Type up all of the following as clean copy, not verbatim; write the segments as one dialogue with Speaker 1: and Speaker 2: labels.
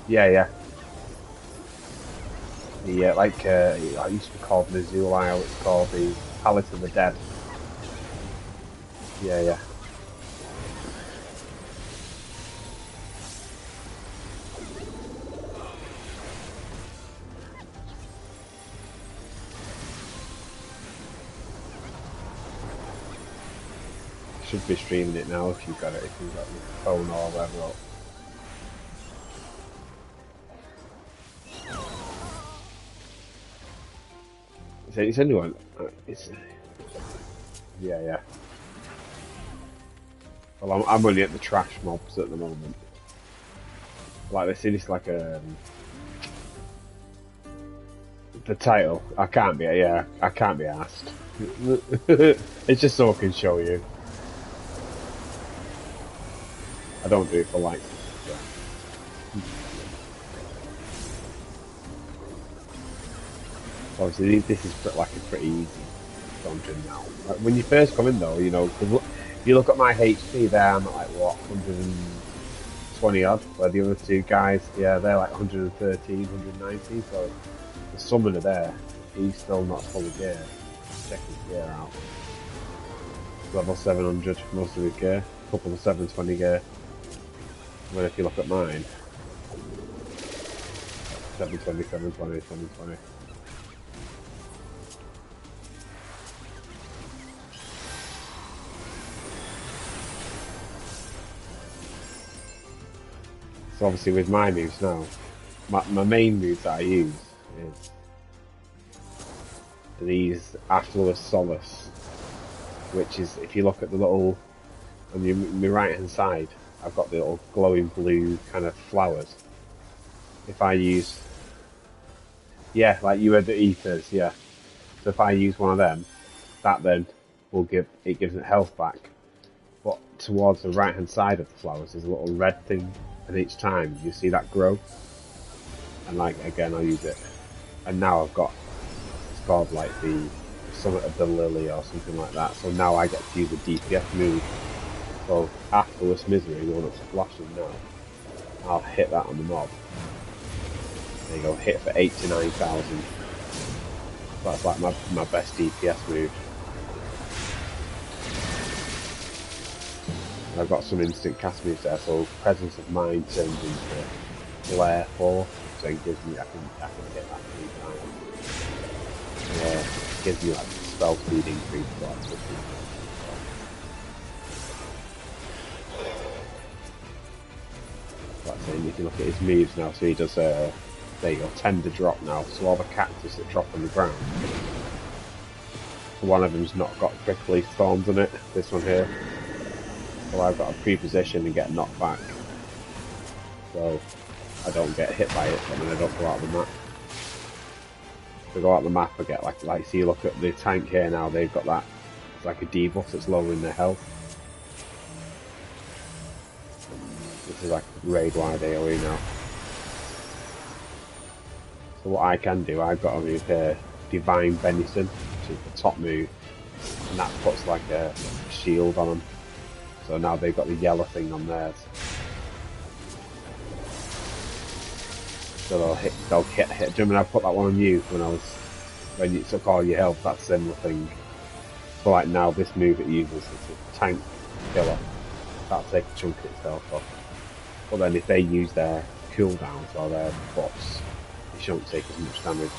Speaker 1: Yeah, yeah. The I used to call the Zoo Isle. It's called the Palace of the Dead. Yeah, yeah. Should be streaming it now if you've got it. If you've got your phone or whatever up. It's anyone. It's yeah, yeah. Well, I'm only at the trash mobs at the moment. Like they say, it's like the title. I can't be. Yeah, I can't be asked. It's just so I can show you. I don't do it for likes. So. Obviously, this is like a pretty easy dungeon now. Like, when you first come in, though, you know, if you look at my HP there, I'm at like what 120 odd. Where the other two guys, yeah, they're like 113, 119. So the summoner there, he's still not fully geared. Check his gear out. Level 700, most of his gear. A couple of 720 gear. When if you look at mine, 720, 720, 720. So obviously with my moves now, my main moves that I use is these Affluous Solace, which is, if you look at the little, on my right hand side, I've got the little glowing blue kind of flowers. If I use, yeah, like you had the ethers, yeah. So if I use one of them, that then will gives it health back. But towards the right hand side of the flowers is a little red thing, and each time you see that grow, and like again I'll use it. And now I've got, it's called like the Summit of the Lily or something like that. So now I get to use a DPS move. So after this misery, the one that's flashing now, I'll hit that on the mob. There you go, hit for 89,000. That's like my best DPS move. And I've got some instant cast moves there, so Presence of Mind turns into Flare 4, so it gives me, I can hit that 3 times. Yeah, it gives me like spell speed increase, but like 50%. Like saying, if you look at his moves now, so he does there you go, tender drop now, so all the cactus that drop on the ground, one of them's not got prickly thorns on it, this one here, so I've got a pre-position and get knocked back, so I don't get hit by it, and then I don't go out of the map. If I go out of the map I get like see, look at the tank here now, they've got that, it's like a debuff that's lowering their health. This is like raid wide AoE now. So what I can do, I've got a move here, Divine Venison, which is the top move, and that puts like a shield on them. So now they've got the yellow thing on theirs. So they'll hit. Do you remember I put that one on you when you took all your health, that similar thing. So like now this move it uses is a tank killer. That'll take a chunk of itself off. But then if they use their cooldowns or their bots, they shouldn't take as much damage.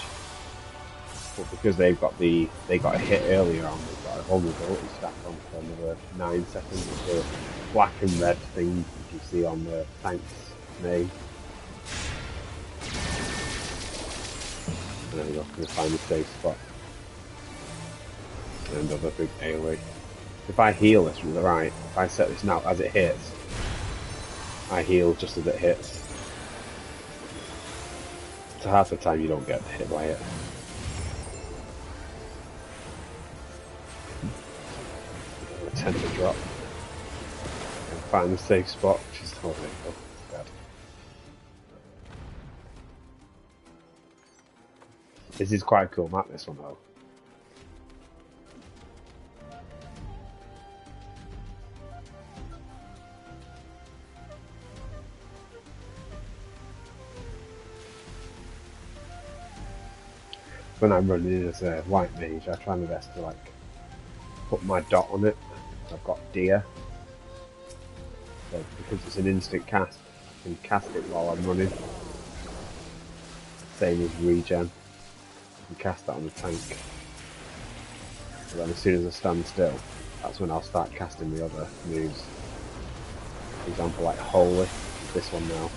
Speaker 1: But because they got a hit earlier on, they've got a vulnerability stack on for another 9 seconds. It's the black and red thing you can see on the tank's name. There we go, gonna find the safe spot. And another big AoE. If I heal this from the right, if I set this now as it hits, I heal just as it hits. So half the time you don't get hit by it. I tend to drop. And find the safe spot, which is oh, bad. This is quite a cool map, this one though. when I'm running as a white mage, I try my best to like put my dot on it. I've got deer, so because it's an instant cast, I can cast it while I'm running. Same as regen, I can cast that on the tank. But then as soon as I stand still, that's when I'll start casting the other moves. For example, like Holy, this one now,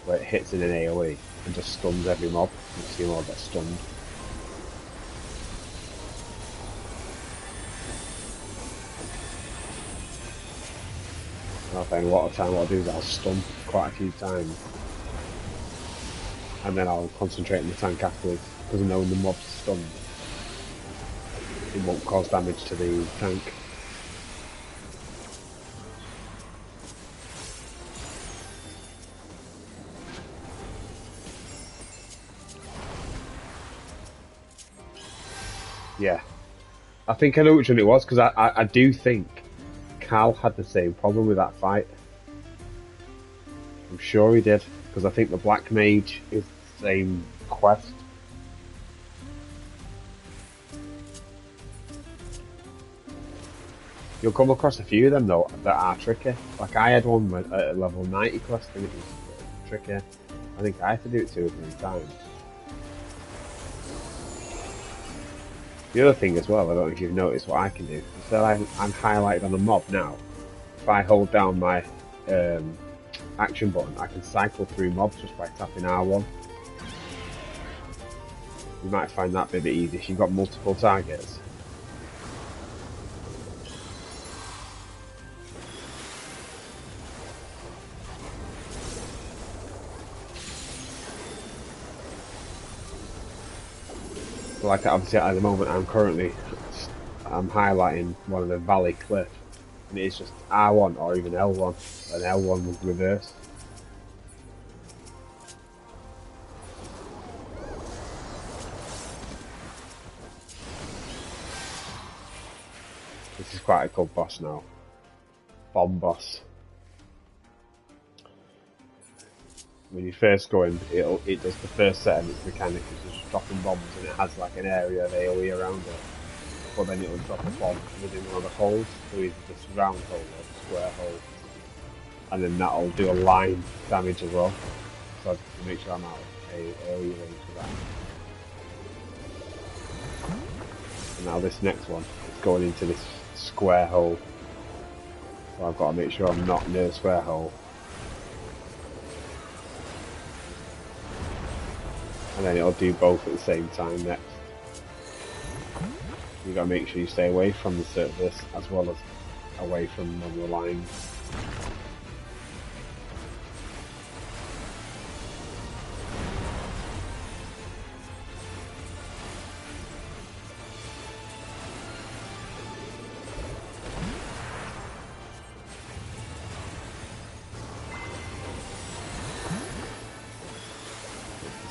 Speaker 1: where it hits in an AoE and just stuns every mob. You see them all get stunned. And then a lot of time what I'll do is I'll stun quite a few times. And then I'll concentrate on the tank afterwards, because I know when the mob's stunned, it won't cause damage to the tank. Yeah. I think I know which one it was, because I do think Cal had the same problem with that fight. I'm sure he did, because I think the Black Mage is the same quest. You'll come across a few of them though that are tricky. Like I had one at a level 90 quest and it was tricky. I think I had to do it 2 or 3 times. The other thing as well, I don't know if you've noticed what I can do. Instead I'm highlighted on a mob now. If I hold down my action button, I can cycle through mobs just by tapping R1. You might find that a bit easy if you've got multiple targets. Like obviously at the moment I'm highlighting one of the valley cliff, and it's just R1 or even L1, and L1 will reverse. This is quite a cool boss now. Bomb boss. When you first go in, it does the first set of its mechanics, it's just dropping bombs, and it has like an area of AoE around it. But then it'll drop a bomb within one of the holes, so either this round hole or the square hole. And then that'll do a line damage as well. So I just have to make sure I'm out of AoE range for that. And now this next one is going into this square hole. So I've got to make sure I'm not near the square hole. And then it'll do both at the same time next. You gotta make sure you stay away from the surface as well as away from the lines.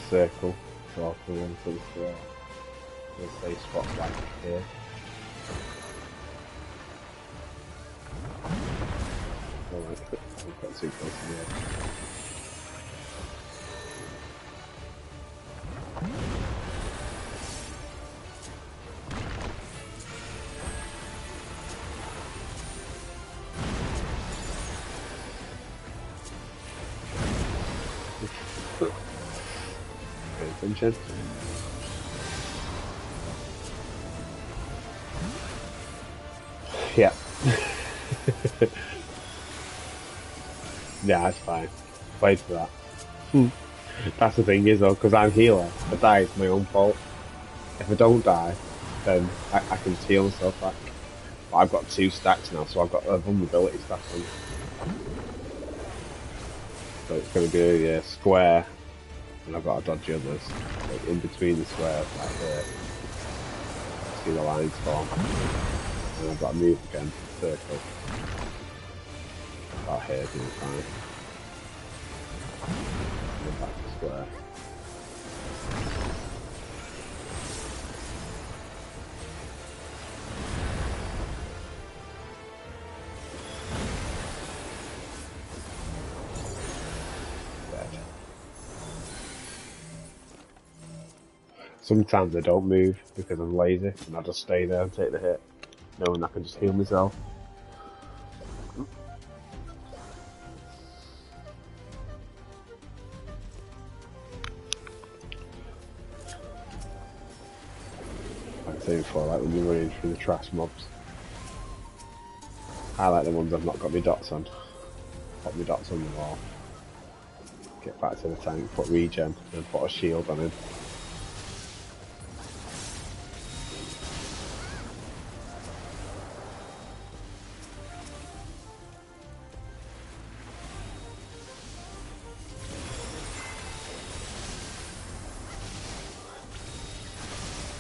Speaker 1: Circle, so I'll pull into the square. We'll say spots like here. Alright, I've got too close to the edge. Attention. Yeah. Yeah, that's fine. Played for that. That's the thing is though, because I'm healer, if I die it's my own fault. If I don't die, then I can heal myself back. But I've got 2 stacks now, so I've got a vulnerability stack on. So it's going to be a square, and I've got to dodge the others. Like in between the squares, like here. See the lines form. And I've got to move again, circle. About here, doing fine. And then back to square. Sometimes I don't move because I'm lazy and I just stay there and take the hit, knowing I can just heal myself. Like I said before, like when you're running through the trash mobs. I like the ones I've not got my dots on. Put my dots on the wall. Get back to the tank, put regen, and put a shield on him.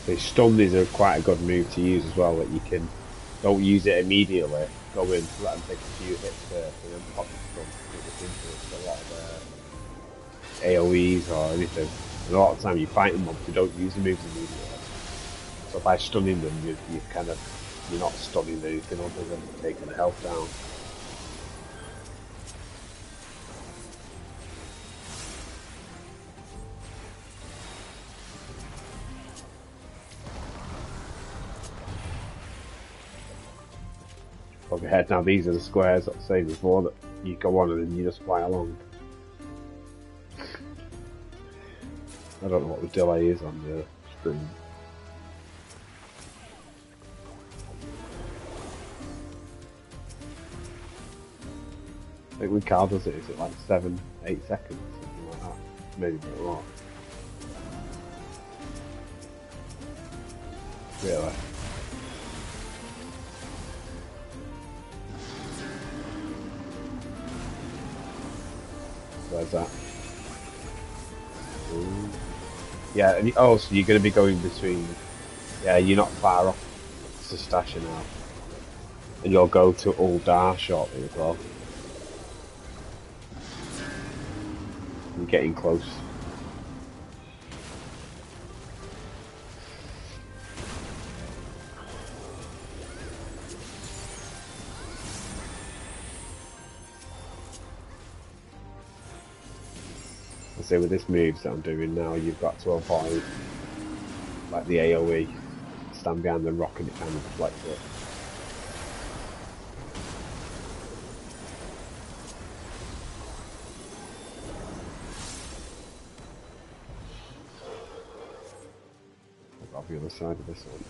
Speaker 1: The stun is quite a good move to use as well, that you can, don't use it immediately, go in, let them take a few hits first, and then pop the stun, into a lot of AoEs or anything. And a lot of the time you fight them mobs, you don't use the moves immediately. So by stunning them, you're not stunning anything other than taking the health down. Over head now, these are the squares that I say before that you go on and then you just fly along. I don't know what the delay is on the screen. I think when Carl does it, is it like 7-8 seconds, something like that? Maybe a bit more. Really? Where's that? Ooh. Yeah, and oh, so you're going to be going between... Yeah, you're not far off to Stasha now. And you'll go to Uldar shortly as well. You're getting close. I say with this moves that I'm doing now, you've got to avoid like the AoE, stand behind the rock and it kind of deflects it. I've got the other side of this one.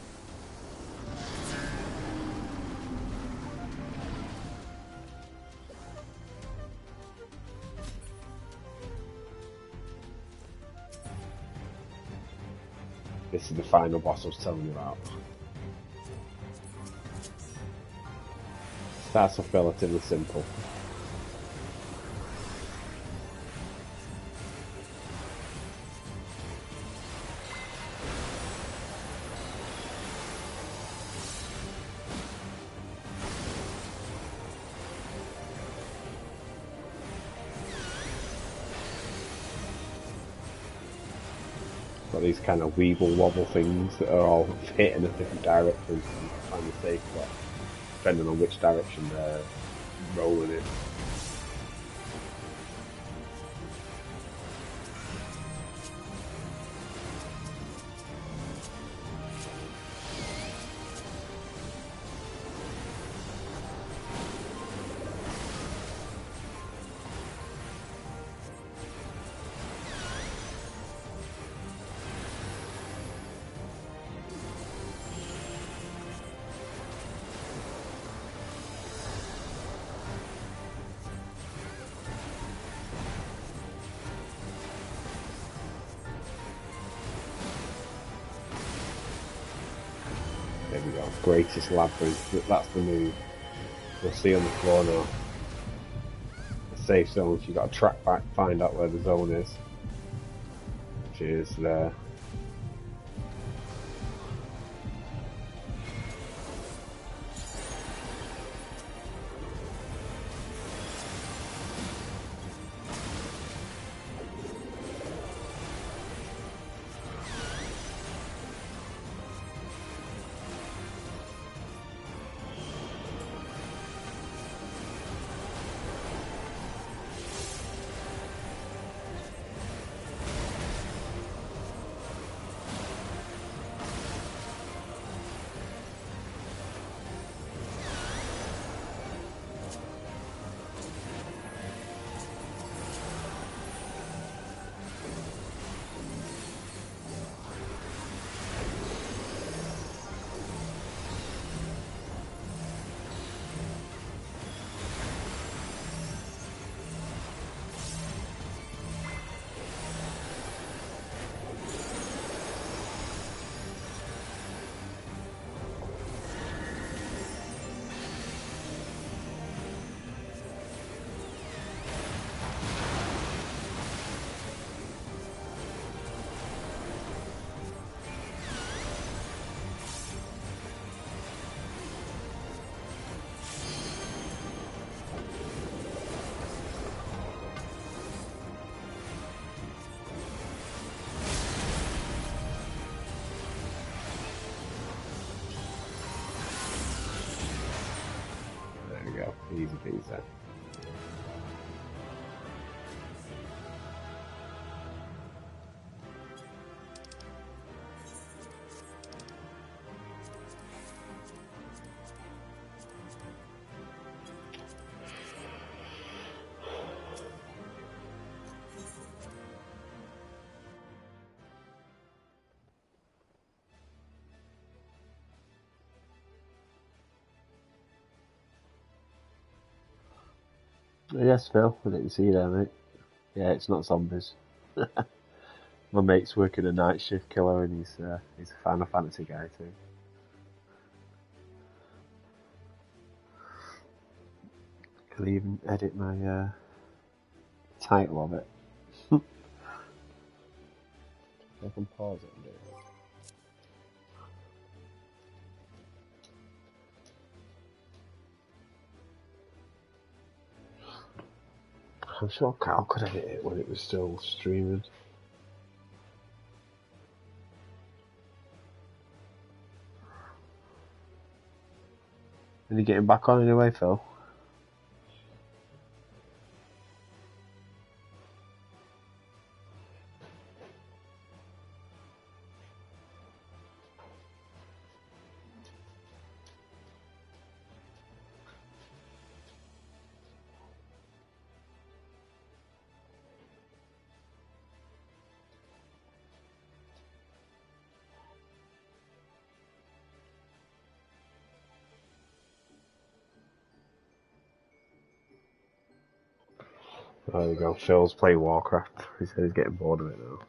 Speaker 1: This is the final boss I was telling you about. Starts off relatively simple. Got these kind of weeble wobble things that are all hit in a different direction. I'm trying to safe spot, depending on which direction they're rolling it. There we go, greatest labyrinth, that's the move. You'll see on the floor now. The safe zones, you've got to track back, find out where the zone is. Which is there. Easy peasy. Yes, Phil, I didn't see you there, mate. Yeah, it's not zombies. My mate's working a night shift killer, and he's a Final Fantasy guy too. Could even edit my title of it. I can pause it and do it. I'm sure Carl could edit it when it was still streaming. Are you getting back on anyway, Phil? There we go. Phil's playing Warcraft. He said he's getting bored of it now.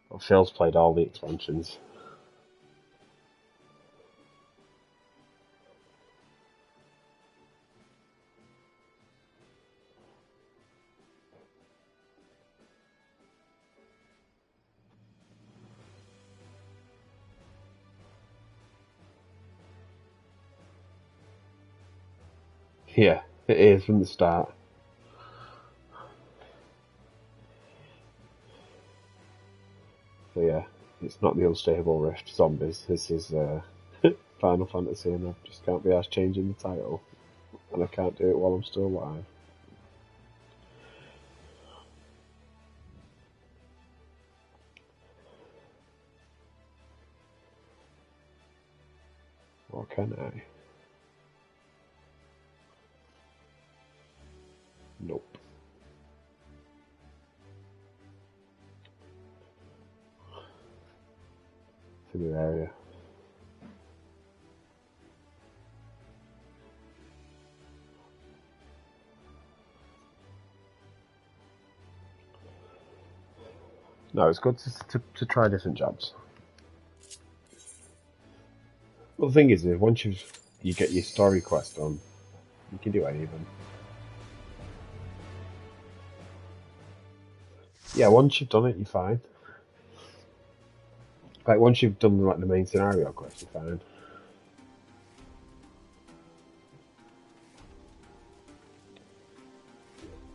Speaker 1: Well, Phil's played all the expansions. Yeah, it is from the start. So yeah, it's not the Unstable Rift Zombies. This is Final Fantasy, and I just can't be asked changing the title, and I can't do it while I'm still live. Or can I? Nope. It's a new area. No, it's good to try different jobs. Well, the thing is, once you get your story quest done, you can do any of them. Yeah, once you've done it, you're fine. Like once you've done like the main scenario quest, you're fine.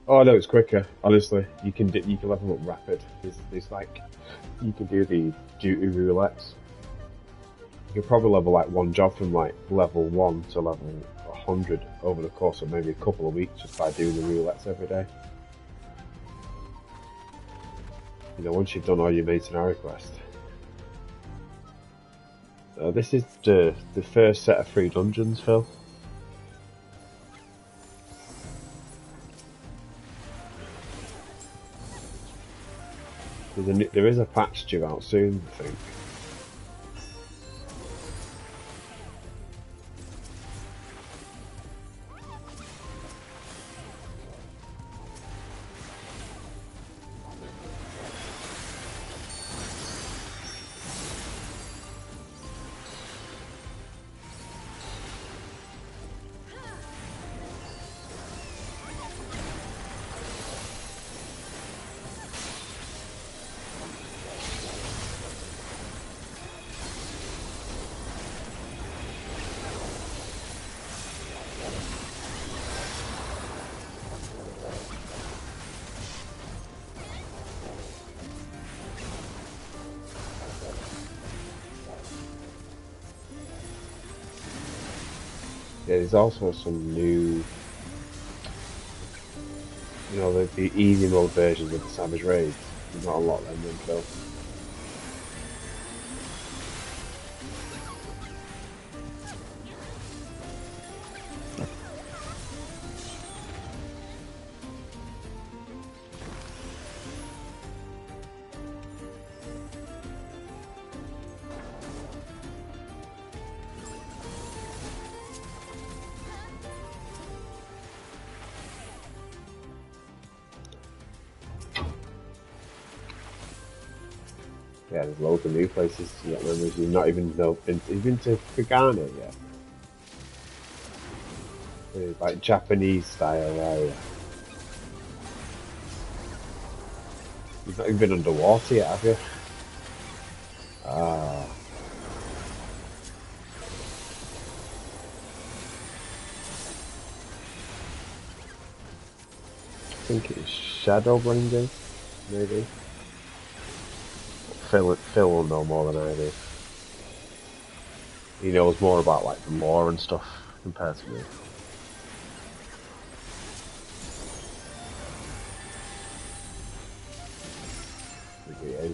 Speaker 1: Oh no, it's quicker. Honestly, you can level up rapid. There's like you can do the duty roulettes. You could probably level like one job from like level 1 to level 100 over the course of maybe a couple of weeks just by doing the roulettes every day. You know, once you've done all your main scenario quest. This is the first set of 3 dungeons, Phil. There is a patch due out soon, I think. Yeah, there's also some new, the easy mode versions of the Savage Raids. There's not a lot of them in though. Yeah, there's loads of new places to get members. You've not even been to Kagane yet. It's like Japanese style area. You've not even been underwater yet, have you? Ah, I think it's Shadowbringers, maybe. Phil will know more than I do. He knows more about like the lore and stuff compared to me.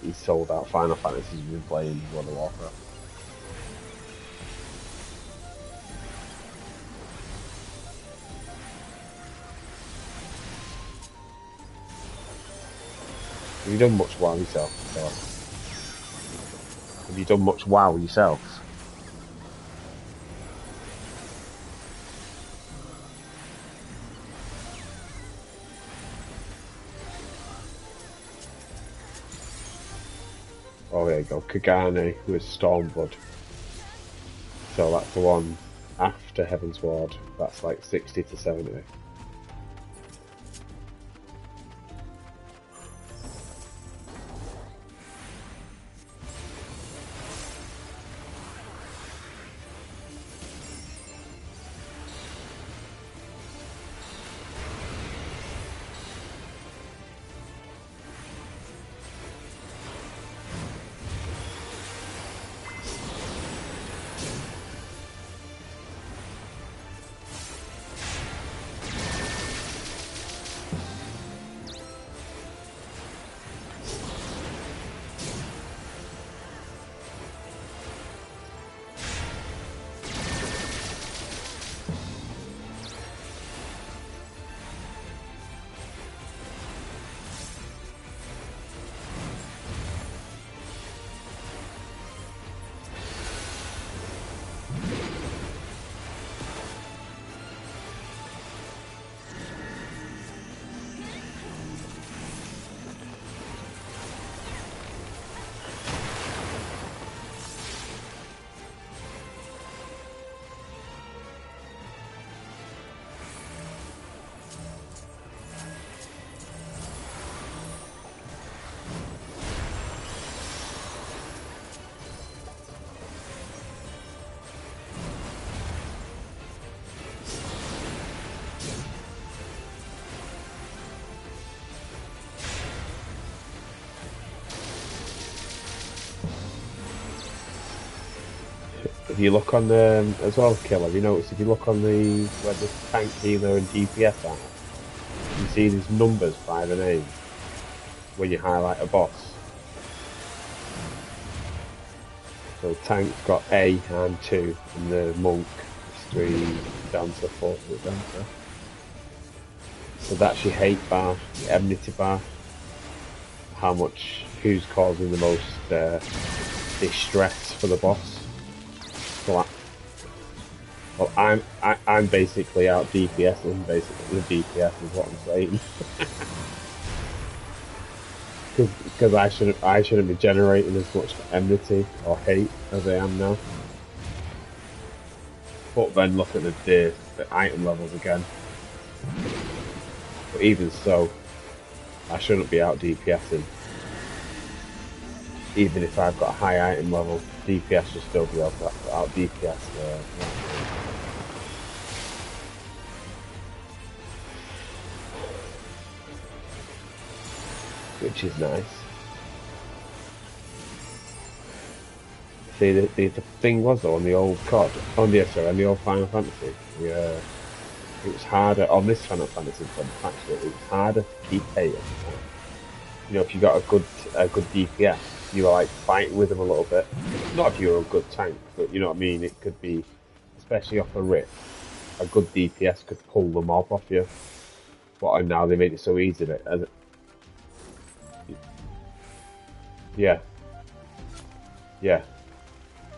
Speaker 1: He's sold out Final Fantasy. He's been playing World of Warcraft. Have you done much WoW yourself? Have you done much WoW yourself? Oh, there you go. Kagane with Stormblood. So that's the one after Heaven's Ward. That's like 60 to 70. If you look on the as well, Kill, have you noticed if you look on the where the tank healer and DPS are, you see these numbers by the name when you highlight a boss. So tank's got A and 2, and the monk is 3, dancer 4 for the dancer. So that's your hate bar, your enmity bar, who's causing the most distress for the boss. So I'm basically out DPSing, basically the DPS is what I'm saying. Because I shouldn't be generating as much enmity or hate as I am now. But then look at the item levels again. But even so, I shouldn't be out DPSing. Even if I've got a high item level, DPS should still be able to out DPS. Which is nice. See, the thing was though on the old COD, on the old Final Fantasy, yeah, it was harder on this Final Fantasy actually. It was harder to keep hate at the time. You know, if you got a good DPS, you were like fighting with them a little bit. Not if you were a good tank, but you know what I mean. It could be, especially off a rip, a good DPS could pull the mob off you. But now they made it so easy that, yeah, yeah.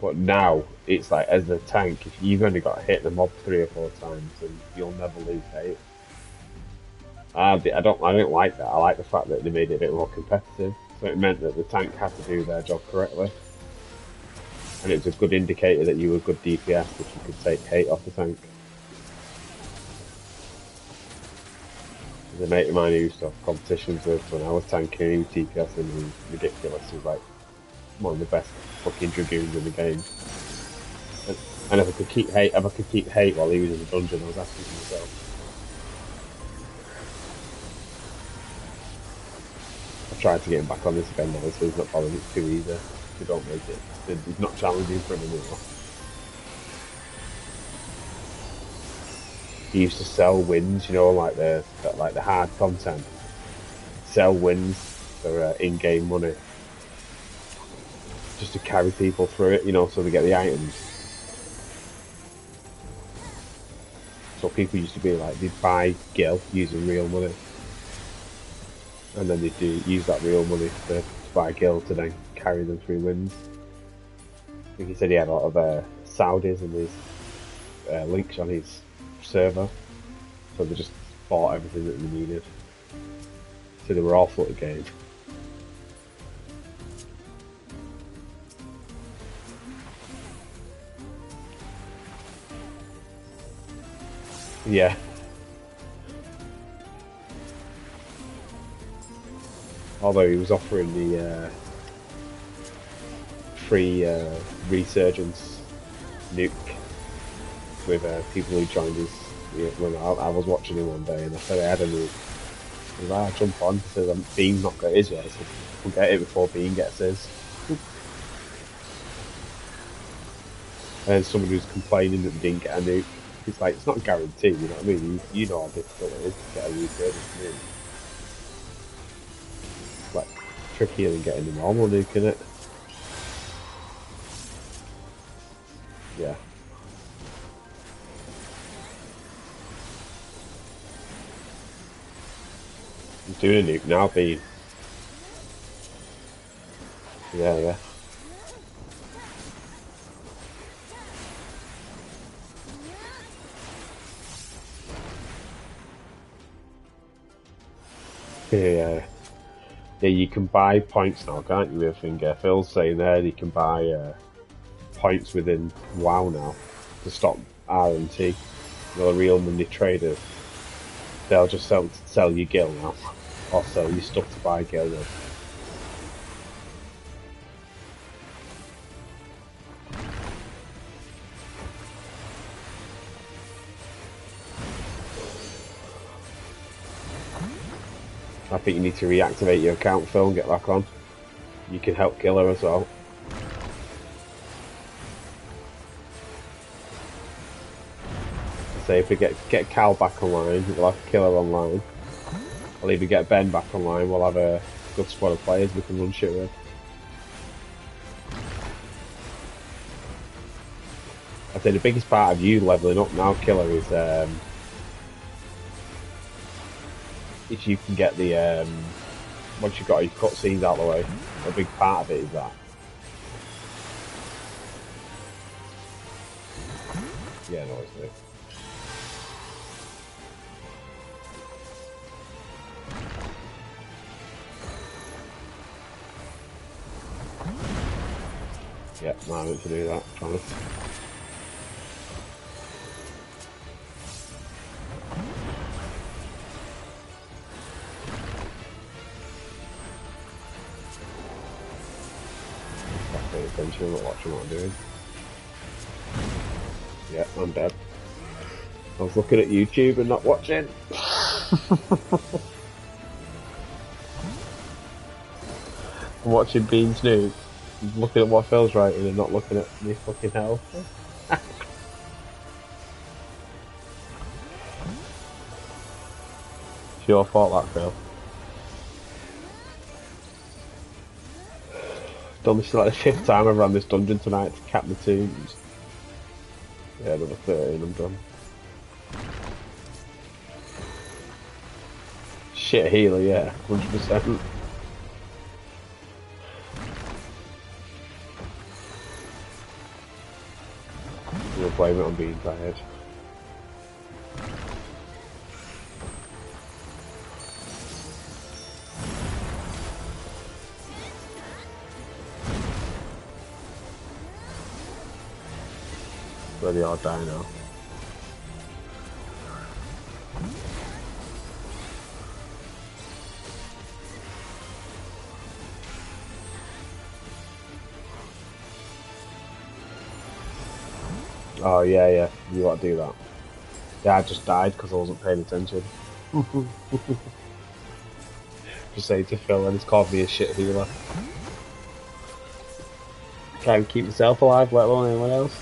Speaker 1: But now it's like as a tank, if you've only got to hit the mob 3 or 4 times, and you'll never lose hate. I don't like that. I like the fact that they made it a bit more competitive. So it meant that the tank had to do their job correctly, and it was a good indicator that you were good DPS if you could take hate off the tank. There's a mate of mine who used to have competitions with when I was tanking, he was DPS and he was ridiculous. He was like one of the best fucking dragoons in the game. And if I could keep hate while he was in the dungeon, I was asking myself. I tried to get him back on this again now, so he's not bothered. It's too easy. They don't make it. It's not challenging for him anymore. He used to sell wins, you know, like the hard content. Sell wins for in-game money, just to carry people through it, you know, so they get the items. So people used to be like, they'd buy gil using real money, and then they'd use that real money to buy gil to then carry them through wins. I think he said he had a lot of Saudis and his links on his server, so they just bought everything that they needed. So they were awful at the game. Yeah. Although he was offering the free resurgence nuke with people who joined his. When I was watching him one day and I said I had a nuke. He was like, jump on. He says, Bean not got his yet. I said, we'll get it before Bean gets his. And then someone who's complaining that they didn't get a nuke. It's like, it's not guaranteed, you know what I mean? You know how difficult it is to get a resurgence nuke. It's like trickier than getting the normal nuke, isn't it? Yeah. I'm doing a nuke now, Bean. Yeah. Yeah, you can buy points now, can't you? I think Phil's saying there you can buy points within WoW now to stop RNT. The real money traders, they'll just sell you gil now, or sell you stuff to buy gil with. I think you need to reactivate your account, Phil, and get back on. You can help kill her as well. So if we get Cal back online, we'll have Killer online. I'll either get Ben back online, we'll have a good squad of players we can run shit with. I'd say the biggest part of you levelling up now, Killer, is if you can get the once you've got your cutscenes out of the way. A big part of it is that. Yeah, no, it's good. Yeah, I meant to do that, promise. Stop paying attention, I'm not watching what I'm doing. Yeah, I'm dead. I was looking at YouTube and not watching. I'm watching Bean's News. looking at what Phil's writing and not looking at me fucking health. It's your fault, that Phil. Done this like the 5th time I've run this dungeon tonight to cap the tombs. Yeah, another 13, I'm done. Shit healer, yeah, 100%. We'll blame it on being tired. Bloody hard die now. Oh yeah, you got to do that. Yeah, I just died because I wasn't paying attention. Just say to Phil, and he's called me a shit healer. Can't keep myself alive, let alone anyone else.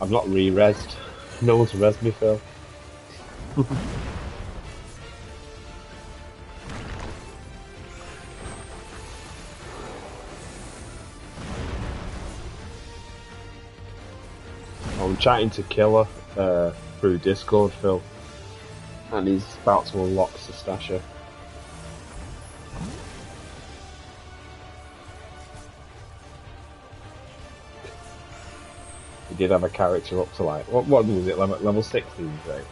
Speaker 1: I'm not re-resed. No one's resed me, Phil. I'm chatting to Killer through Discord, Phil, and he's about to unlock Stasha. He did have a character up to like what was it, level 16, right?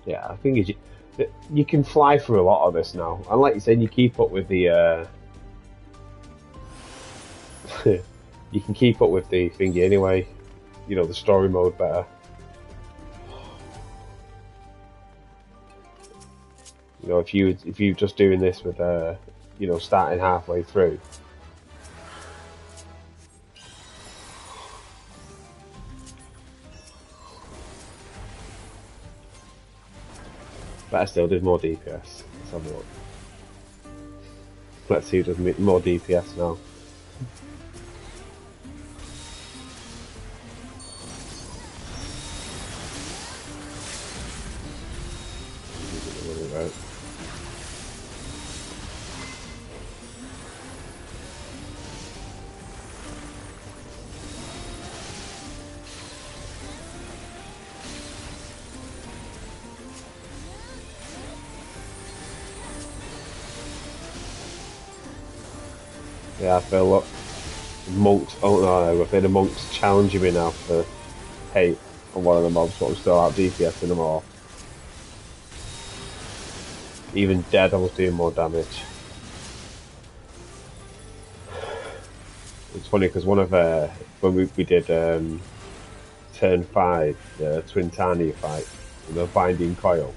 Speaker 1: Yeah, I think you can fly through a lot of this now, and like you said, you keep up with the you can keep up with the thingy anyway. You know, the story mode better. You know, if you just doing this with you know, starting halfway through. But I still did more DPS. Let's have a look. Let's see who does more DPS now. Yeah, I feel look. Monks, oh no, if they're the monks challenging me now for hate on one of the mobs, but I'm still out DPSing them all. Even dead, I was doing more damage. It's funny because one of when we did turn 5, the Twin Tania fight, the Binding Coil,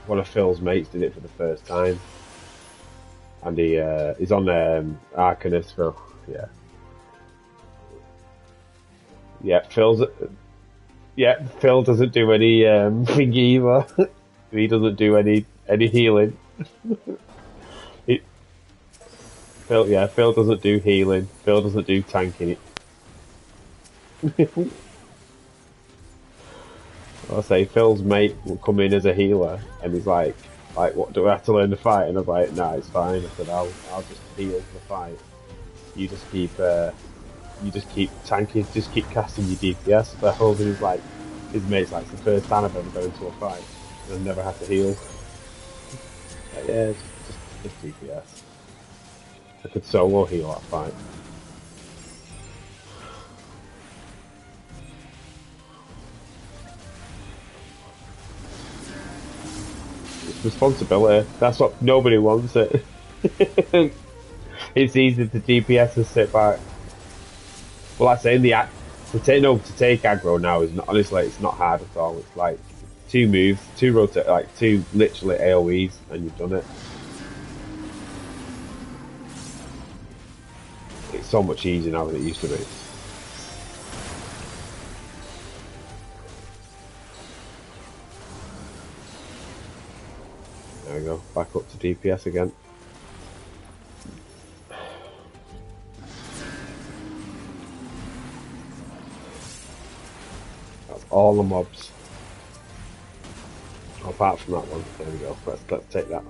Speaker 1: one of Phil's mates did it for the first time. And he's on Arcanist, Phil. Yeah. Yeah, Phil doesn't do any thing either. He doesn't do any healing. Phil doesn't do healing. Phil doesn't do tanking. I'll say Phil's mate will come in as a healer, and he's like, Like, what, do I have to learn to fight? And I was like, nah, it's fine. I said, I'll just heal the fight. You just keep tanking, just keep casting your DPS. They're holding his mates like, it's the first time I've ever gone into a fight. And I've never had to heal. Like, yeah, just DPS. I could solo heal that fight. It's responsibility. That's what nobody wants it. It's easy to DPS and sit back. Well, I say to take aggro now is not, honestly, it's not hard at all. It's like two moves, two rotate, like two literally AoEs, and you've done it. It's so much easier now than it used to be. There we go, back up to DPS again. That's all the mobs. Apart from that one, there we go. Let's take that.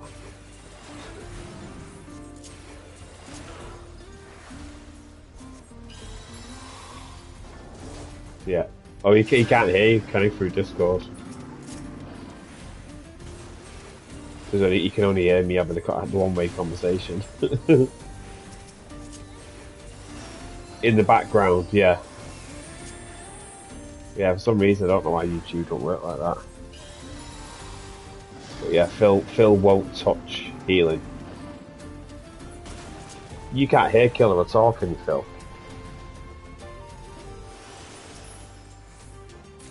Speaker 1: Yeah. Oh, he can't hear you, can he, through Discord? Because you can only hear me having the one-way conversation. In the background, yeah. Yeah, for some reason I don't know why YouTube don't work like that. But yeah, Phil won't touch healing. You can't hear Killer at all, can you, Phil?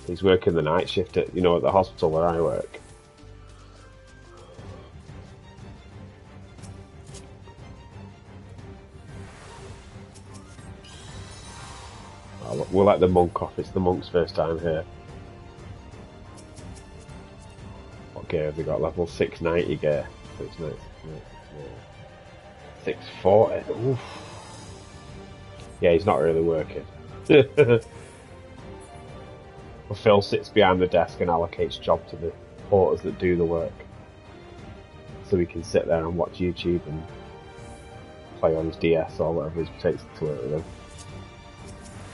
Speaker 1: He's working the night shift at the hospital where I work. We'll let the monk off. It's the monk's first time here. What gear have they got? Level 690 gear. 690. 640. Oof. Yeah, he's not really working. Well, Phil sits behind the desk and allocates job to the porters that do the work. So he can sit there and watch YouTube and play on his DS or whatever he takes to work with him.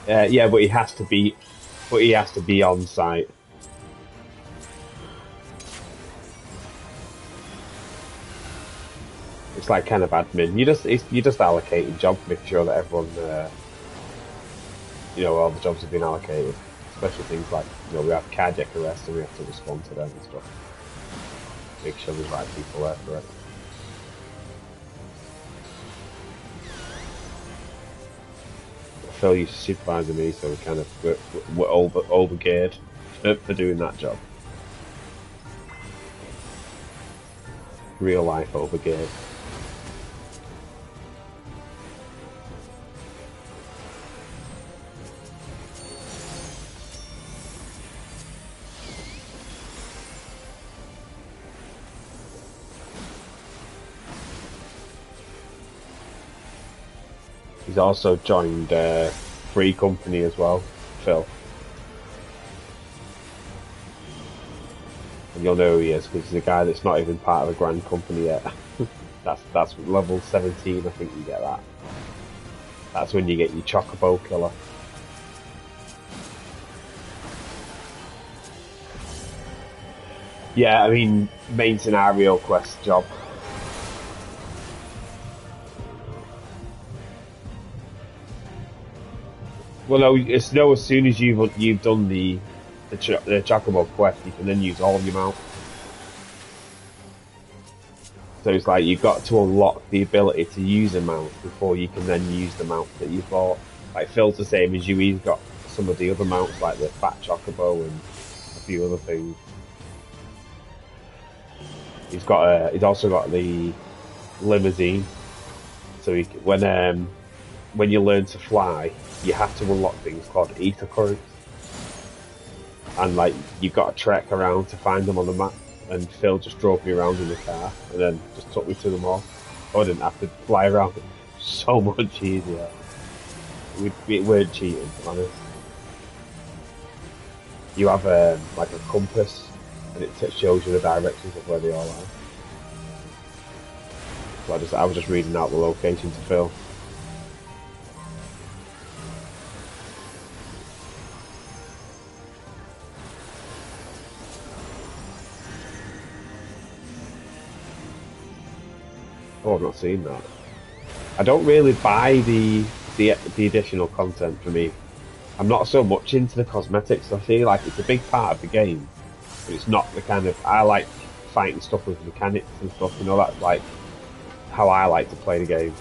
Speaker 1: Yeah, but he has to be on site. It's like kind of admin. You just allocating jobs, make sure that everyone, all the jobs have been allocated. Especially things like, we have cardiac arrest and we have to respond to them and stuff. Make sure there's right people there for it. Phil used to supervise me, so we're over-geared for doing that job. Real life over-geared. He's also joined Free Company as well, Phil. And you'll know who he is because he's a guy that's not even part of a grand company yet. that's level 17, I think you get that. That's when you get your Chocobo killer. Yeah, I mean, main scenario quest job. Well, no, as soon as you've done the Chocobo quest, you can then use all of your mounts. So it's like you've got to unlock the ability to use a mount before you can then use the mount that you bought. Like Phil's the same as you. He's got some of the other mounts, like the Fat Chocobo and a few other things. He's also got the limousine. So when you learn to fly, you have to unlock things called ether currents, and like you've got to trek around to find them on the map. And Phil just drove me around in the car, and then just took me to them all. I didn't have to fly around. So much easier. We weren't cheating, to be honest. You have like a compass, and it shows you the directions of where they all are. So I was just reading out the location to Phil. Oh, I've not seen that. I don't really buy the additional content for me. I'm not so much into the cosmetics. I feel like it's a big part of the game, but it's not the kind of I like fighting stuff with mechanics and stuff. You know, that's like how I like to play the game.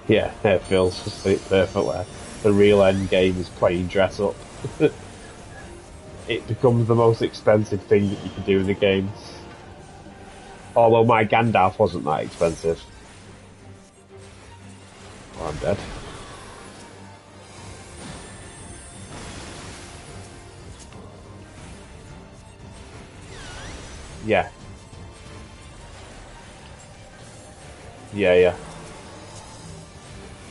Speaker 1: Yeah, it feels just it perfectly. The real end game is playing dress up. It becomes the most expensive thing that you can do in the games. Although my Gandalf wasn't that expensive. Oh, I'm dead. Yeah. Yeah, yeah.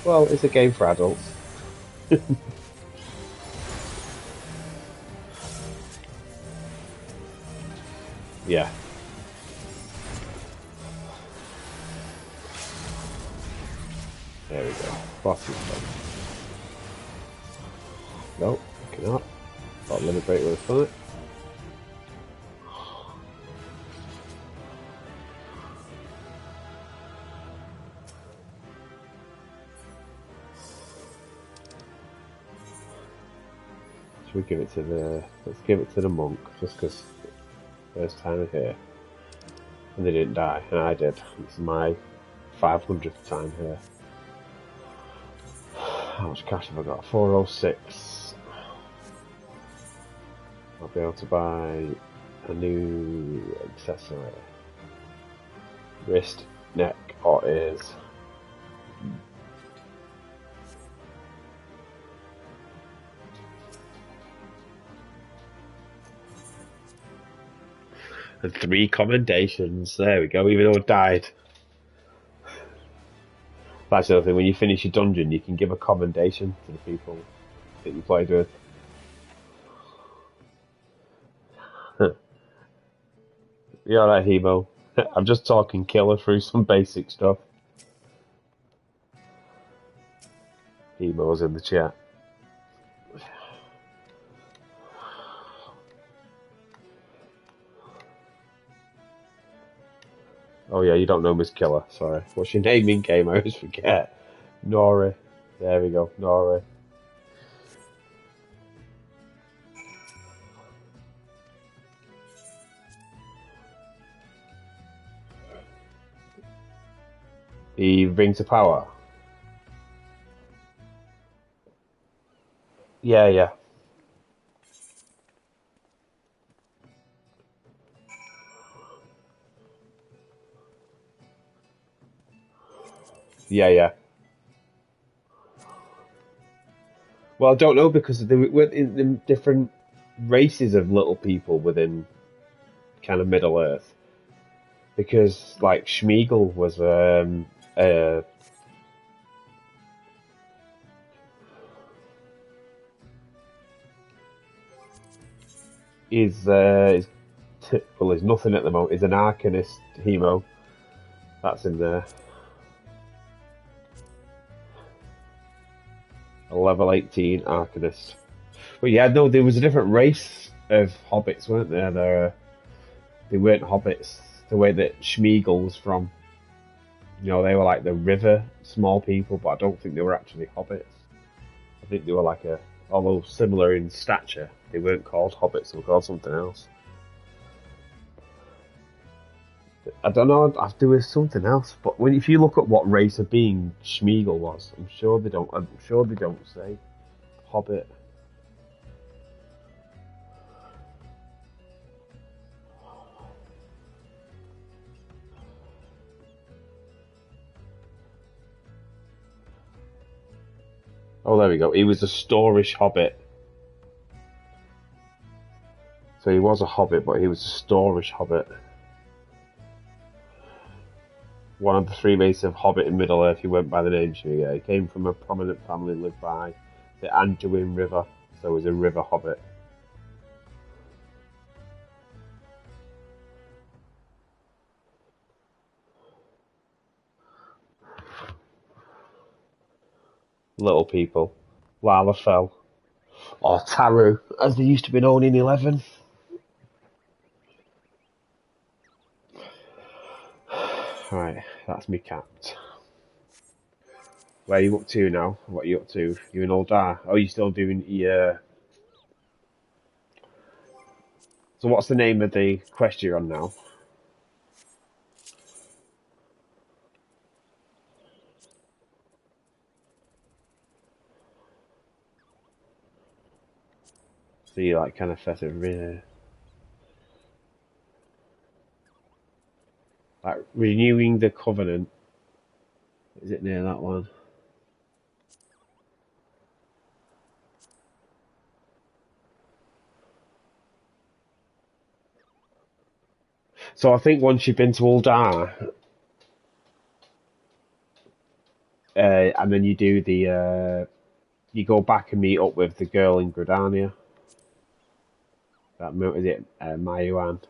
Speaker 1: Well, it's a game for adults. Yeah. There we go. Boss is done. No, I cannot. Got limit break with a foot. Should we give it to the... Let's give it to the monk, just because first time here. And they didn't die, and I did. It's my 500th time here. How much cash have I got? 406. I'll be able to buy a new accessory. Wrist, neck, or ears. And 3 commendations. There we go, even though it died. That's the other thing, when you finish your dungeon, you can give a commendation to the people that you played with. You alright, Hemo? I'm just talking killer through some basic stuff. Hemo's in the chat. Oh yeah, you don't know Miss Killer, sorry. What's your name in game? I always forget. Nori. There we go, Nori. The Ring to Power. Yeah, yeah. Yeah, yeah. Well, I don't know because there were in different races of little people within kind of Middle Earth. Because like Schmeagol was uh is well, there's nothing at the moment. He's an Arcanist Hemo. That's in there. A level 18 Arcanist. But yeah, no, there was a different race of hobbits, weren't there? They weren't hobbits the way that Schmeagol was from. You know, they were like the river small people, but I don't think they were actually hobbits. I think they were like although similar in stature, they weren't called hobbits, they were called something else. I don't know, there was something else, but if you look at what race of being Schmeagol was, I'm sure they don't say. Hobbit. Oh, there we go. He was a Storish hobbit. So he was a hobbit, but he was a Storish hobbit. One of the three mates of Hobbit in Middle-earth who went by the name Ffxiv. He came from a prominent family lived by the Anduin River, so he was a river hobbit. Little people. Lalafell. Or Taru, as they used to be known in 11. Right, that's me capped. Where are you up to now? What are you up to? You in Uldar? Oh, you still doing your... So what's the name of the quest you're on now? So you like kind of set it... Like renewing the covenant. Is it near that one? So I think once you've been to Uldar, and then you do the, you go back and meet up with the girl in Gridania. That is it, Mayuan?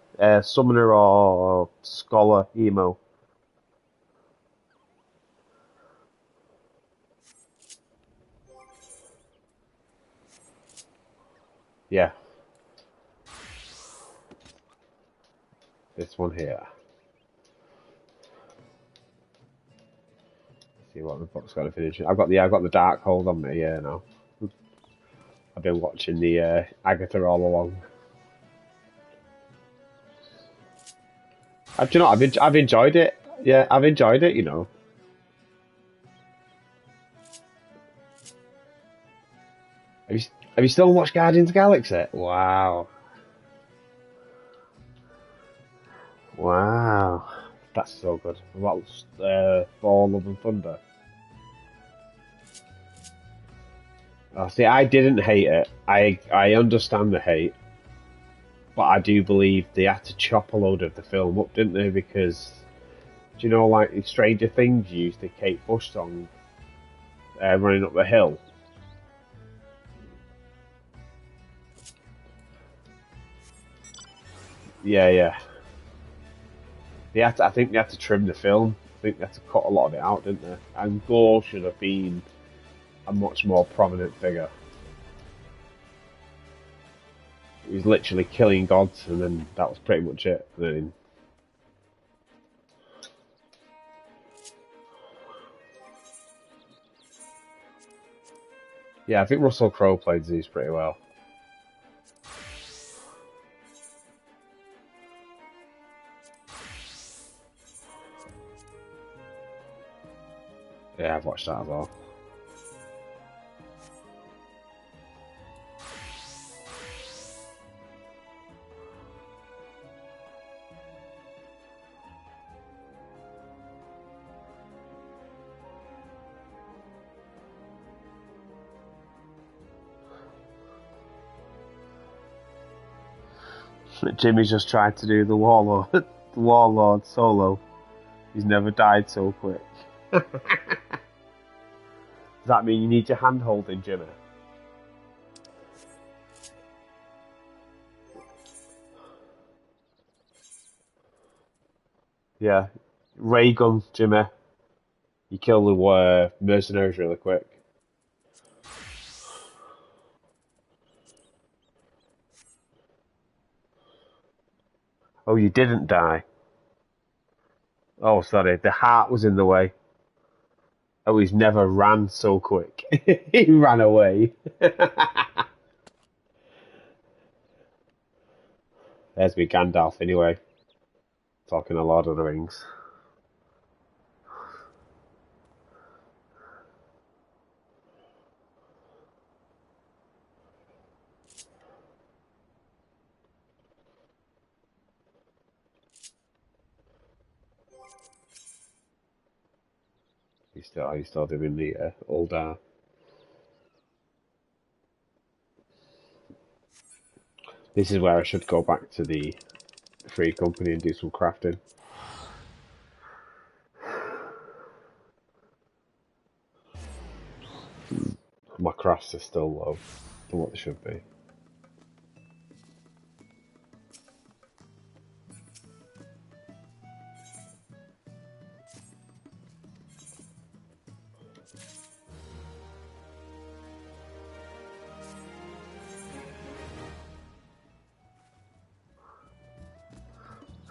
Speaker 1: Summoner or Scholar Emo? Yeah. This one here. Let's see what the book's got to finish. I've got the dark hold on me. Yeah, now I've been watching the Agatha all along. Do you know? I've enjoyed it. Yeah, I've enjoyed it. You know. Have you still watched Guardians of the Galaxy? Wow. Wow. That's so good. What Thor, Love and Thunder? Oh, see, I didn't hate it. I understand the hate, but I do believe they had to chop a load of the film up, didn't they? Because, do you know, like Stranger Things used the Kate Bush song, Running Up the Hill? Yeah. I think they had to trim the film. I think they had to cut a lot of it out, didn't they? And Gore should have been a much more prominent figure. He was literally killing gods, and then that was pretty much it. And then, yeah, I think Russell Crowe played Zeus pretty well. Yeah, I've watched that as well. Jimmy's just tried to do the Warlord, the Warlord solo. He's never died so quick. Does that mean you need your hand holding, Jimmy? Yeah. Ray gun, Jimmy. You kill the mercenaries really quick. Oh, you didn't die. Oh, sorry. The heart was in the way. Oh, he's never ran so quick. He ran away. There's me Gandalf anyway. Talking a Lord of the Rings. Are you still doing the old This is where I should go back to the free company and do some crafting. My crafts are still low than what they should be.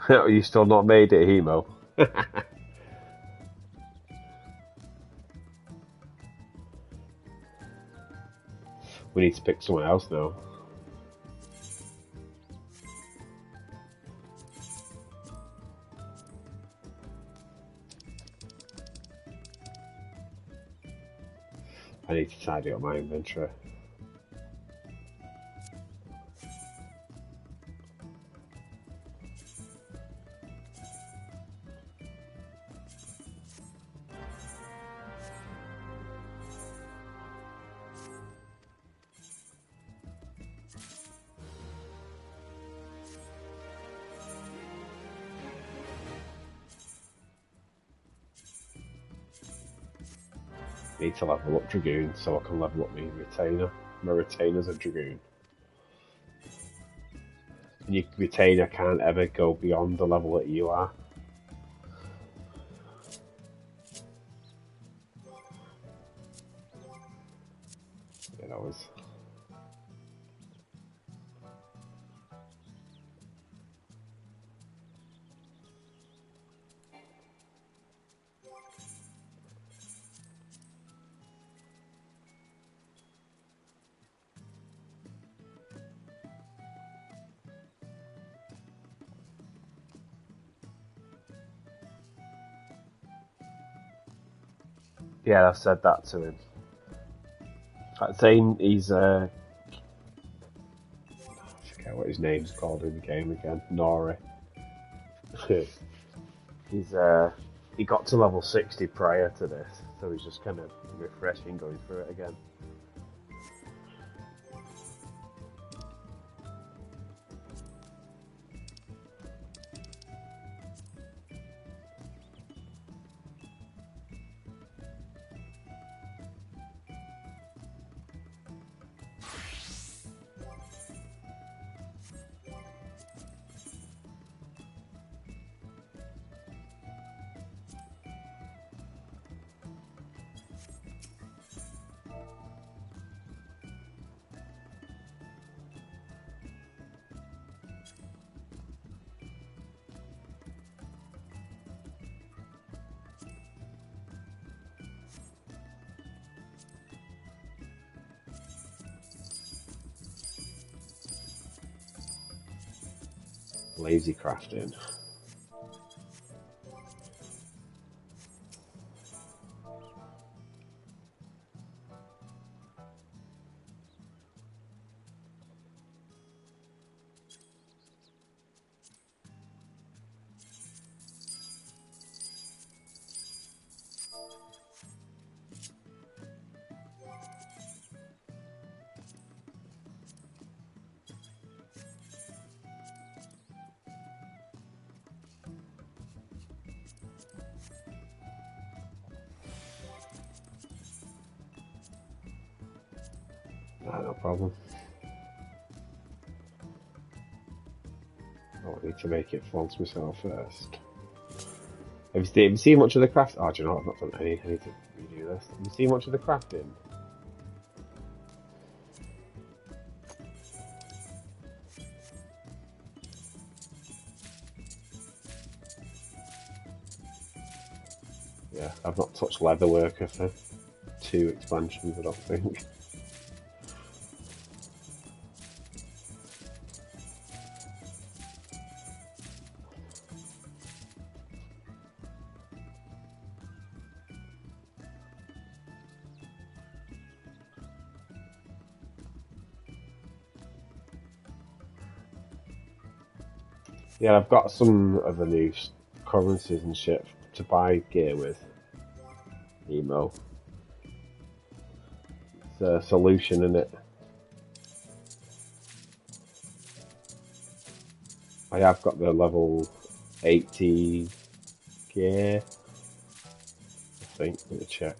Speaker 1: You still not made it, Hemo? We need to pick someone else now. I need to tidy up my inventory. Need to level up Dragoon so I can level up my retainer. My retainer's a Dragoon. And your retainer can't ever go beyond the level that you are. It always. Yeah, I've said that to him. I'm saying he's I forget what his name's called in the game again. Nori. He's he got to level 60 prior to this, so he's just kind of refreshing going through it again. Lazy crafting. No problem. I need to make it fun to myself first. Have you seen much of the craft? Oh, do you know, I've not done any. I need to redo this. Have you seen much of the crafting? Yeah, I've not touched Leatherworker for 2 expansions, I don't think. Yeah, I've got some of the new currencies and shit to buy gear with. emo. It's a solution, in it. I have got the level 80 gear. I think. Let me check.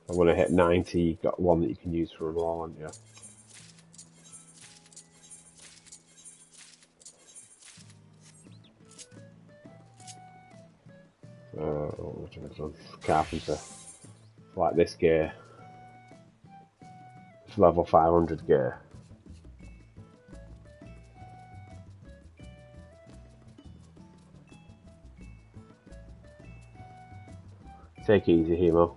Speaker 1: I want to hit 90. You've got one that you can use for a wall, haven't you? Carpenter. Like this gear. It's level 500 gear. Take it easy, Hemo.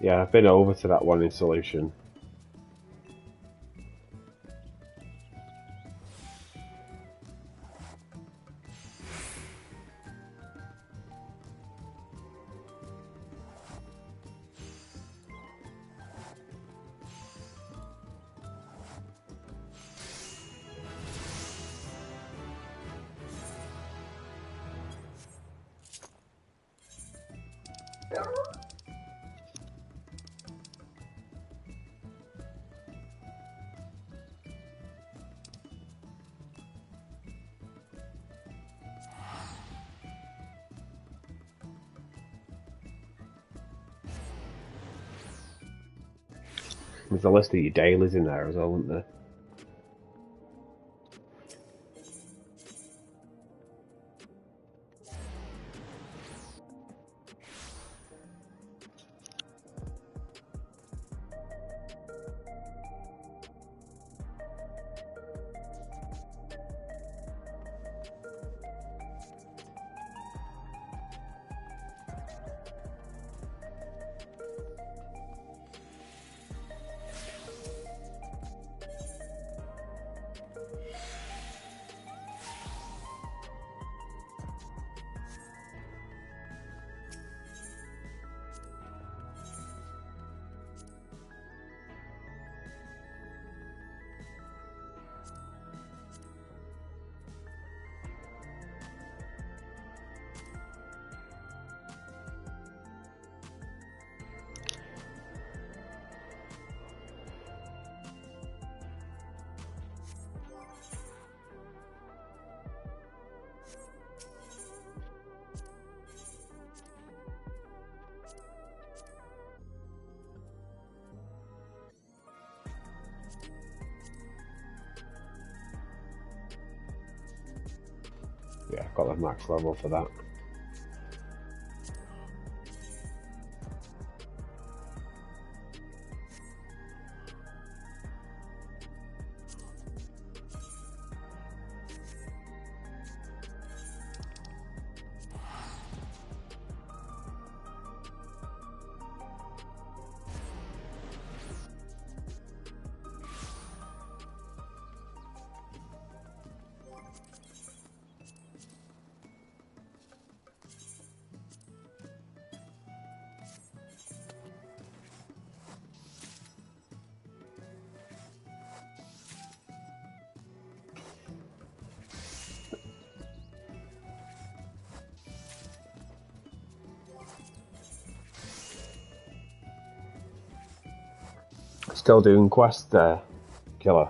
Speaker 1: Yeah, I've been over to that one in solution. There's a list of your dailies in there as well, isn't there? Yeah, I've got the max level for that. Still doing quests there, killer.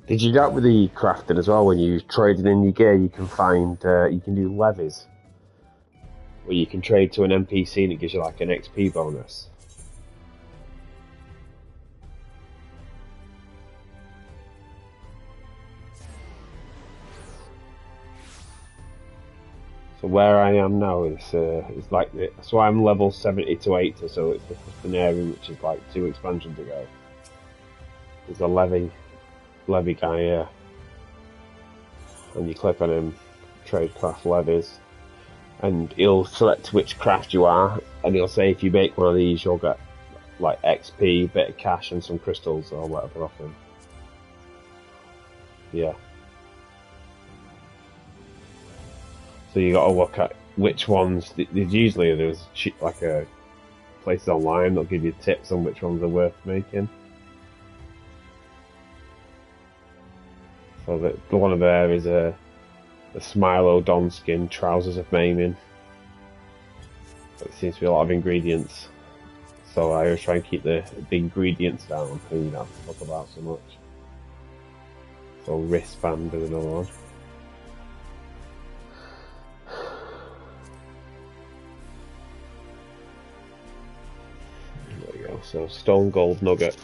Speaker 1: Did you get with the crafting as well? When you traded in your gear, you can find you can do levies, where you can trade to an NPC and it gives you like an XP bonus. So where I am now is like so I'm level 70 to 80, so it's the custom area, which is like 2 expansions ago. There's a levy guy here, and you click on him, trade craft levies, and he'll select which craft you are, and he'll say if you make one of these you'll get like XP, bit of cash and some crystals or whatever off him. Yeah. So you got to look at which ones. Usually there's like a places online that'll give you tips on which ones are worth making. So the one of there is the Smilo Don skin, trousers of maiming. It seems to be a lot of ingredients, so I always try and keep the ingredients down, and you don't have to talk about so much. So wristband is another one. There we go. So stone gold nugget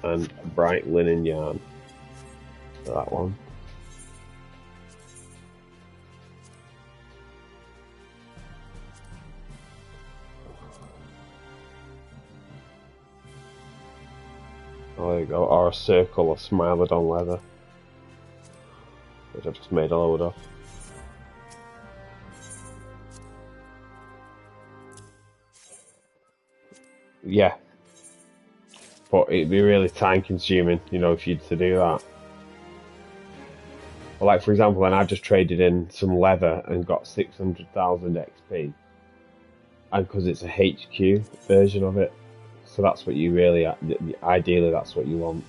Speaker 1: and bright linen yarn. So that one. Oh, there you go. Or a circle of Smilodon leather, which I just made a load of. Yeah. But it'd be really time consuming, you know, if you to do that. Well, like for example, then I just traded in some leather and got 600,000 XP. And because it's a HQ version of it. So that's what you really, ideally that's what you want.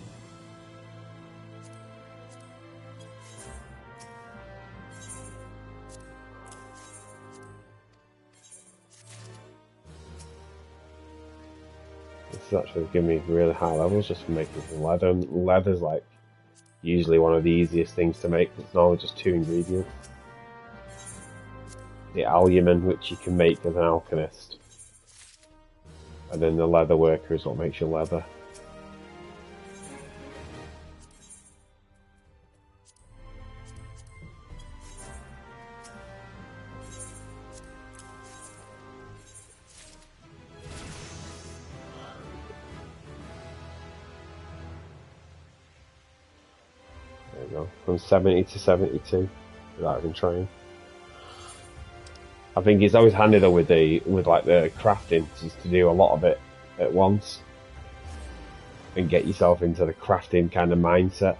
Speaker 1: This is actually giving me really high levels just for making some leather. And leather's like usually one of the easiest things to make. It's normally just 2 ingredients. The aluminium, which you can make as an alchemist. And then the leather worker is what makes your leather. There you go. From 70 to 72 without even trying. I think it's always handy though with like the crafting to do a lot of it at once and get yourself into the crafting kind of mindset.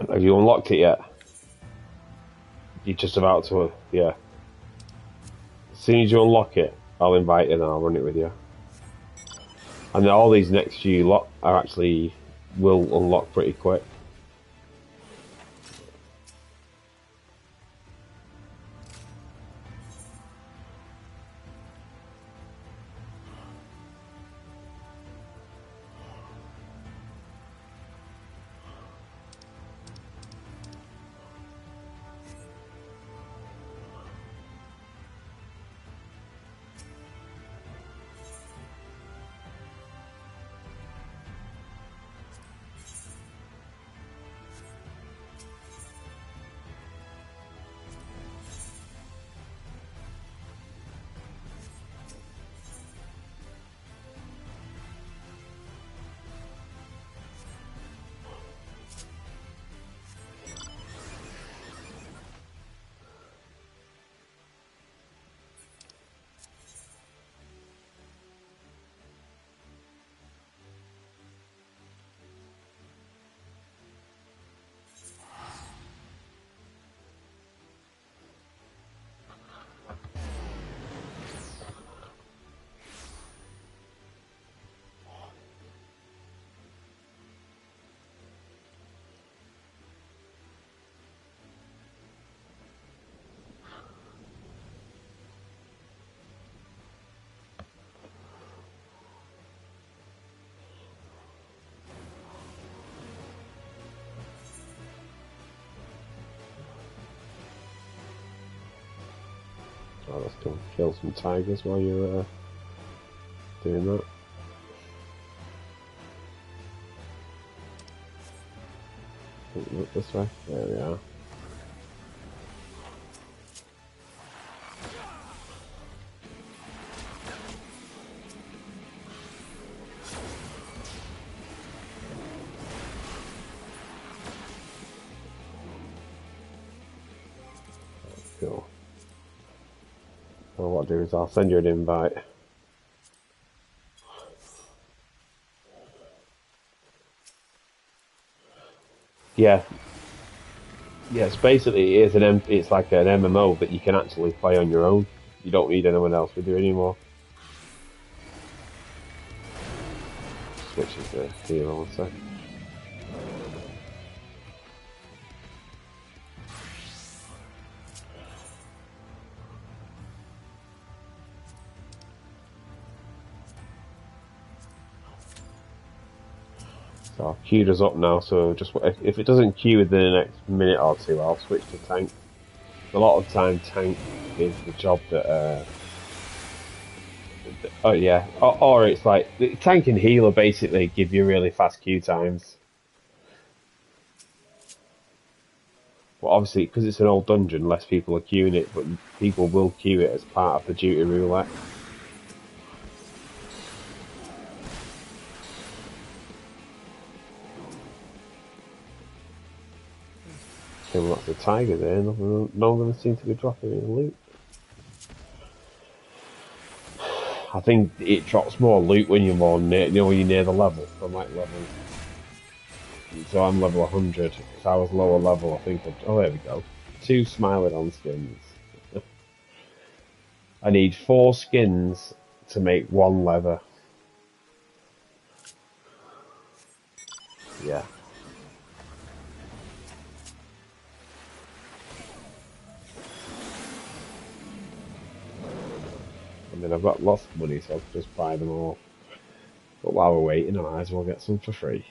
Speaker 1: Have you unlocked it yet? You're just about to, yeah. As soon as you unlock it, I'll invite you and I'll run it with you. And then all these next few lot are actually will unlock pretty quick. Oh, let's go kill some tigers while you're doing that. Look this way. There we are. Cool. Well, what I'll do is I'll send you an invite. Yeah. Yeah, it's basically it's like an MMO that you can actually play on your own. You don't need anyone else with you anymore. Switches the hero one sec. So I've queued us up now, so just if it doesn't queue within the next minute or two, I'll switch to tank. A lot of time, tank is the job that. Oh yeah, or it's like tank and healer basically give you really fast queue times. Well, obviously, because it's an old dungeon, less people are queuing it, but people will queue it as part of the duty roulette. Killing lots of tigers there, none of them seem to be dropping any loot. I think it drops more loot when you're more near, when you're near the level. I'm like level, so I'm level 100. If I was lower level, I think. Oh, there we go. 2 Smilodon skins. I need 4 skins to make 1 leather. Yeah. mean, I've got lots of money, so I can just buy them all. But while we're waiting, I might as well get some for free.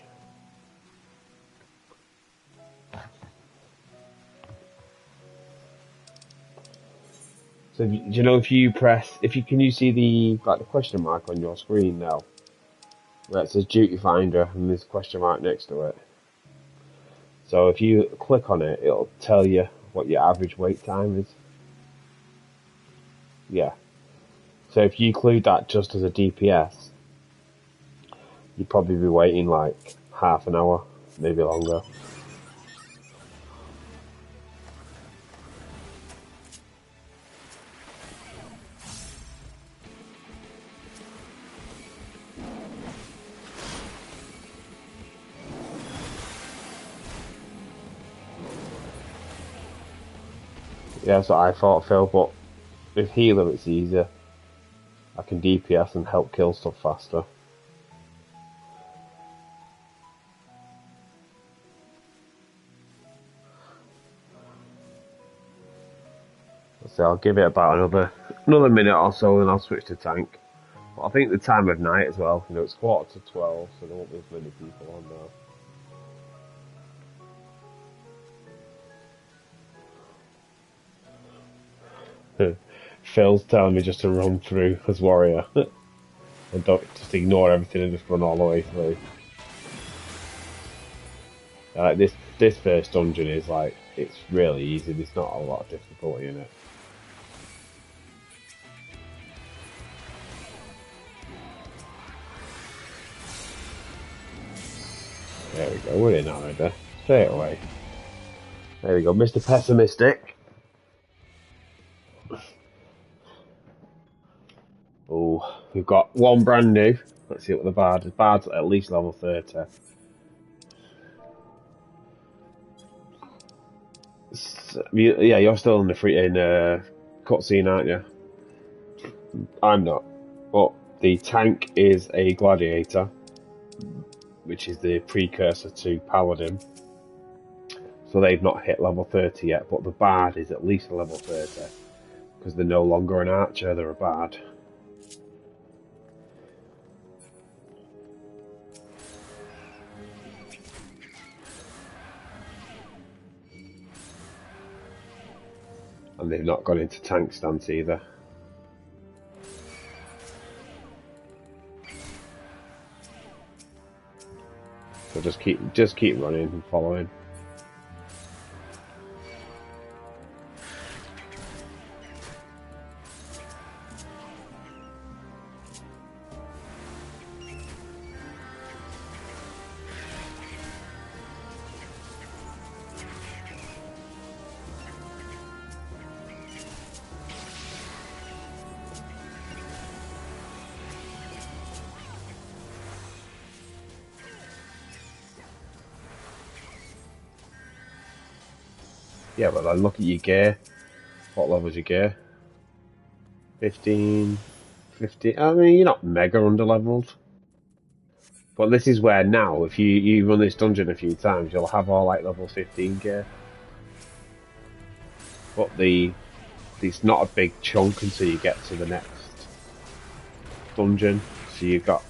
Speaker 1: So, do you know if you press, can you see the question mark on your screen now, where it says Duty Finder and there's a question mark next to it? So if you click on it, it'll tell you what your average wait time is. Yeah. So if you include that just as a DPS, you'd probably be waiting like half an hour, maybe longer. Yeah, that's what I thought, Phil, but with healer it's easier. I can DPS and help kill stuff faster. So I'll give it about another minute or so and I'll switch to tank. But I think the time of night as well, it's 11:45, so there won't be as many people on now. Phil's telling me just to run through as warrior. And don't just ignore everything and just run all the way through. Like this first dungeon is like, it's really easy, there's not a lot of difficulty in it. There we go, we're in already. Straight away. There we go, Mr. Pessimistic. Oh, we've got one brand new. Let's see what the bard is. Bard's at least level 30. Yeah, you're still in the cutscene, aren't you? I'm not. But the tank is a gladiator, which is the precursor to paladin. So they've not hit level 30 yet, but the bard is at least a level 30. Because they're no longer an archer, they're a bard. And they've not gone into tank stance either. So just keep running and following. Yeah, but then look at your gear. What level's your gear? 15, 50. I mean, you're not mega under-leveled. But this is where now, if you run this dungeon a few times, you'll have all like level 15 gear. But it's not a big chunk until you get to the next dungeon. So you've got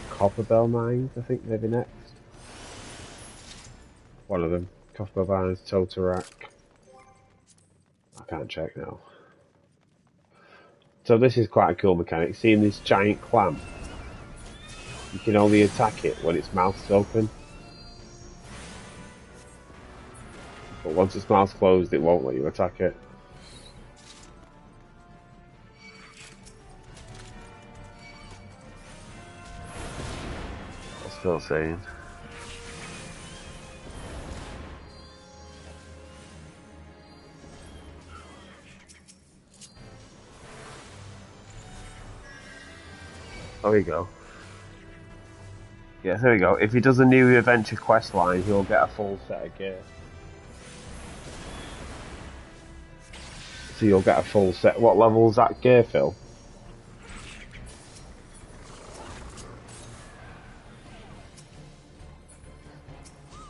Speaker 1: Copperbell Mines, I think maybe next. One of them. Copperbell Mines, Totarak. I can't check now. So this is quite a cool mechanic. Seeing this giant clam, you can only attack it when its mouth's open. But once its mouth's closed, it won't let you attack it. I'm still saying. There we go. Yeah, there we go. If he does a new adventure quest line, he'll get a full set of gear. So you'll get a full set. What level's that gear, Phil?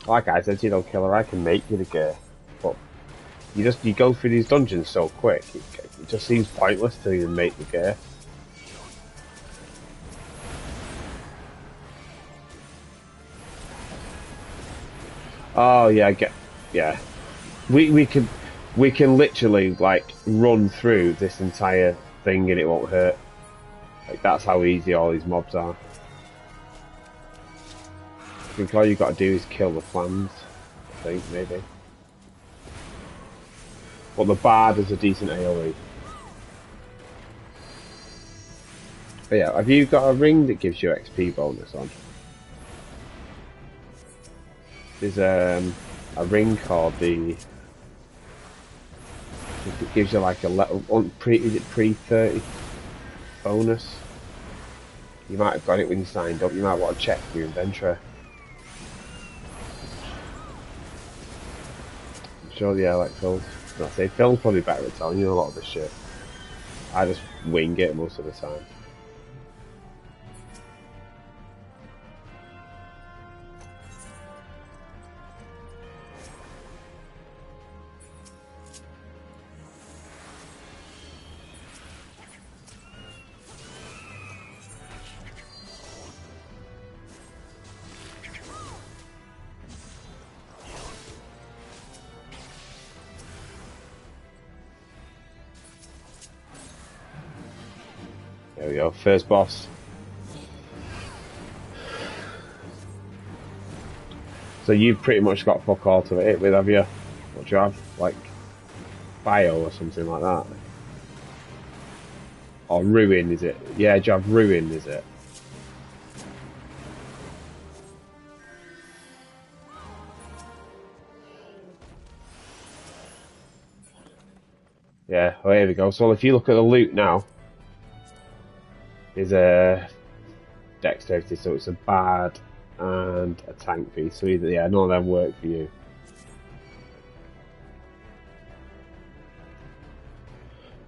Speaker 1: Like I said, killer, I can make you the gear, but you go through these dungeons so quick. it just seems pointless to even make the gear. Oh yeah, yeah. We can literally like run through this entire thing and it won't hurt. Like that's how easy all these mobs are. I think all you got to do is kill the clans. I think maybe. But the bard is a decent AoE. But yeah, have you got a ring that gives you XP bonus on? There's a ring called the. It gives you like a level is it pre-30 bonus? You might have got it when you signed up. You might want to check your inventory. I'm sure, yeah, like Phil. I say Phil's probably better at telling you a lot of this shit. I just wing it most of the time. There we go, first boss. So you've pretty much got fuck all to hit with, have you? What do you have? Like bio or something like that? Or ruin, is it? Yeah, do you have ruin, is it? Yeah, well, here we go. So if you look at the loot now, there's a dexterity, so it's a bard and a tank piece. So either, yeah, none of them work for you.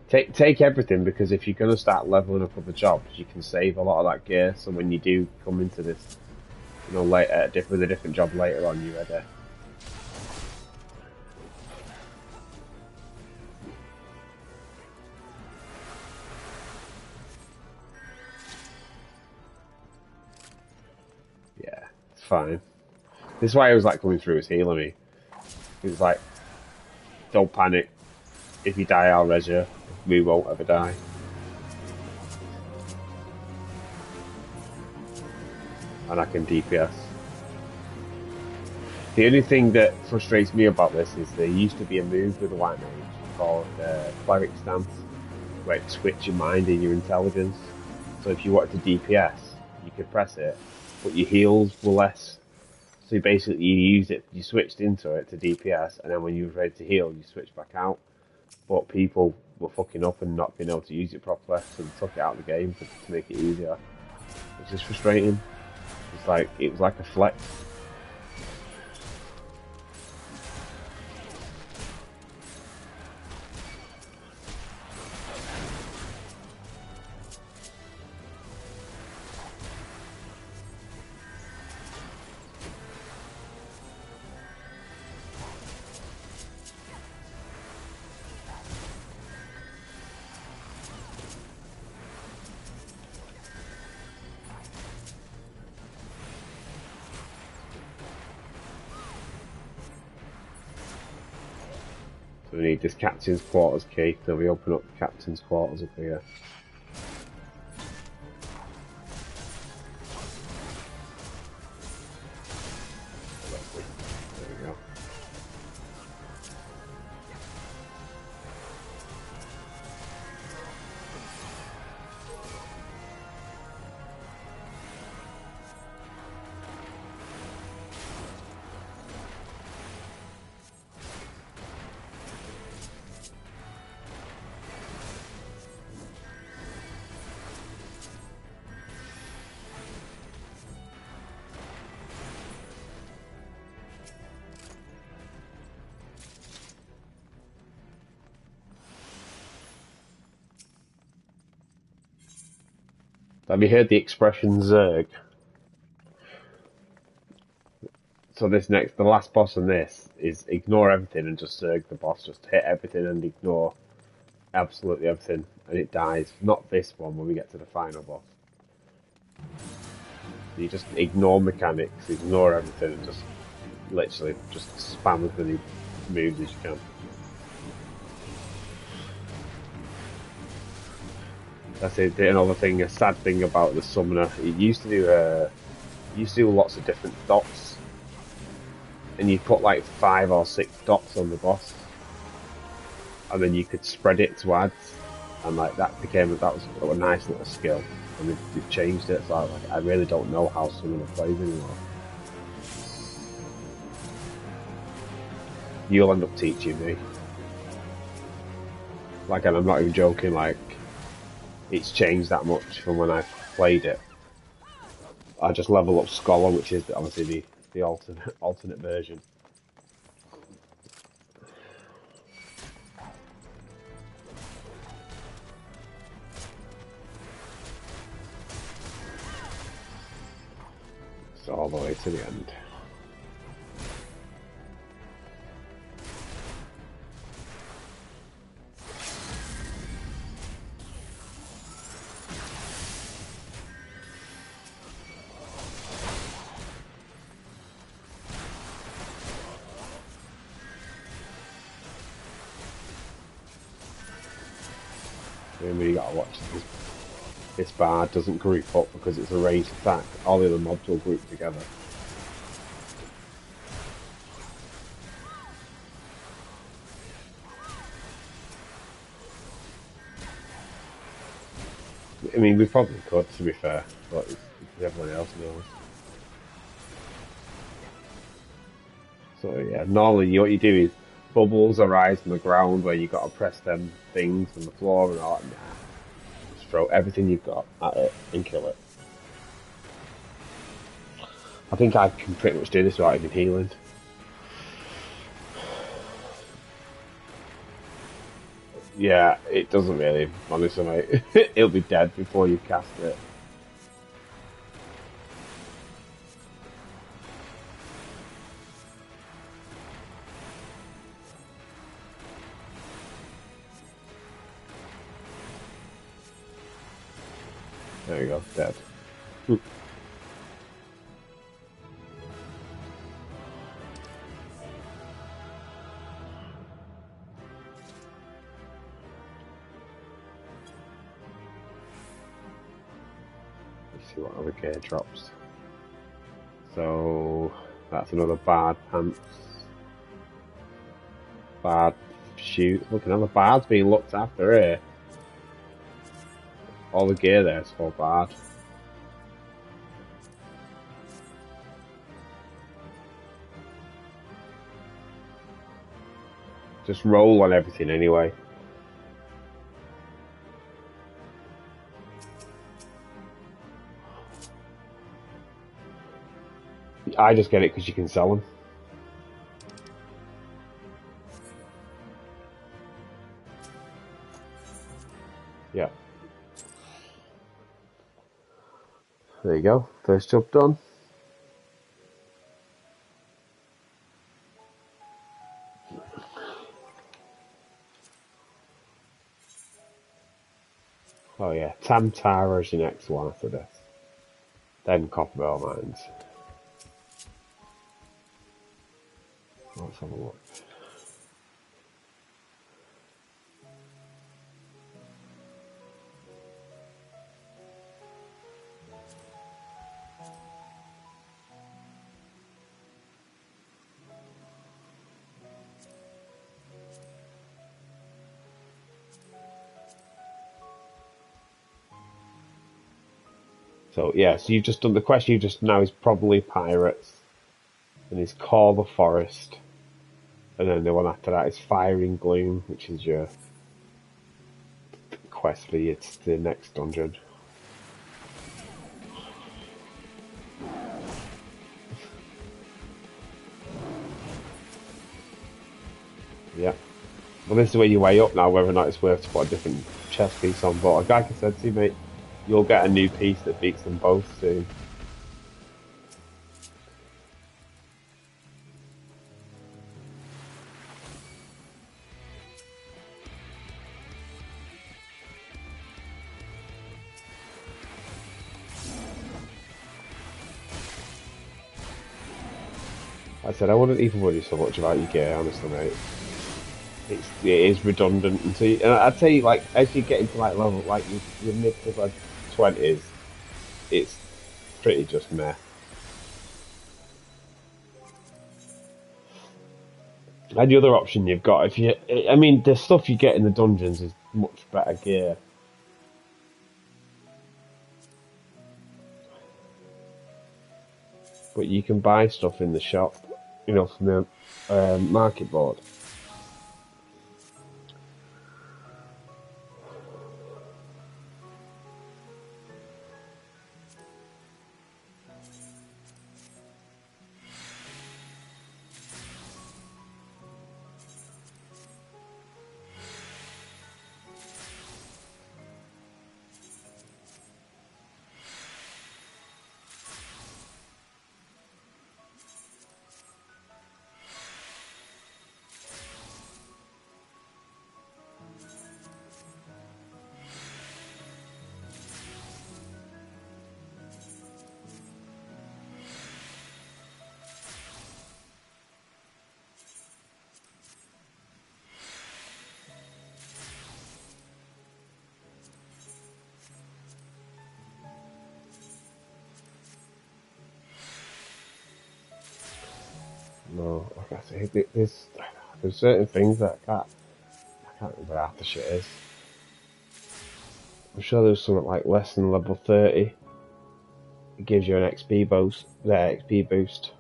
Speaker 1: Take everything, because if you're going to start leveling up other jobs, you can save a lot of that gear. So when you do come into this, you know, later with a different job later on, you're ready. Yeah, it's fine. This is why I was like coming through, is healing me. It was like, don't panic. If you die, I'll res you. We won't ever die. And I can DPS. The only thing that frustrates me about this is there used to be a move with the White Mage called Cleric Stance, where it switched your mind and your intelligence. So if you wanted to DPS, you could press it, but your heals were less. So basically you used it, you switched into it to DPS, and then when you were ready to heal, you switched back out. But people were fucking up and not being able to use it properly, so they took it out of the game to make it easier. It's just frustrating. It's like, it was like a flex. So we need this captain's quarters key. So we open up the captain's quarters up here. There we go. Have you heard the expression Zerg? So the last boss on this is ignore everything and just Zerg the boss. Just hit everything and ignore. absolutely everything, and it dies. Not this one when we get to the final boss. You just ignore mechanics, ignore everything, and just literally just spam as many moves as you can. That's it. Another thing, a sad thing about the summoner, it used to do lots of different dots, and you put like 5 or 6 dots on the boss, and then you could spread it to ads, and like that was a nice little skill, and they've changed it. So I really don't know how summoner plays anymore. You'll end up teaching me. Like, and I'm not even joking. Like, it's changed that much from when I played it. I just level up Scholar, which is obviously the alternate version. So all the way to the end. Remember, you gotta watch this bar doesn't group up because it's a ranged attack. All the other mobs will group together. I mean, we probably could, to be fair, but everyone else knows. So yeah, normally what you do is bubbles arise from the ground where you got to press them things on the floor and all that. Nah, just throw everything you've got at it and kill it. I think I can pretty much do this without even healing. Yeah, it doesn't really, honestly, mate. It'll be dead before you cast it. There you go, dead. Let's see what other gear drops. So that's another bard pants. Bard shoot. Look, another bard's being looked after here. All the gear there is for bard. Just roll on everything anyway. I just get it because you can sell them. Yeah. There you go. First job done. Oh yeah, Tamtara is your next one after this. Then Copperbell Mines. Let's have a look. So yeah, so you've just done the quest you just now is probably pirates, and is Call the Forest, and then the one after that is Firing Gloom, which is your quest for it's the next dungeon. Yeah. Well, this is where you weigh up now whether or not it's worth to put a different chest piece on. But like I said to you, mate, you'll get a new piece that beats them both soon. I said I wouldn't even worry so much about your gear, honestly, mate. It is redundant, and I'd say like as you get into like level like your mid to like 20s, it's pretty just meh. And the other option you've got, if you, I mean, the stuff you get in the dungeons is much better gear, but you can buy stuff in the shop, you know, from the market board. No, like I say, there's certain things that I can't remember half the shit is. I'm sure there's something like less than level 30. It gives you an XP boost. XP boost.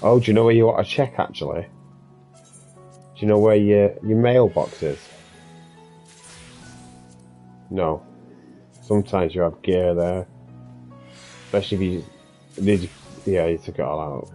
Speaker 1: Oh, do you know where you want to check actually? Do you know where your mailbox is? No. Sometimes you have gear there, especially if you did. Yeah, you took it all out.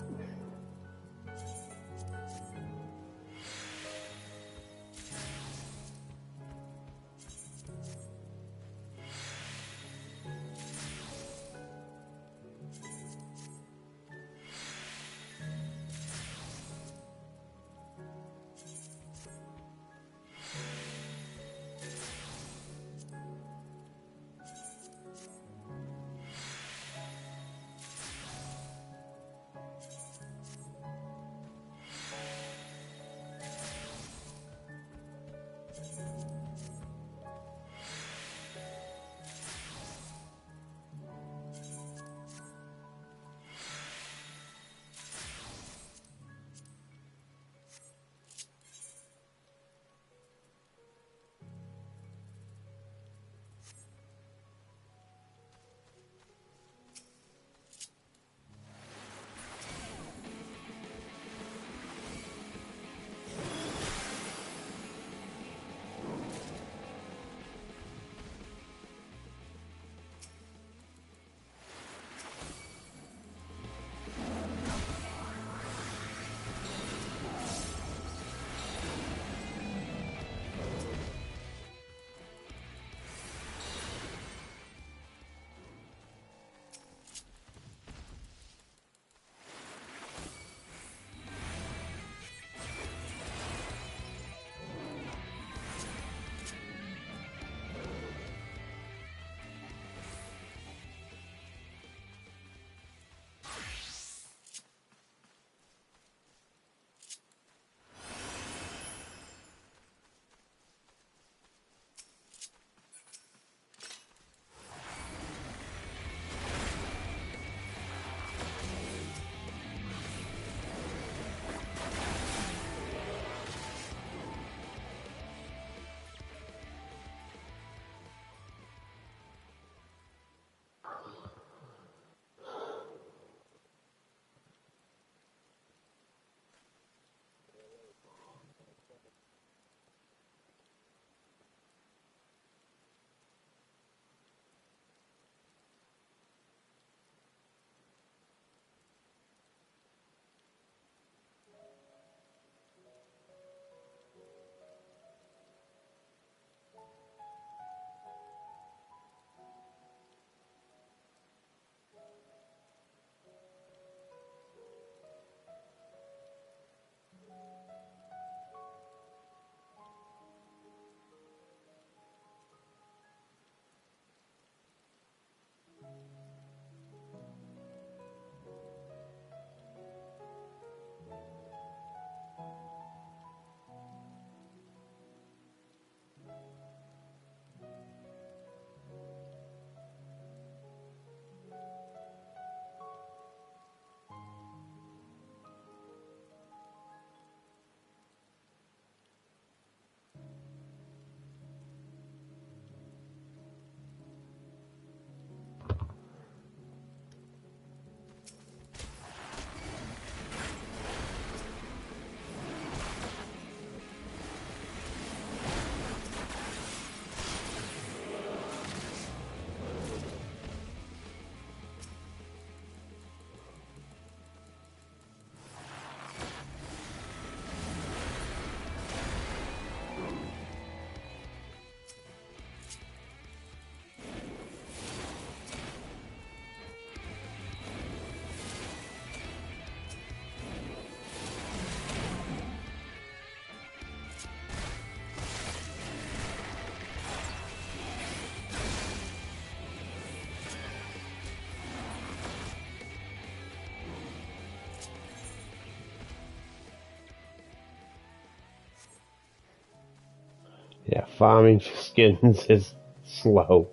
Speaker 1: Yeah, farming for skins is slow.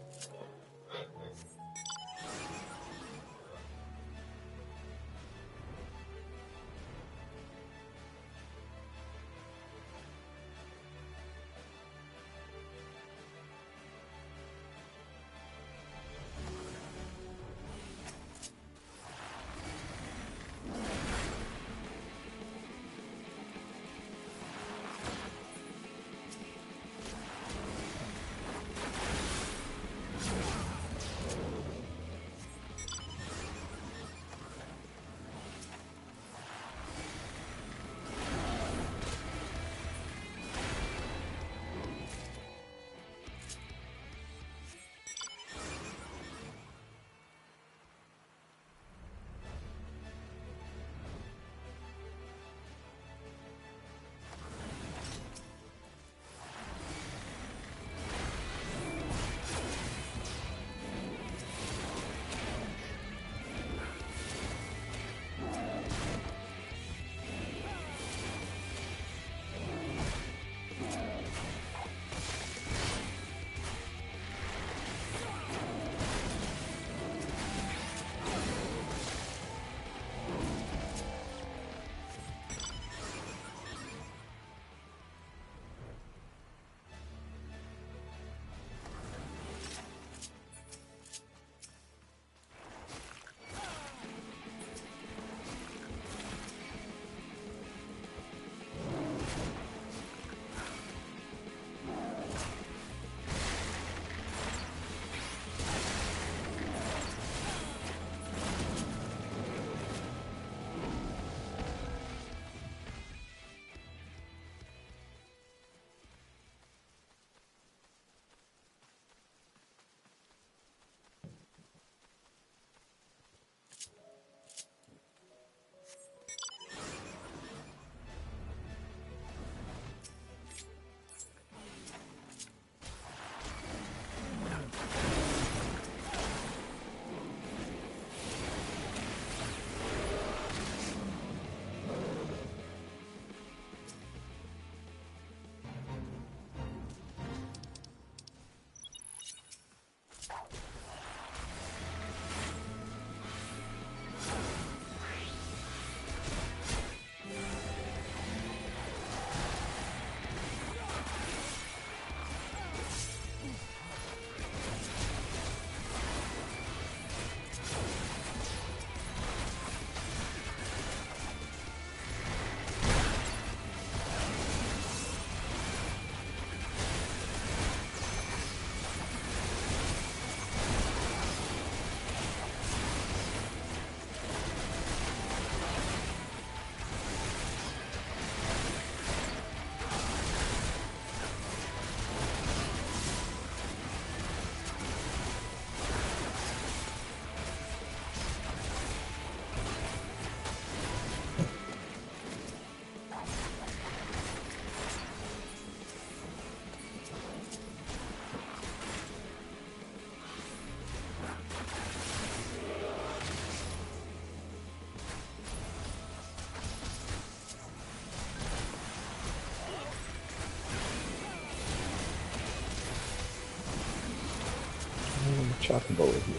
Speaker 1: Chocobo with me.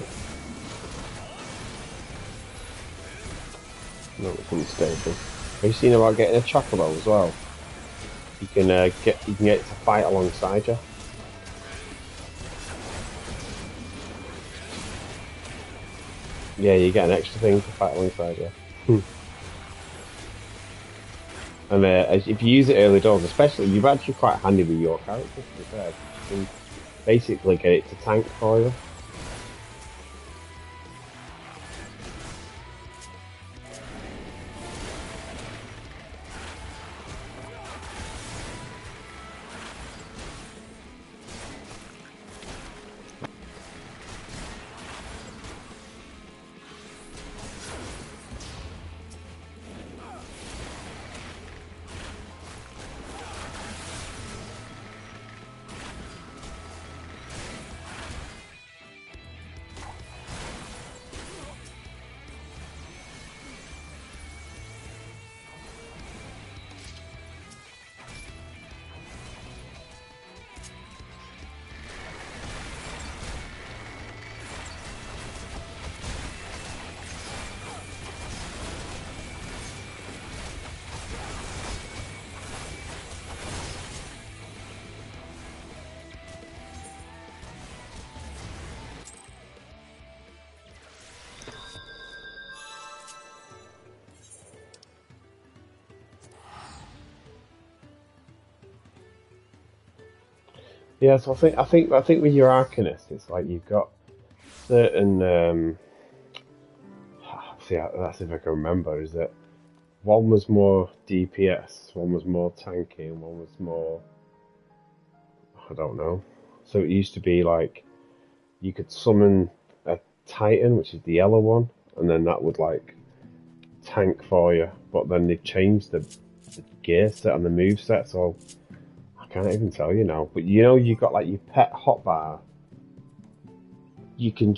Speaker 1: No, it's unstable. Have you seen about getting a chocobo as well? You can get it to fight alongside you. Yeah, you get an extra thing to fight alongside you. And if you use it early doors, especially, you're actually quite handy with your character, to be fair. You can basically get it to tank for you. Yeah, so I think with your Arcanist, it's like you've got certain. See, that's if I can remember. Is that one was more DPS, one was more tanky, and one was more. I don't know. So it used to be like you could summon a Titan, which is the yellow one, and then that would like tank for you. But then they've changed the gear set and the move set, so I can't even tell you now. But you know, you got like your pet hotbar. You can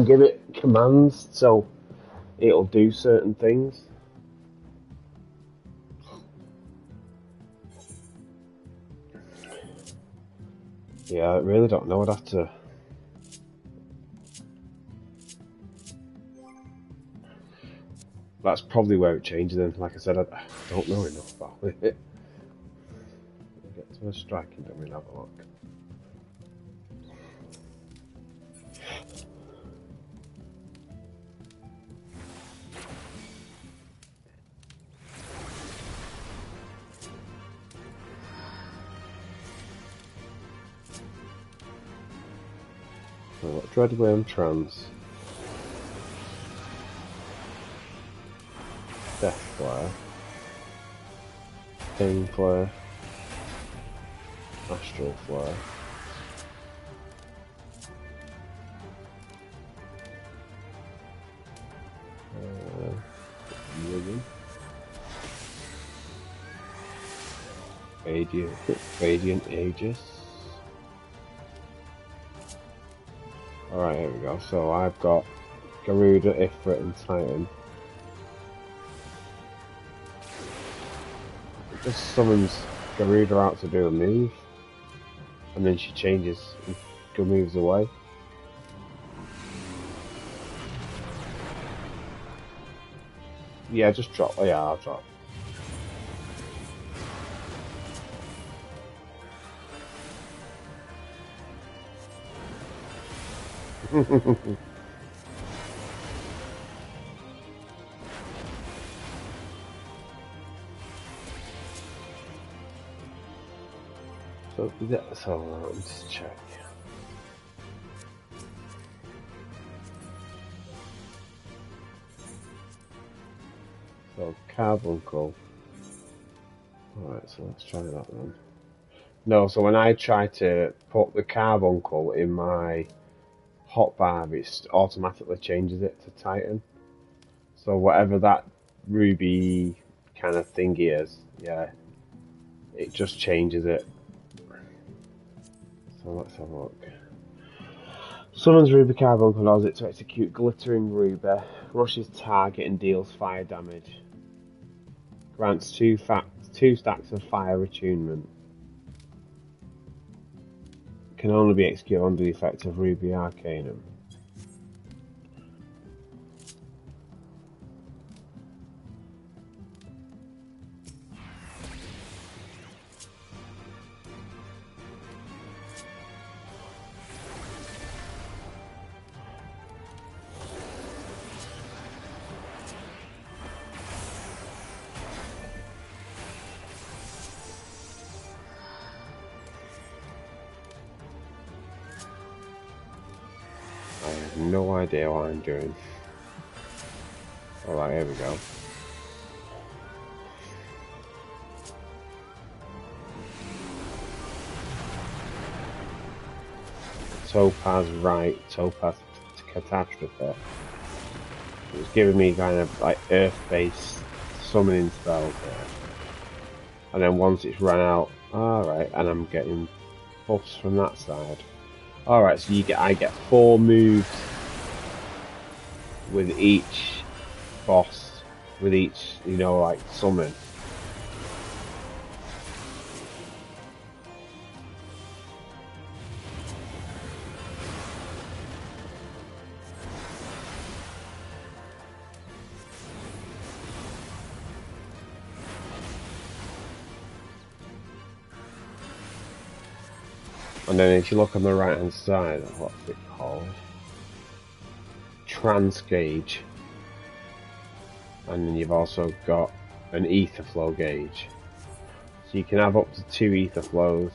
Speaker 1: give it commands, so it'll do certain things. Yeah, I really don't know. I'd have to. That's probably where it changes. Then, like I said, I don't know enough about it. Get to a striking domain, have a look. So, Dreadworm Trance, Death Flare, Pain Flare, Astral Flare. Radiant Aegis. Alright, here we go. So I've got Garuda, Ifrit, and Titan. It just summons Garuda out to do a move, and then she changes and moves away. Yeah, just drop. Oh, yeah, I'll drop. So let me just check. So Carbuncle. Alright, so let's try that then. No, so when I try to put the Carbuncle in my hotbar, it automatically changes it to Titan. So whatever that ruby kind of thingy is, yeah, it just changes it. So let's have a look. Summons Ruby Carbuncle allows it to execute Glittering Ruby, rushes target and deals fire damage. Grants two stacks of fire attunement. Can only be executed under the effect of Ruby Arcanum. I have no idea what I'm doing. Alright, here we go. Topaz Right, Topaz Catastrophe. It was giving me kind of like Earth-based summoning spells there. And then once it's run out, alright, and I'm getting buffs from that side. Alright, so I get 4 moves with each boss, with each, like summon. And then if you look on the right hand side, what's it called? Trance gauge. And then you've also got an ether flow gauge. So you can have up to 2 ether flows.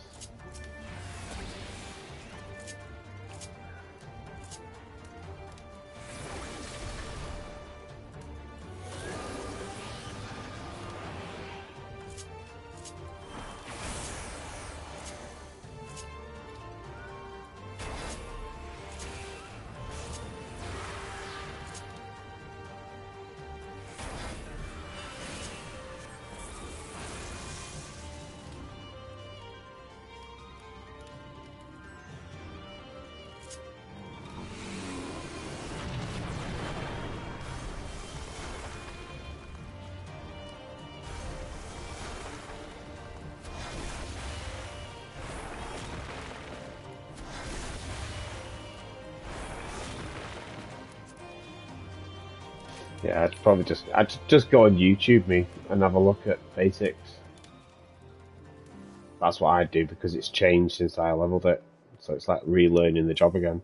Speaker 1: Yeah, I'd just go on YouTube me and have a look at basics. That's what I do because it's changed since I leveled it. So it's like relearning the job again.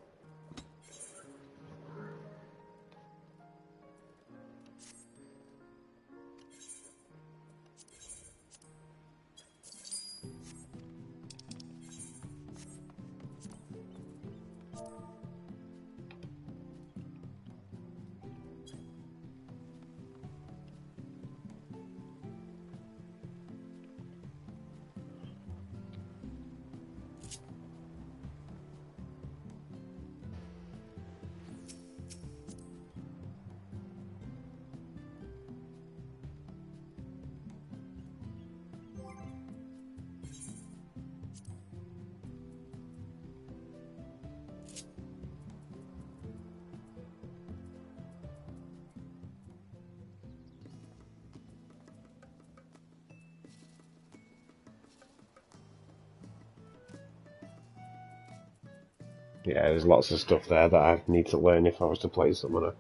Speaker 1: Yeah, there's lots of stuff there that I need to learn if I was to play Summoner.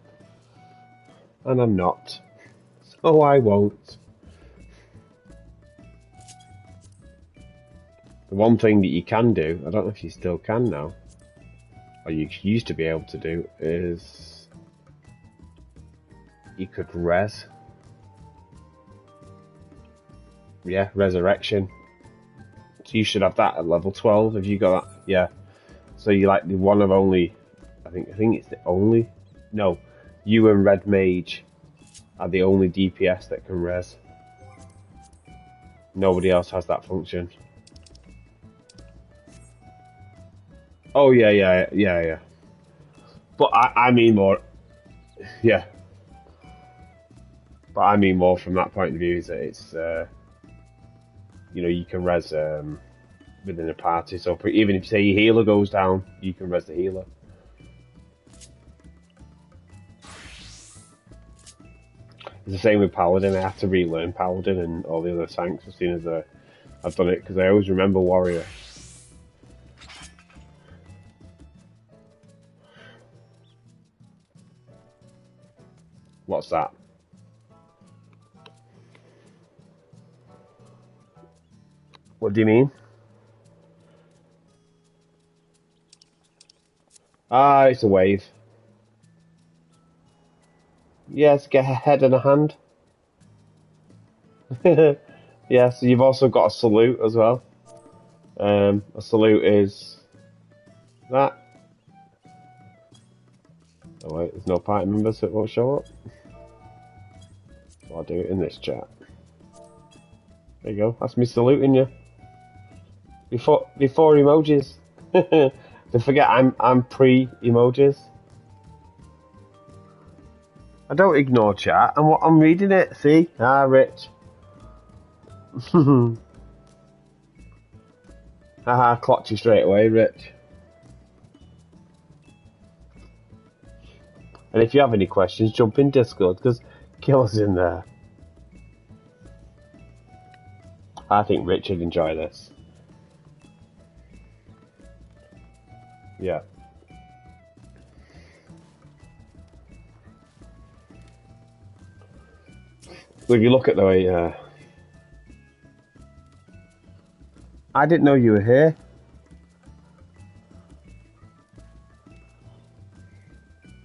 Speaker 1: And I'm not. So I won't. The one thing that you can do, I don't know if you still can now, or you used to be able to do, is you could res. Yeah, resurrection. So you should have that at level 12 if you got that. Yeah. So you like the one of only, I think it's the only, no, you and Red Mage are the only DPS that can res. Nobody else has that function. Oh yeah. But I mean more, yeah. But I mean more from that point of view is that it's, you know, you can res within a party. So even if say your healer goes down, you can res the healer. It's the same with Paladin. I have to relearn Paladin and all the other tanks as soon as I've done it because I always remember Warrior. What's that? What do you mean? Ah, it's a wave. Yes, get a head and a hand. Yeah, so you've also got a salute as well. A salute is that. Oh wait, there's no party member, so it won't show up. So I'll do it in this chat. There you go. That's me saluting you. Before emojis. Don't forget, I'm pre emojis. I don't ignore chat. I'm reading it. See? Ah, Rich. Haha, clocked you straight away, Rich. And if you have any questions, jump in Discord because Killer's in there. I think Rich would enjoy this. Yeah. So if you look at the way, I didn't know you were here.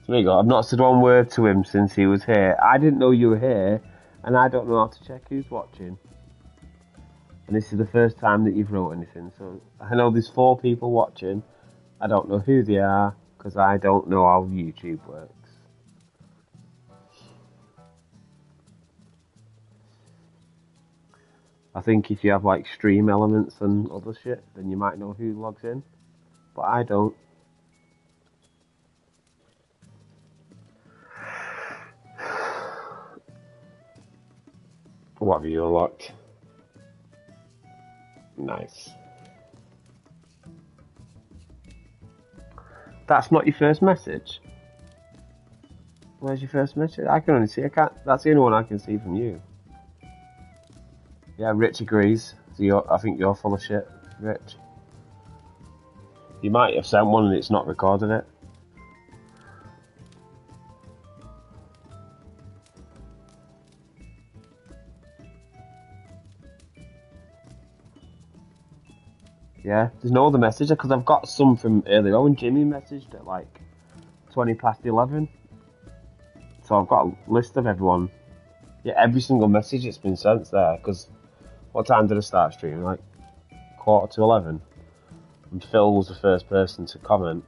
Speaker 1: So there you go. I've not said one word to him since he was here. I didn't know you were here, and I don't know how to check who's watching. And this is the first time that you've wrote anything. So I know there's 4 people watching. I don't know who they are because I don't know how YouTube works. I think if you have like stream elements and other shit, then you might know who logs in. But I don't. What have you unlocked? Nice. That's not your first message? Where's your first message? I can only see, that's the only one I can see from you. Yeah, Rich agrees. So I think you're full of shit, Rich. You might have sent one and it's not recorded it. Yeah, there's no other message because I've got some from earlier on. Jimmy messaged at like 20 past 11. So I've got a list of everyone. Yeah, every single message that's been sent there. Because what time did I start streaming? Like 11:15. And Phil was the first person to comment.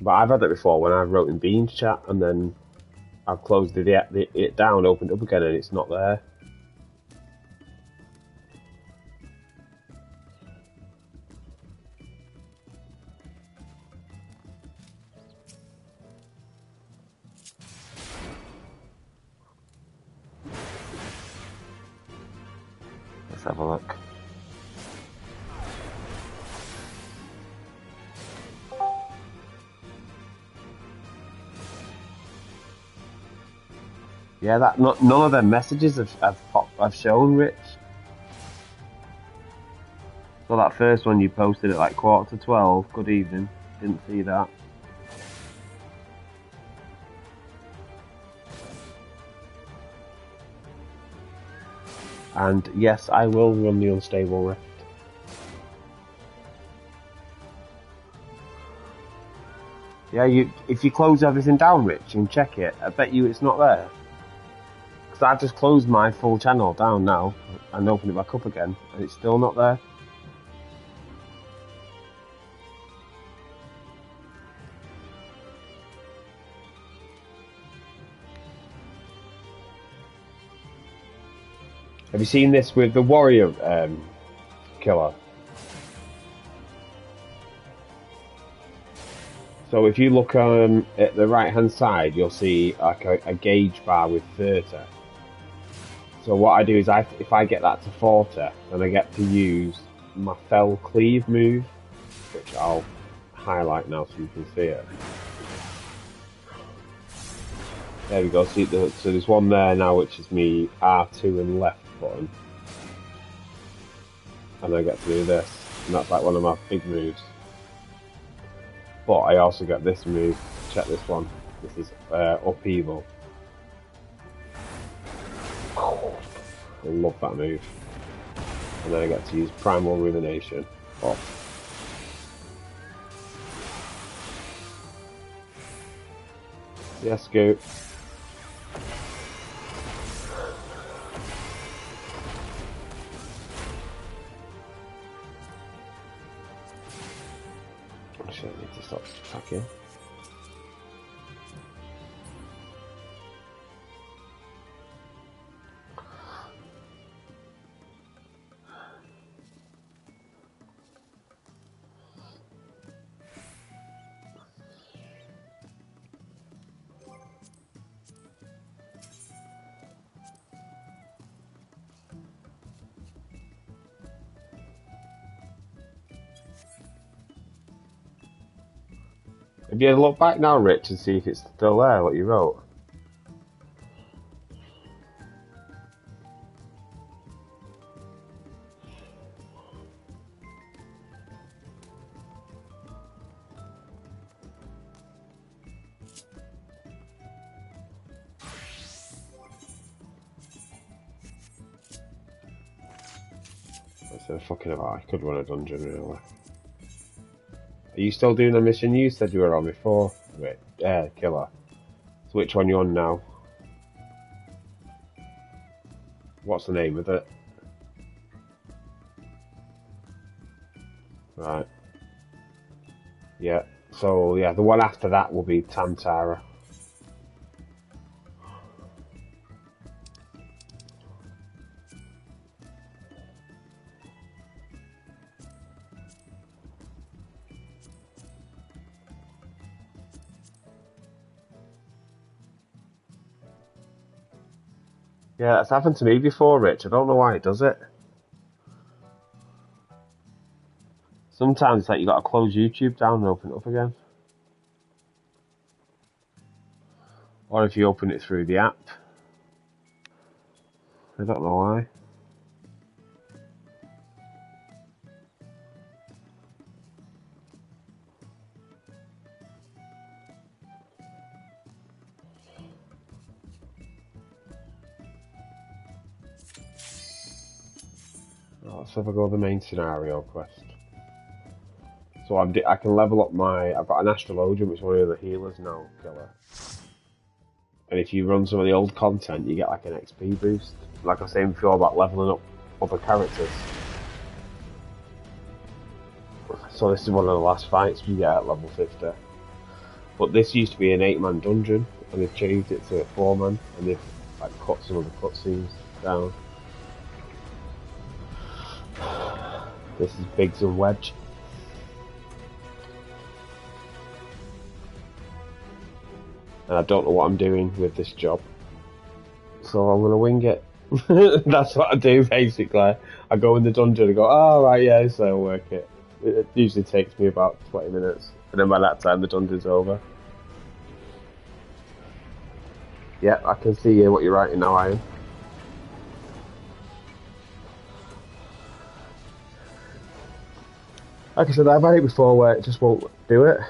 Speaker 1: But I've had it before when I wrote in Bean's chat and then I've closed it down, opened it up again, and it's not there. Let's have a look. Yeah, none of their messages have shown, Rich. So that first one you posted at like 11:45. Good evening. Didn't see that. And yes, I will run the unstable rift. Yeah, if you close everything down, Rich, and check it, I bet you it's not there. Because I've just closed my full channel down now and opened it back up again, and it's still not there. Have you seen this with the warrior killer? So if you look at the right hand side, you'll see like a gauge bar with 30. So what I do is if I get that to 40, then I get to use my Ffxiv move, which I'll highlight now so you can see it. There we go. See, so there's one there now, which is me R2 and left button, and I get to do this, and that's like one of my big moves. But I also get this move. Check this one. This is upheaval. I love that move. And then I get to use primal rumination. Oh. Yes, Scoot. Actually, I need to stop attacking. Have you had a look back now, Rich, and see if it's still there, what you wrote? Instead of fucking about, I could run a dungeon, really. Are you still doing the mission you said you were on before? Wait, killer. So which one you on now? What's the name of it? Right. Yeah. So yeah, the one after that will be Tantara. Yeah, that's happened to me before, Rich. I don't know why it does it. Sometimes it's like you got to close YouTube down and open it up again. Or if you open it through the app. I don't know why. let's have a go at the main scenario quest. So I can level up I've got an astrologian, which is one of the healers now, killer. And if you run some of the old content, you get like an XP boost. Like I was saying before about leveling up other characters. So this is one of the last fights we get at level 50. But this used to be an 8-man dungeon, and they've changed it to a 4-man, and they've like cut some of the cutscenes down. This is Biggs and Wedge. And I don't know what I'm doing with this job, so I'm gonna wing it. That's what I do basically. I go in the dungeon and go, oh right, yeah, so I'll work it. It usually takes me about 20 minutes, and then by that time the dungeon's over. Yeah, I can see what you're writing now, Ian. Like I said, I've had it before where it just won't do it.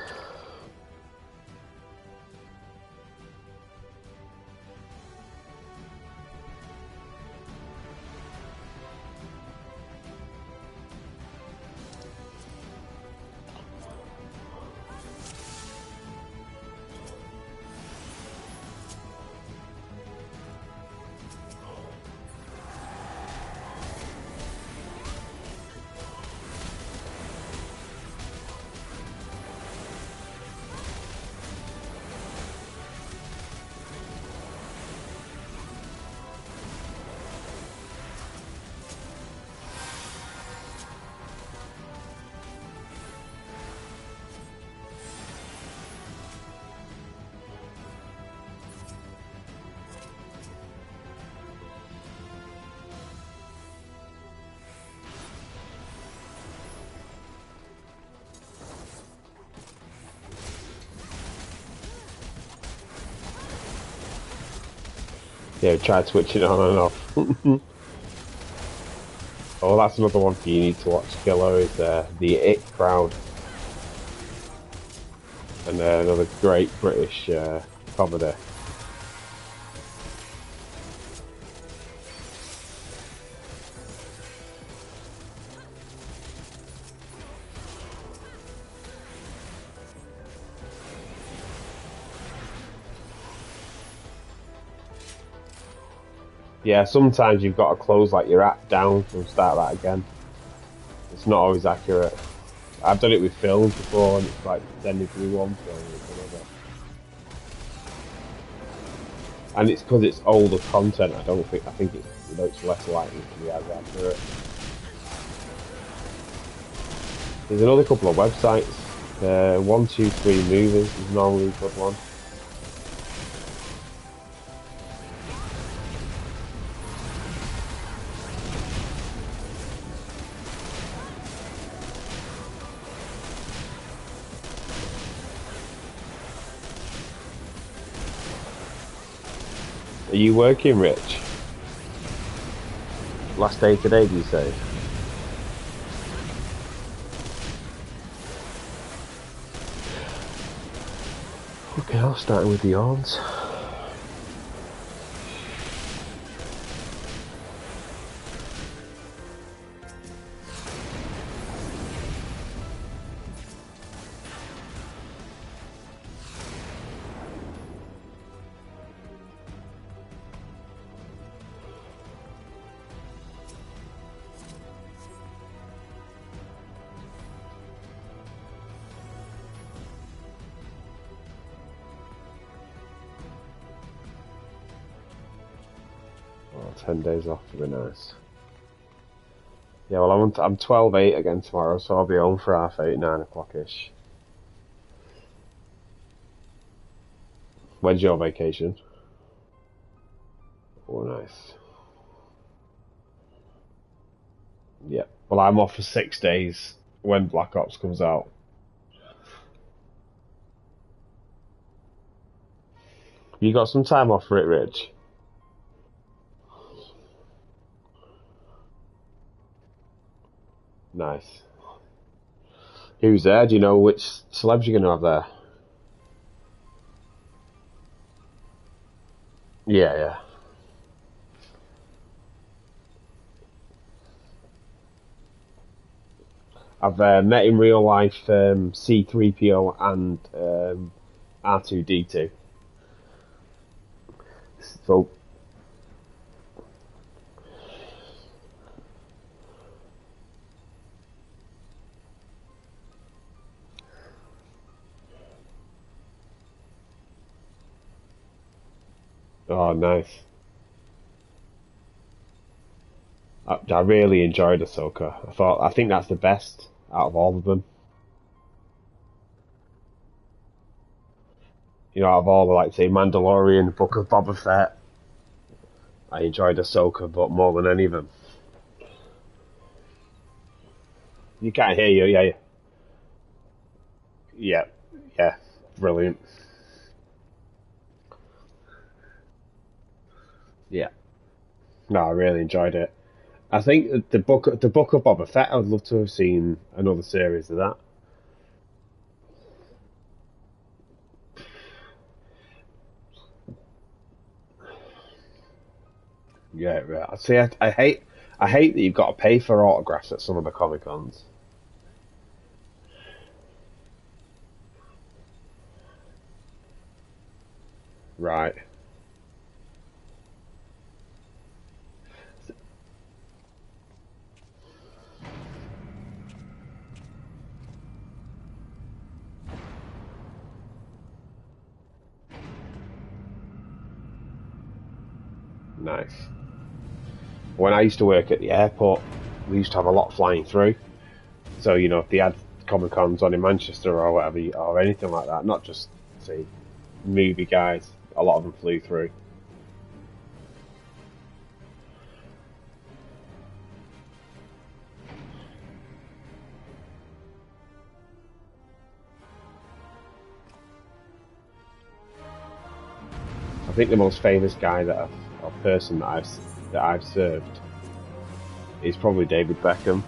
Speaker 1: Yeah, try switching it on and off. Oh, that's another one for you need to watch, Killer, is the It Crowd. And another great British comedy. Yeah, sometimes you've got to close like your app down and start that again. It's not always accurate. I've done it with films before, and it's like sending through one film or another. And it's because it's older content. I think it's less likely to be as accurate. There's another couple of websites. 123 Movies is normally a good one. Are you working, Rich? Last day today, do you say? Okay, I'll start with the yawns. Oh, 10 days off would be nice. Yeah, well, I'm 12/8 again tomorrow, so I'll be home for 8:30, 9 o'clock-ish. When's your vacation? Oh, nice. Yeah. Well, I'm off for 6 days when Black Ops comes out. You got some time off for it, Rich? Nice. Who's there? Do you know which celebs you're going to have there? Yeah, yeah. I've met in real life C3PO and R2D2. So, oh, nice. I really enjoyed Ahsoka. I think that's the best out of all of them. You know, out of all the, like, say, Mandalorian, Book of Boba Fett, I enjoyed Ahsoka, but more than any of them. You can't hear you, yeah, yeah, yeah, brilliant. Yeah, no, I really enjoyed it. I think the book of Boba Fett. I would love to have seen another series of that. Yeah, right. See, I hate that you've got to pay for autographs at some of the Comic Cons. Right, nice. When I used to work at the airport, we used to have a lot flying through. So you know, if they had Comic Cons on in Manchester or whatever, or anything like that, not just say movie guys, a lot of them flew through. I think the most famous guy or person that I've served is probably David Beckham.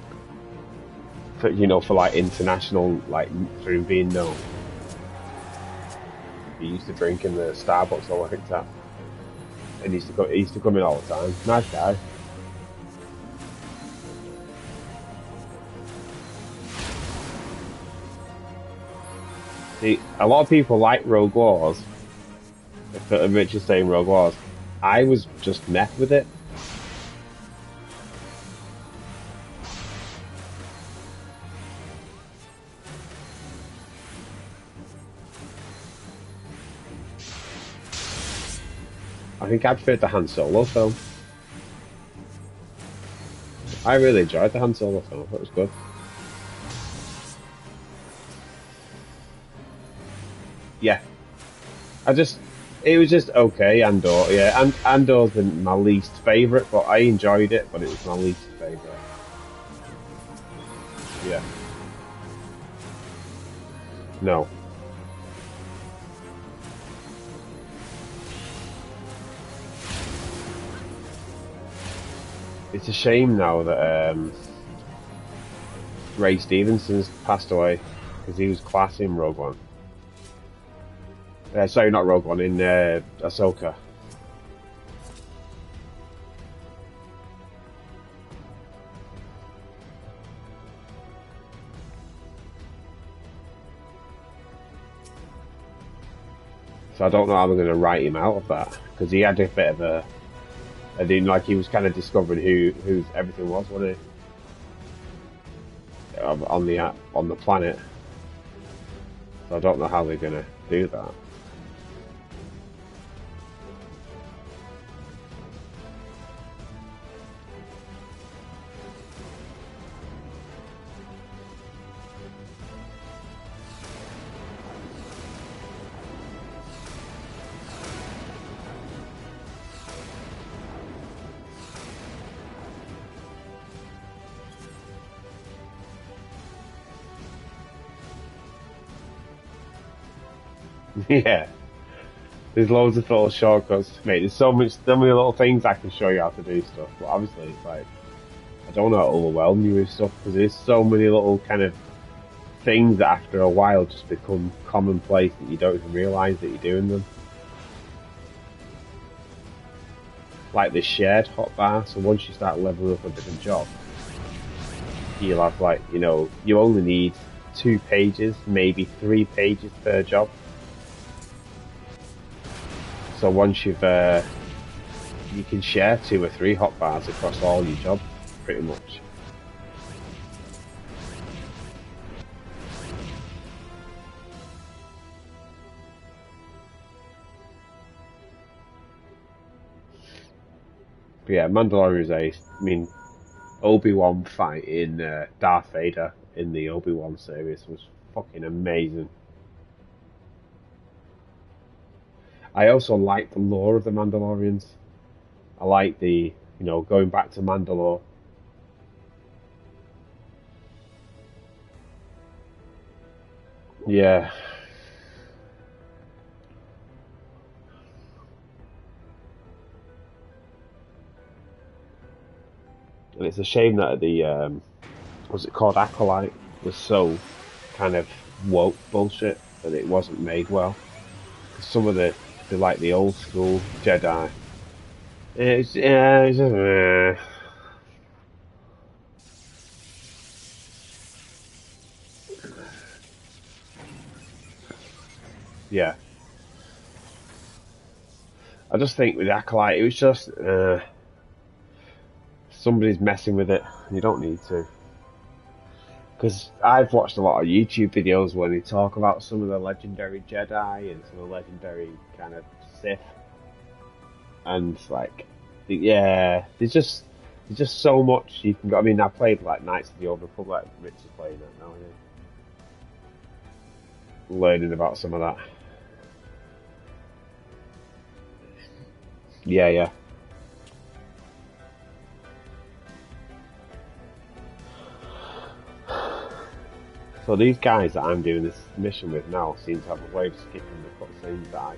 Speaker 1: For, you know, for like international, like for him being known. He used to drink in the Starbucks I worked at, and he used to come in all the time. Nice guy. See, a lot of people like Rogue Wars. If Rich is saying Rogue Wars, I was just met with it. I think I preferred the Han Solo film. I really enjoyed the Han Solo film. It was good. Yeah, I just it was just okay. Andor, yeah, and Andor's been my least favorite, but I enjoyed it. But it was my least favorite. Yeah, no, it's a shame now that Ray Stevenson's passed away because he was class in Rogue One. Sorry, not Rogue One, in Ahsoka. So I don't know how I'm going to write him out of that because he had a bit of a, I didn't like he was kind of discovering who everything was, wasn't he? On the planet. So I don't know how they're going to do that. Yeah. There's loads of little shortcuts, mate. There's so many little things I can show you how to do stuff. But obviously, it's like I don't want to overwhelm you with stuff because there's so many little kind of things that after a while just become commonplace that you don't even realise that you're doing them. Like the shared hotbar. So once you start leveling up a different job, you'll have like, you know, you only need 2 pages, maybe 3 pages per job. So once you've, you can share 2 or 3 hotbars across all your jobs, pretty much. But yeah, Mandalorian is ace. I mean, Obi-Wan fight in Darth Vader in the Obi-Wan series was fucking amazing. I also like the lore of the Mandalorians. I like the, you know, going back to Mandalore. Yeah. And it's a shame that the, was it called Acolyte, was so kind of woke bullshit that it wasn't made well. 'Cause some of the like the old school Jedi. It's just, yeah. I just think with Acolyte, it was just somebody's messing with it. You don't need to. Because I've watched a lot of YouTube videos where they talk about some of the legendary Jedi and some of the legendary kind of Sith, and like, yeah, there's just so much you can go. I mean, I played like Knights of the Old Republic. Rich is playing that now, yeah. Learning about some of that. Yeah, yeah. So these guys that I'm doing this mission with now seem to have a way of skipping the cutscenes that I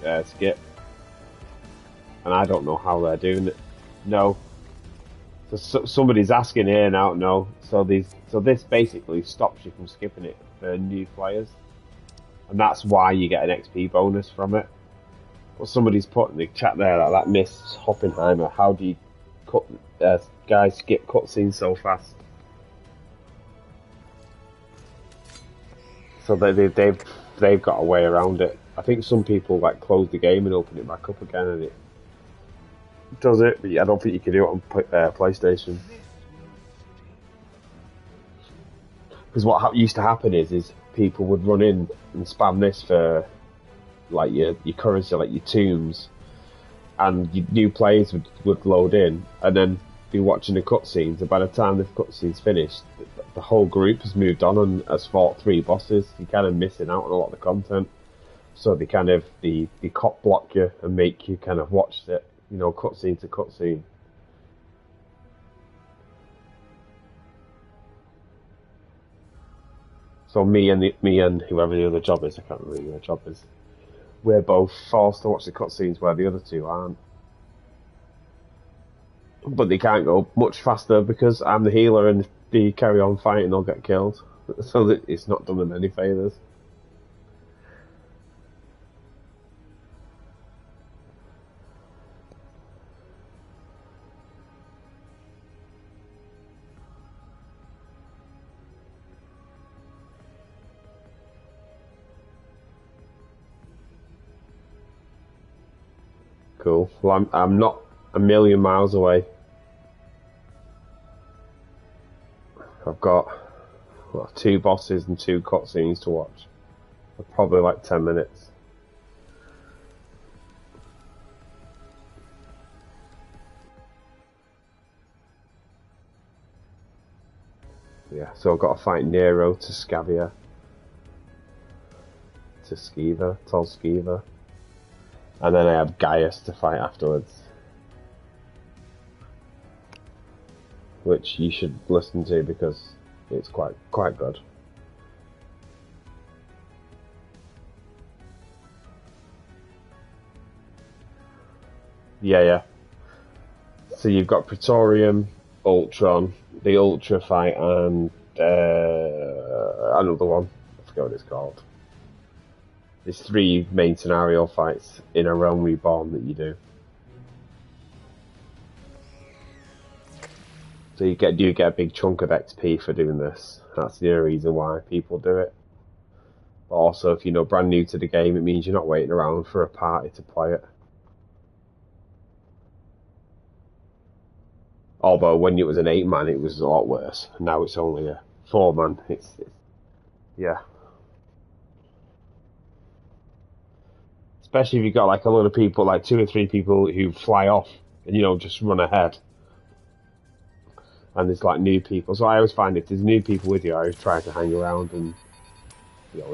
Speaker 1: can't skip, and I don't know how they're doing it. No, so somebody's asking here now. No, so this basically stops you from skipping it for new players, and that's why you get an XP bonus from it. But somebody's put in the chat there that Miss Hoppenheimer. How do you cut guys skip cutscenes so fast? So they've got a way around it. I think some people like close the game and open it back up again, and it does it. But I don't think you can do it on PlayStation. Because what used to happen is people would run in and spam this for like your currency, like your tombs, and new players would load in and then be watching the cutscenes, and by the time the cutscene's finished, the whole group has moved on and has fought 3 bosses. You're kind of missing out on a lot of the content. So they kind of they cop block you and make you kind of watch it, you know, cutscene to cutscene. So me and whoever the other job is, I can't remember who the job is, we're both forced to watch the cutscenes where the other 2 aren't. But they can't go much faster because I'm the healer, and if they carry on fighting, they'll get killed. So that it's not done them any favours. Cool. Well, I'm not a million miles away. I've got 2 bosses and 2 cutscenes to watch. Probably like 10 minutes. Yeah, so I've got to fight Nero to Scavia. To Skiva, Tolskiva. And then I have Gaius to fight afterwards. Which you should listen to because it's quite good. Yeah. So you've got Praetorium, Ultron, the Ultra fight, and another one. I forget what it's called. There's 3 main scenario fights in a Realm Reborn that you do. So you do get a big chunk of XP for doing this. That's the only reason why people do it. But also, if you're brand new to the game, it means you're not waiting around for a party to play it. Although when it was an 8-man, it was a lot worse. Now it's only a 4-man. Yeah. Especially if you've got like a lot of people, like 2 or 3 people who fly off and just run ahead. And there's like new people. So I always find if there's new people with you, I always try to hang around and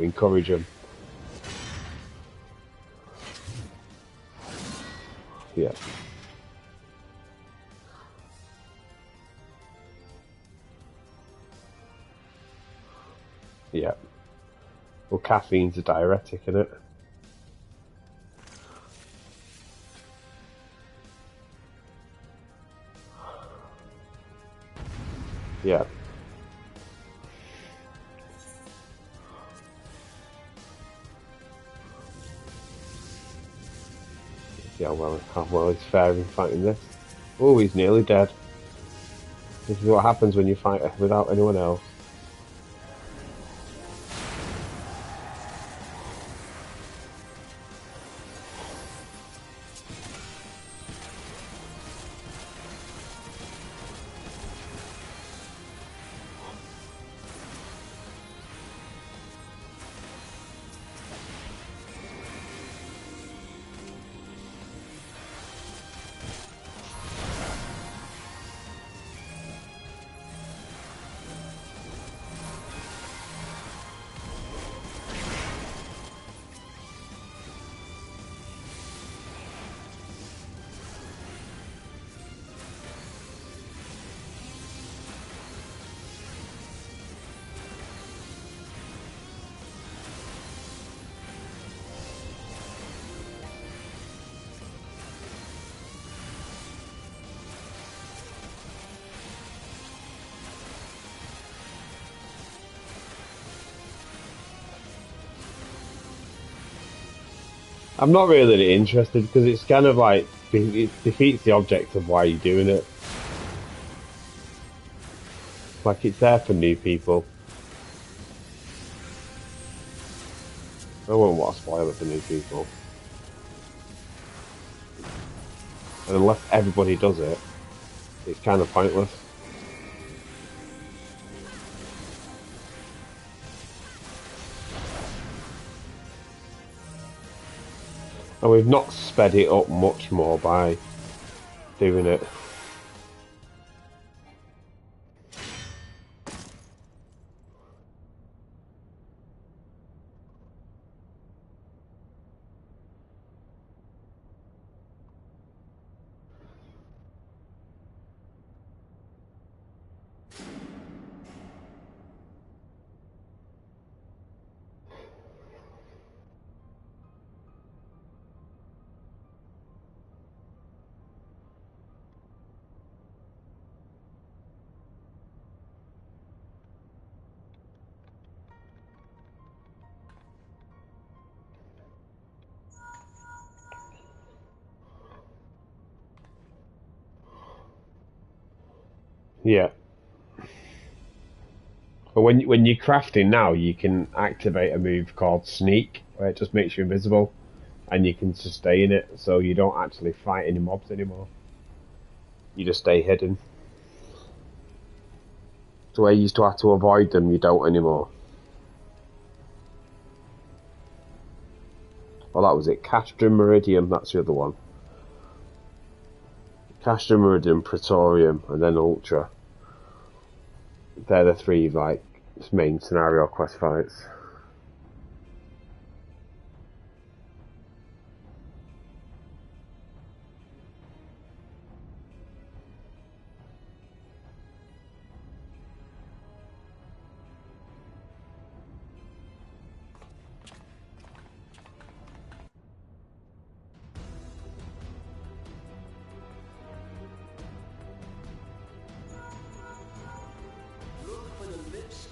Speaker 1: encourage them. Yeah. Yeah. Well, caffeine's a diuretic, isn't it? Yeah. Yeah, how well is faring fighting this? Oh, he's nearly dead. This is what happens when you fight without anyone else. I'm not really interested because it's kind of like it defeats the object of why you're doing it. Like it's there for new people. I wouldn't want to spoil it for new people. And unless everybody does it, it's kind of pointless. And we've not sped it up much more by doing it. Yeah. But when you're crafting now, you can activate a move called Sneak, where it just makes you invisible, and you can sustain it, so you don't actually fight any mobs anymore. You just stay hidden. So where you used to have to avoid them, you don't anymore. Well, that was it. Castrum Meridium, that's the other one. Castrum Meridium, Praetorium, and then Ultra. They're the 3 main scenario quest fights.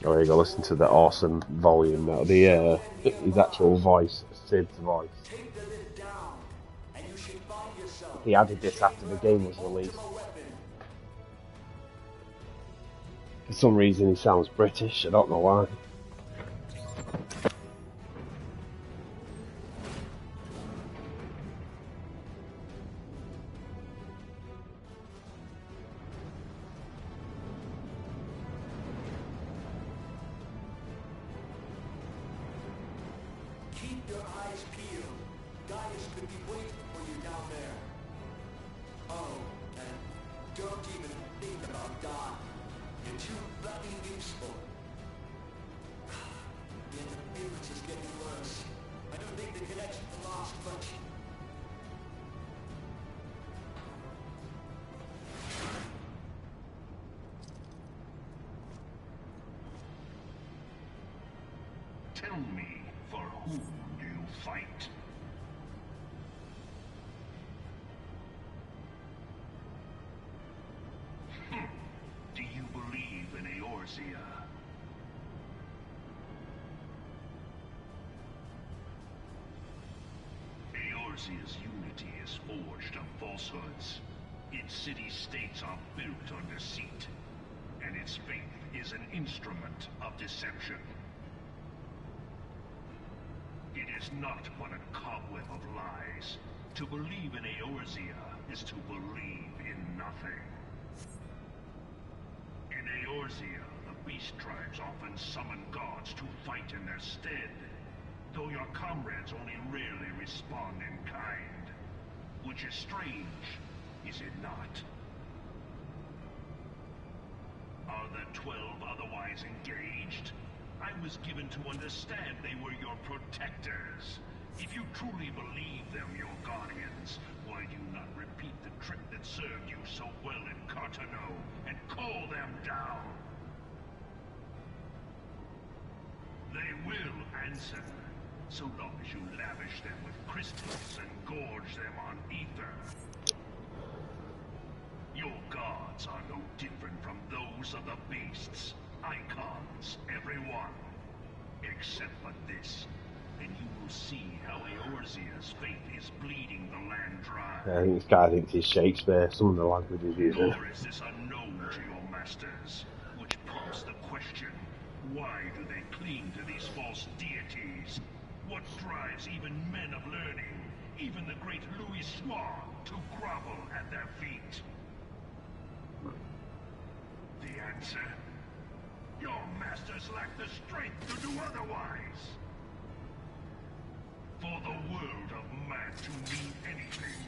Speaker 1: Oh, you go listen to the awesome volume now. His actual voice, Ffxiv's voice. He added this after the game was released. For some reason he sounds British, I don't know why.
Speaker 2: Keep your eyes peeled. Gaius could be waiting for you down there. Oh, and don't even think about God. You're too bloody useful. The interference is getting worse. I don't think the connection's lost much.
Speaker 3: Tell me, for whom do you fight? Do you believe in Eorzea? Eorzea's unity is forged of falsehoods. Its city-states are built on deceit, and its faith is an instrument of deception. It is not but a cobweb of lies. To believe in Eorzea is to believe in nothing. In Eorzea, the beast tribes often summon gods to fight in their stead, though your comrades only rarely respond in kind. Which is strange, is it not? Are the 12 otherwise engaged? I was given to understand they were your protectors. If you truly believe them your guardians, why do you not repeat the trick that served you so well in Cartano and call them down? They will answer, so long as you lavish them with crystals and gorge them on ether. Your gods are no different from those of the beasts. Icons, everyone. Except for this. And you will see how Eorzea's faith is bleeding the land dry.
Speaker 1: I think this guy thinks he's Shakespeare, some of the language he's using.
Speaker 3: Nor is this unknown to your masters, which prompts the question, why do they cling to these false deities? What drives even men of learning, even the great Louis Swan, to grovel at their feet? The answer? Your masters lack the strength to do otherwise. For the world of man to mean anything,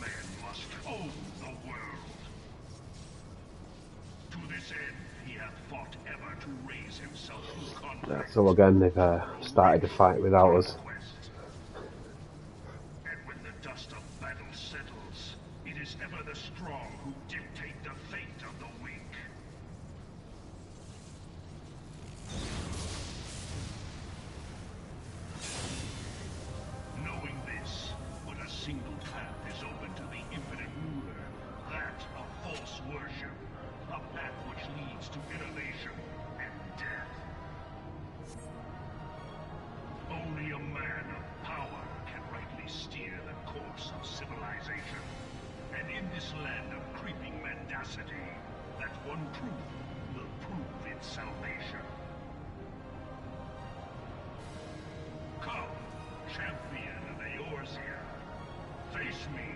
Speaker 3: man must own the world. To this end, he hath fought ever to raise himself through conflict.
Speaker 1: Yeah, so again, they've started to fight without us.
Speaker 3: And when the dust of battle settles, it is ever the strong who dictate the fate of the weak. Knowing this, but a single path is open to the infinite ruler, that of false worship, a path which leads to innovation and death. Only a man of power can rightly steer the course of civilization, and in this land of creeping mendacity, that one truth will prove its salvation. Come, champion of Eorzea, face me.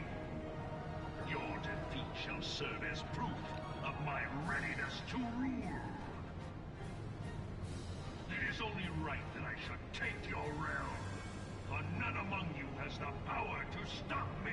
Speaker 3: Your defeat shall serve as proof of my readiness to rule. It is only right that I should take your realm, for none among you has the power to stop me.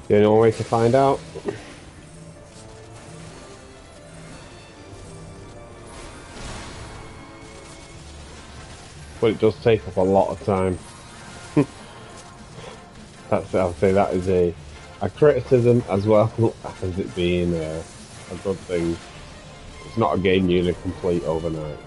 Speaker 1: The only way to find out. but it does take up a lot of time. I'll say that is a criticism as well as it being a good thing. It's not a game you're going to complete overnight.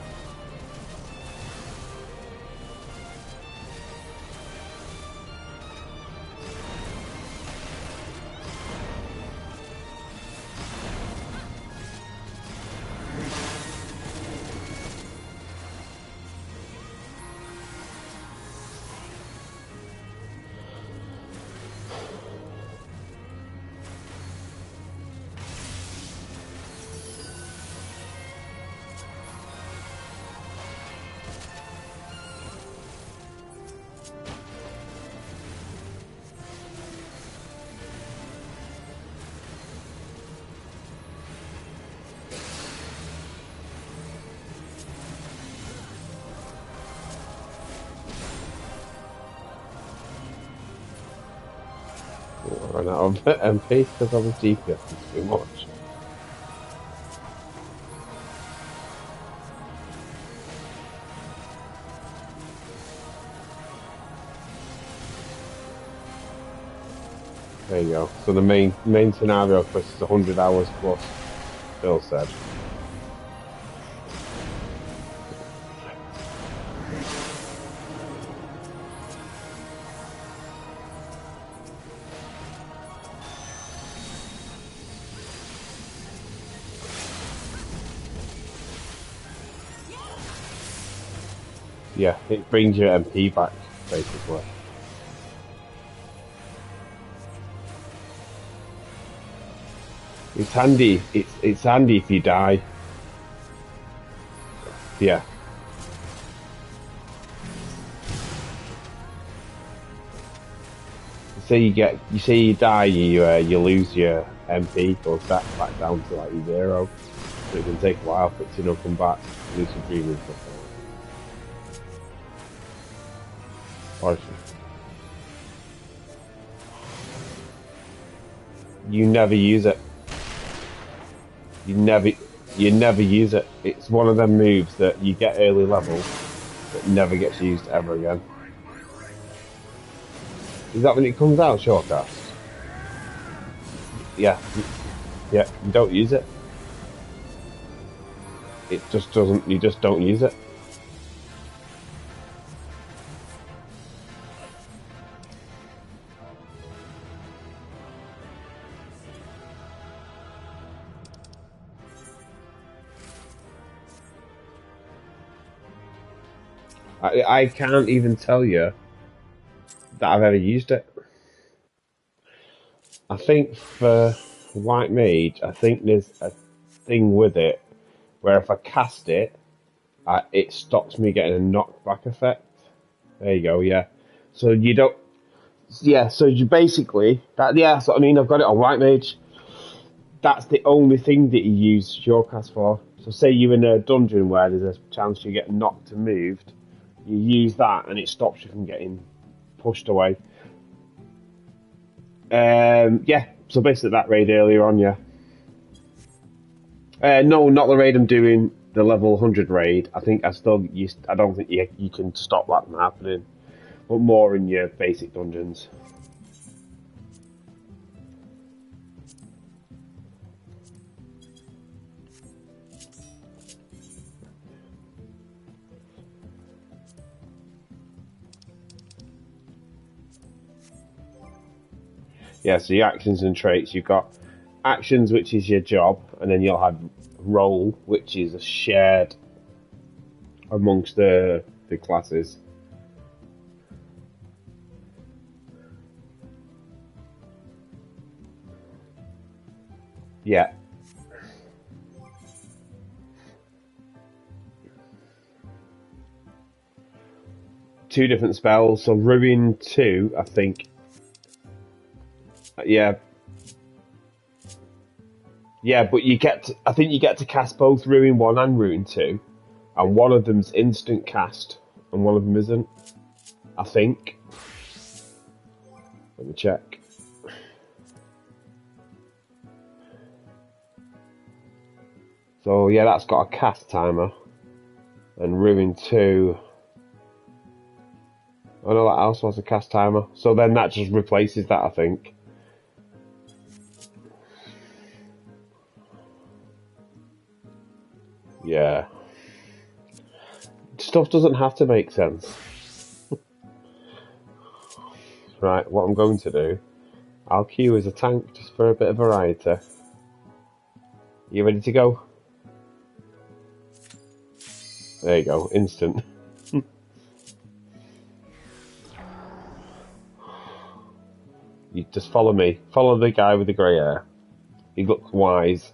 Speaker 1: I ran out of MP because I was DPS too much. There you go. So the main scenario quest is 100 hours plus, Phil said. Yeah, it brings your MP back, basically. It's handy. It's handy if you die. Yeah. You say you die, you lose your MP, goes back down to like 0. So it can take a while for it to come back. Lose your dream and stuff like that. You never use it. You never use it. It's one of them moves that you get early level that never gets used ever again. Is that when it comes out, shortcast? Yeah. Yeah, you don't use it. It just doesn't, you just don't use it. I can't even tell you that I've ever used it. I think for White Mage, I think there's a thing with it where if I cast it, it stops me getting a knockback effect. There you go, yeah. So you don't, yeah, so you basically, that's what I mean, I've got it on White Mage. That's the only thing that you use Shortcast for. So say you're in a dungeon where there's a chance you get knocked and moved, you use that and it stops you from getting pushed away. Yeah, so basically that raid earlier on, yeah. No, not the raid I'm doing, the level 100 raid. I think I don't think you can stop that from happening, but more in your basic dungeons. Yeah, so your actions and traits, you've got actions, which is your job, and then you'll have role, which is shared amongst the classes. Yeah. Two different spells, so Ruin 2, I think. Yeah. Yeah, but I think you get to cast both Ruin 1 and Ruin 2, and one of them's instant cast, and one of them isn't. I think. Let me check. So yeah, that's got a cast timer, and Ruin 2 Oh no, that also has a cast timer. So then that just replaces that, I think. Yeah. Stuff doesn't have to make sense. Right, what I'm going to do, I'll queue as a tank just for a bit of variety. You ready to go? There you go, instant. You just follow me. Follow the guy with the grey hair. He looks wise.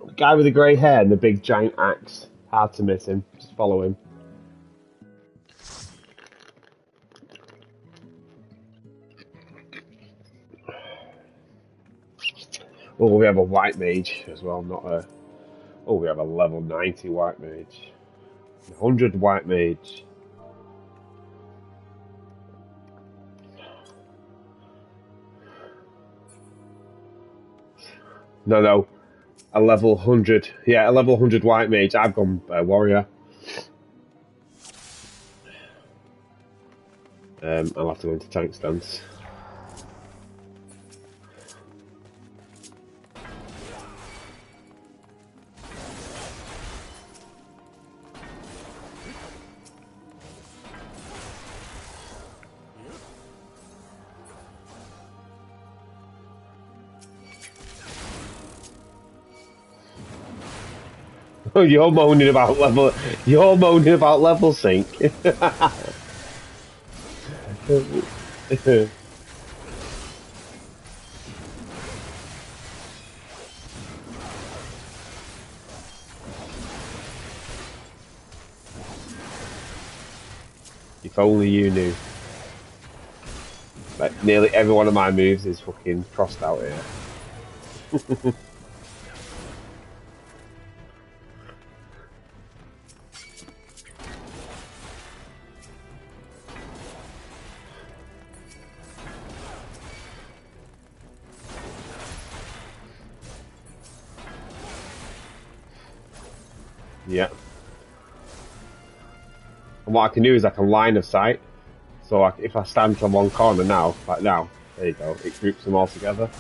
Speaker 1: The guy with the grey hair and the big giant axe. Hard to miss him. Just follow him. Oh, we have a white mage as well, not a... Oh, we have a level 90 white mage. 100 white mage. No. A level 100. Yeah, a level 100 white mage. I've gone warrior. I'll have to go into tank stance. You're moaning about level. You're moaning about level sync. If only you knew. Like nearly every one of my moves is fucking crossed out here. Yeah. And what I can do is I can line of sight. So if I stand from one corner now, like now, there you go, it groups them all together.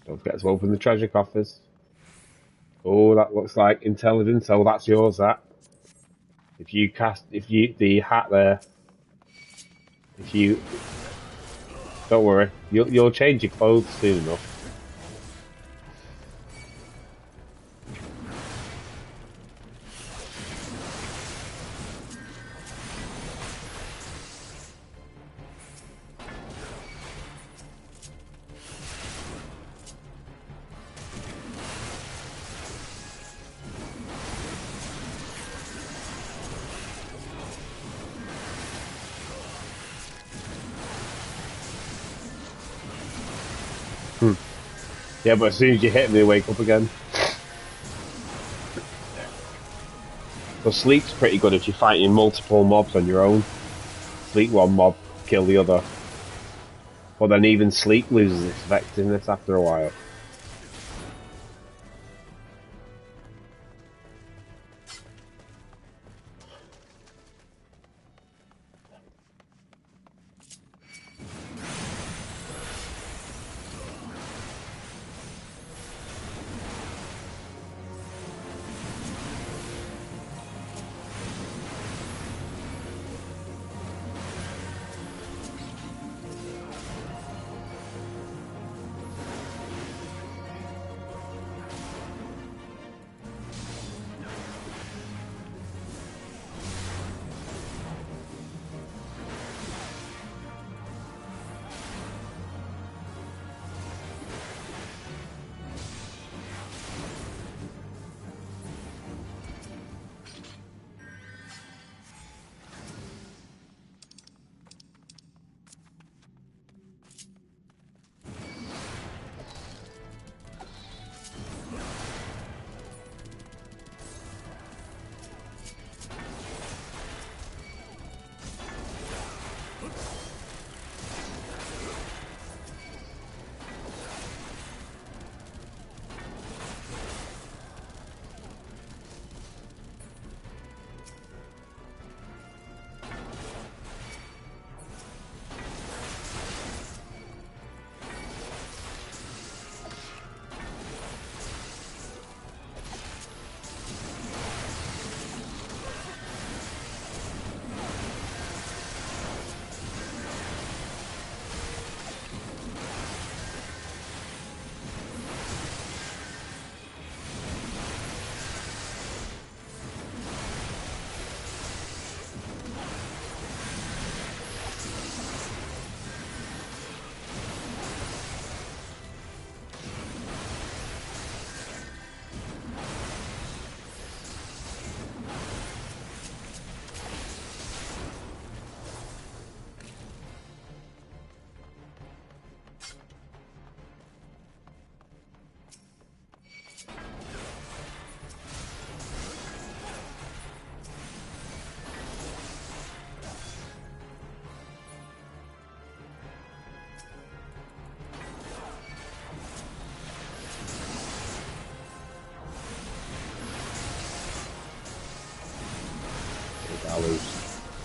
Speaker 1: Don't forget to open the treasure coffers. Oh, that looks like intelligence. Oh, that's yours, that. The hat there, if you, don't worry, you'll change your clothes soon enough. Yeah, but as soon as you hit them, they wake up again. So sleep's pretty good if you're fighting multiple mobs on your own. Sleep one mob, kill the other. But then even sleep loses its effectiveness after a while.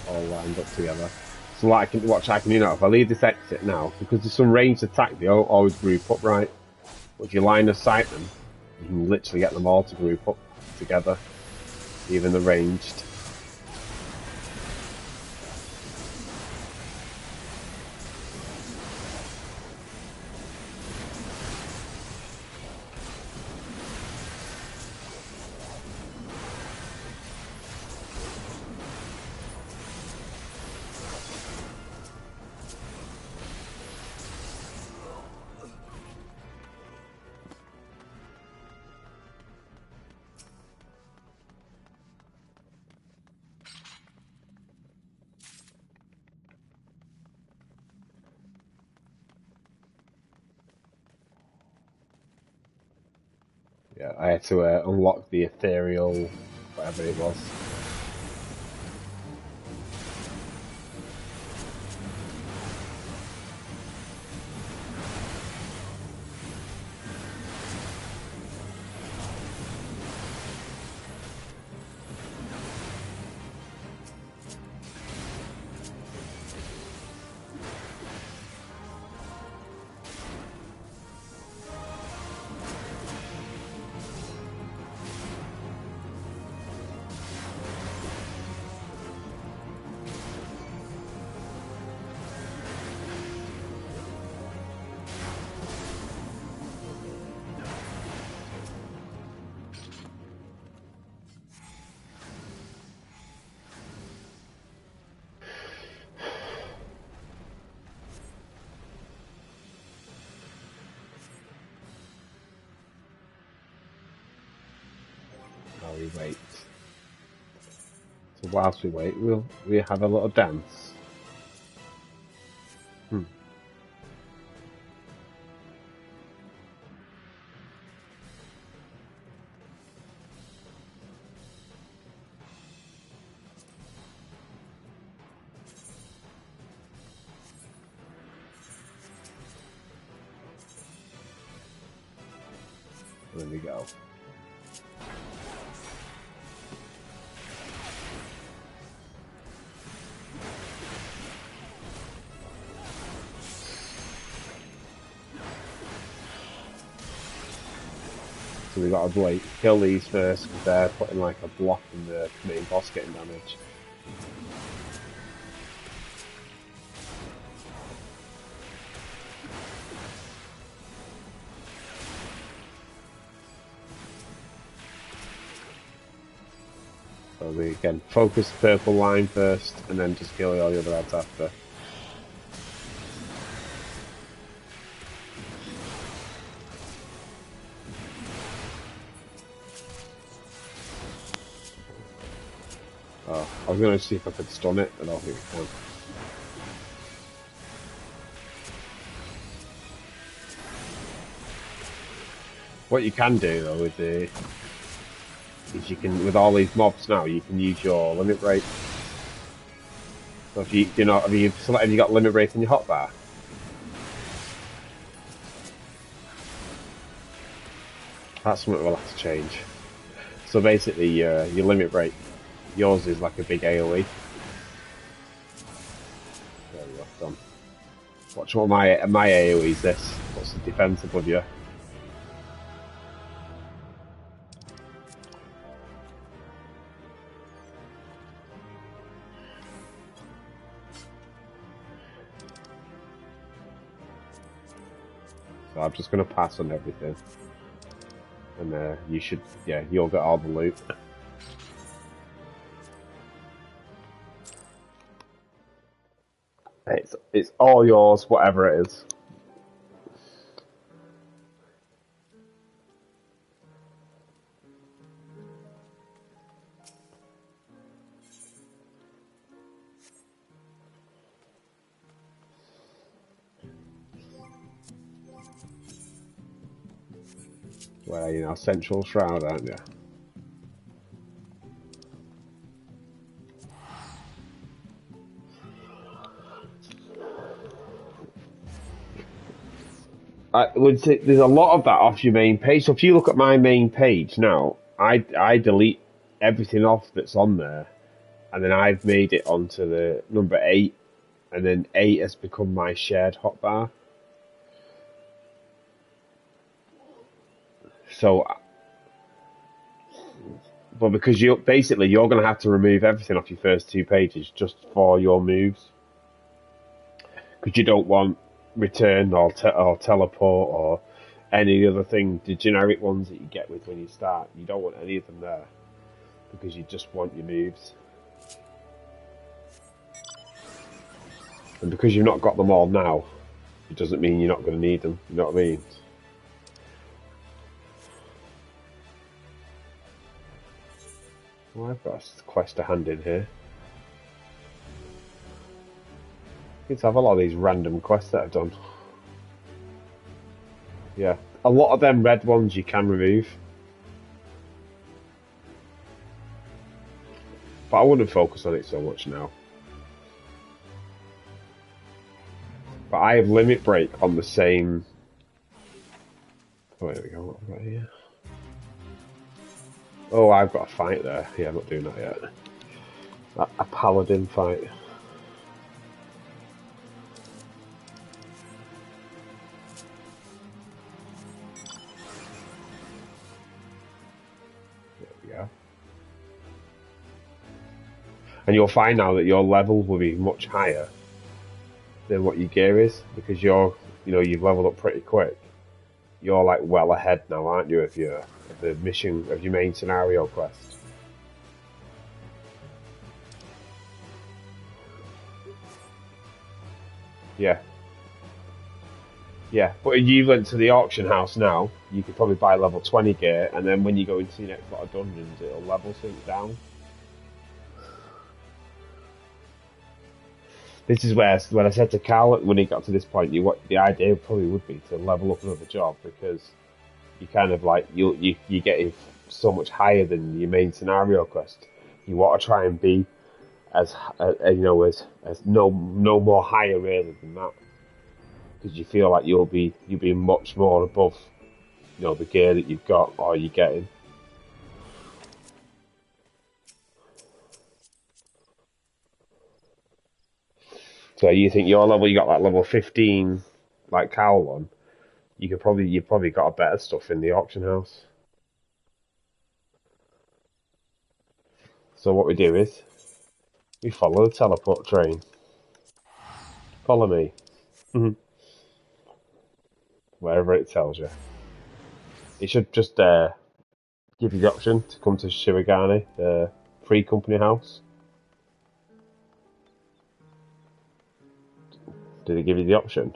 Speaker 1: all lined up together. So like, I can do now, if I leave this exit now, because there's some ranged attack, they don't always group up right. But if you line of sight them, you can literally get them all to group up together, even the ranged. Yeah, I had to unlock the ethereal, whatever it was. We wait. So whilst we wait, we have a little dance. There we go. So we gotta wait, kill these first because they're putting like a block in the main boss getting damage. So we again focus the purple line first and then just kill all the other ads after. Oh, I was going to see if I could stun it, but I don't think I can. What you can do though with is you can, with all these mobs now, you can use your limit break. So if you have you got limit break in your hotbar? That's something we'll have to change. So basically, your limit break, yours is like a big AOE. There we go, done. Watch what my AOE is this. What's the defense above you? So I'm just going to pass on everything. And you should, yeah, you'll get all the loot. It's all yours, whatever it is. Well, you know, Central Shroud, aren't you? I would say there's a lot of that off your main page. So if you look at my main page now, I delete everything off that's on there and then I've made it onto the number 8, and then 8 has become my shared hotbar. So, but because you're going to have to remove everything off your first 2 pages just for your moves, because you don't want return or teleport or any other thing, the generic ones that you get with when you start. You don't want any of them there because you just want your moves. And because you've not got them all now, it doesn't mean you're not going to need them. You know what I mean? Well, I've got a quest to hand in here. I seem to have a lot of these random quests that I've done. Yeah, a lot of them red ones you can remove. But I wouldn't focus on it so much now. But I have limit break on the same... Oh, there we go, what have I got here? Oh, I've got a fight there. Yeah, I'm not doing that yet. A paladin fight. There we go. And you'll find now that your level will be much higher than what your gear is, because you've leveled up pretty quick. You're like well ahead now, aren't you, of your main scenario quest? Yeah. Yeah, but if you went to the auction house now, you could probably buy level 20 gear, and then when you go into the next lot of dungeons, it'll level sync down. This is where, when I said to Carl when he got to this point, the idea probably would be to level up another job, because you kind of like you're getting so much higher than your main scenario quest. You want to try and be as no more higher really than that, because you feel like you'll be much more above the gear that you've got or you're getting. So you think your level, you got like level 15, like Carl on, you've probably got a better stuff in the auction house. So what we do is we follow the teleport train. Follow me. Wherever it tells you. It should just give you the option to come to Shirogane, the free company house. Did it give you the option?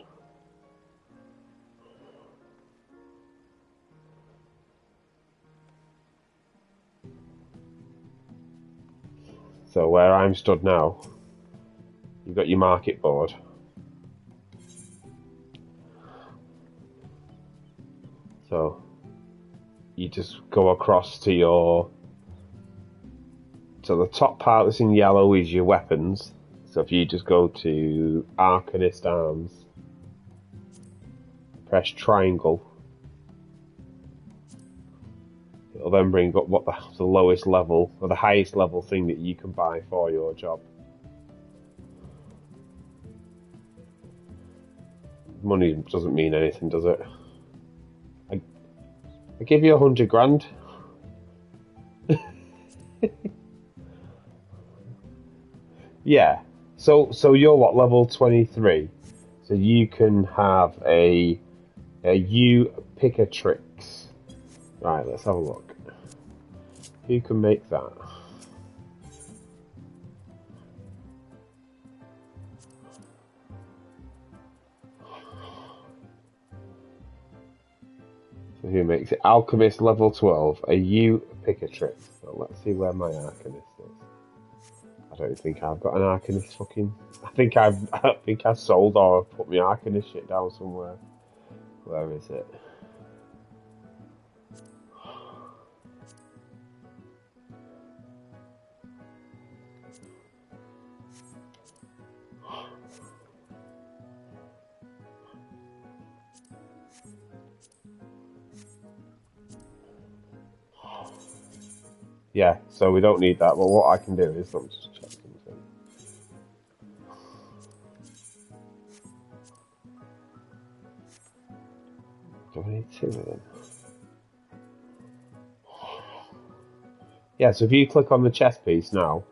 Speaker 1: So where I'm stood now, you've got your market board. So you just go across to the top part that's in yellow is your weapons. So if you just go to Arcanist Arms, press triangle, it'll then bring up what the lowest level or the highest level thing that you can buy for your job. Money doesn't mean anything, does it? I give you 100 grand. Yeah. So you're what, level 23? So you can have a you pick a tricks. Right, let's have a look. Who can make that? So who makes it? Alchemist level 12. A you pick a trick. Well, let's see where my Arcanist is. I don't think I've got an Arcanist fucking... I think I've sold or put my Arcanist shit down somewhere. Where is it? Yeah, so we don't need that, but what I can do is, let me just check. Do I need two of them? Yeah, so if you click on the chess piece now,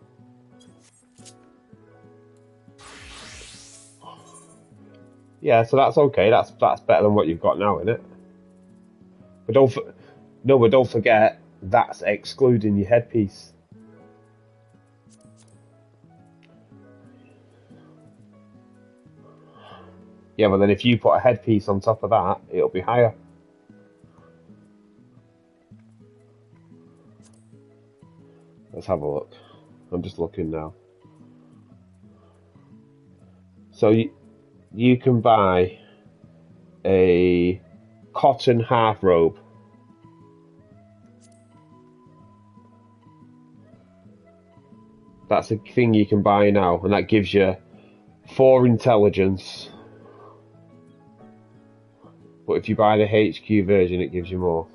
Speaker 1: yeah, so that's okay. That's better than what you've got now, isn't it? But don't forget that's excluding your headpiece. Yeah, but then if you put a headpiece on top of that, it'll be higher. Let's have a look. I'm just looking now. So you can buy a cotton half robe. That's a thing you can buy now, and that gives you 4 intelligence. But if you buy the HQ version, it gives you more.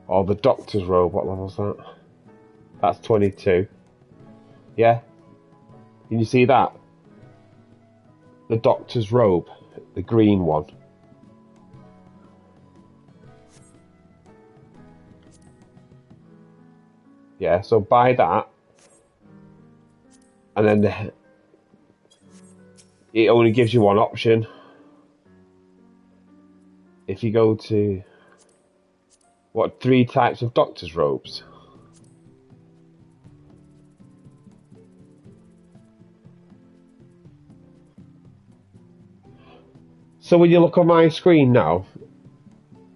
Speaker 1: Or the Doctor's robe, what level's that? That's 22. Yeah? Can you see that? The Doctor's robe, the green one. Yeah, so buy that. And then it only gives you one option. If you go to... What, 3 types of Doctor's robes? So when you look on my screen now,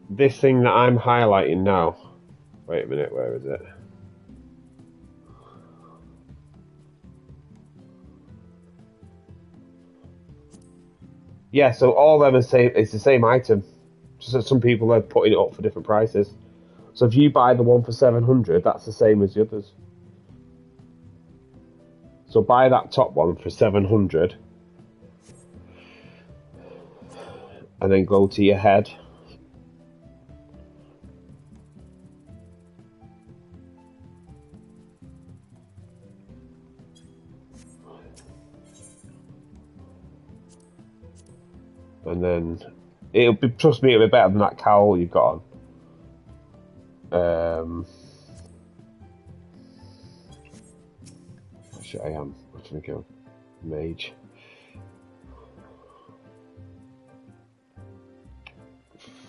Speaker 1: this thing that I'm highlighting now... Wait a minute, where is it? Yeah, so all of them it's the same item. Just that some people are putting it up for different prices. So if you buy the one for 700, that's the same as the others. So buy that top one for 700. And then go to your head. And then trust me, it'll be better than that cowl you've got on. Actually, I am. I'm trying to go mage.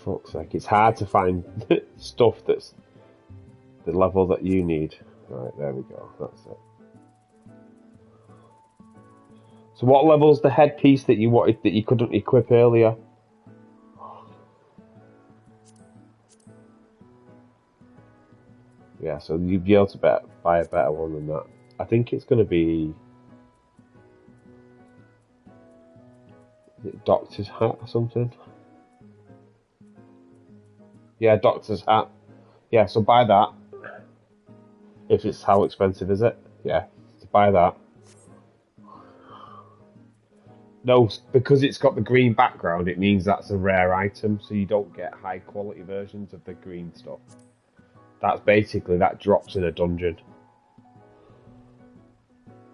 Speaker 1: Fuck's sake, it's hard to find stuff that's the level that you need. Right, there we go. That's it. So what level's the headpiece that you wanted that you couldn't equip earlier? Yeah, so you'd be able to buy a better one than that. I think it's going to be... Is it Doctor's hat or something? Yeah, Doctor's hat. Yeah, so buy that. If it's... How expensive is it? Yeah, so buy that. No, because it's got the green background, it means that's a rare item, so you don't get high quality versions of the green stuff. That's basically, that drops in a dungeon.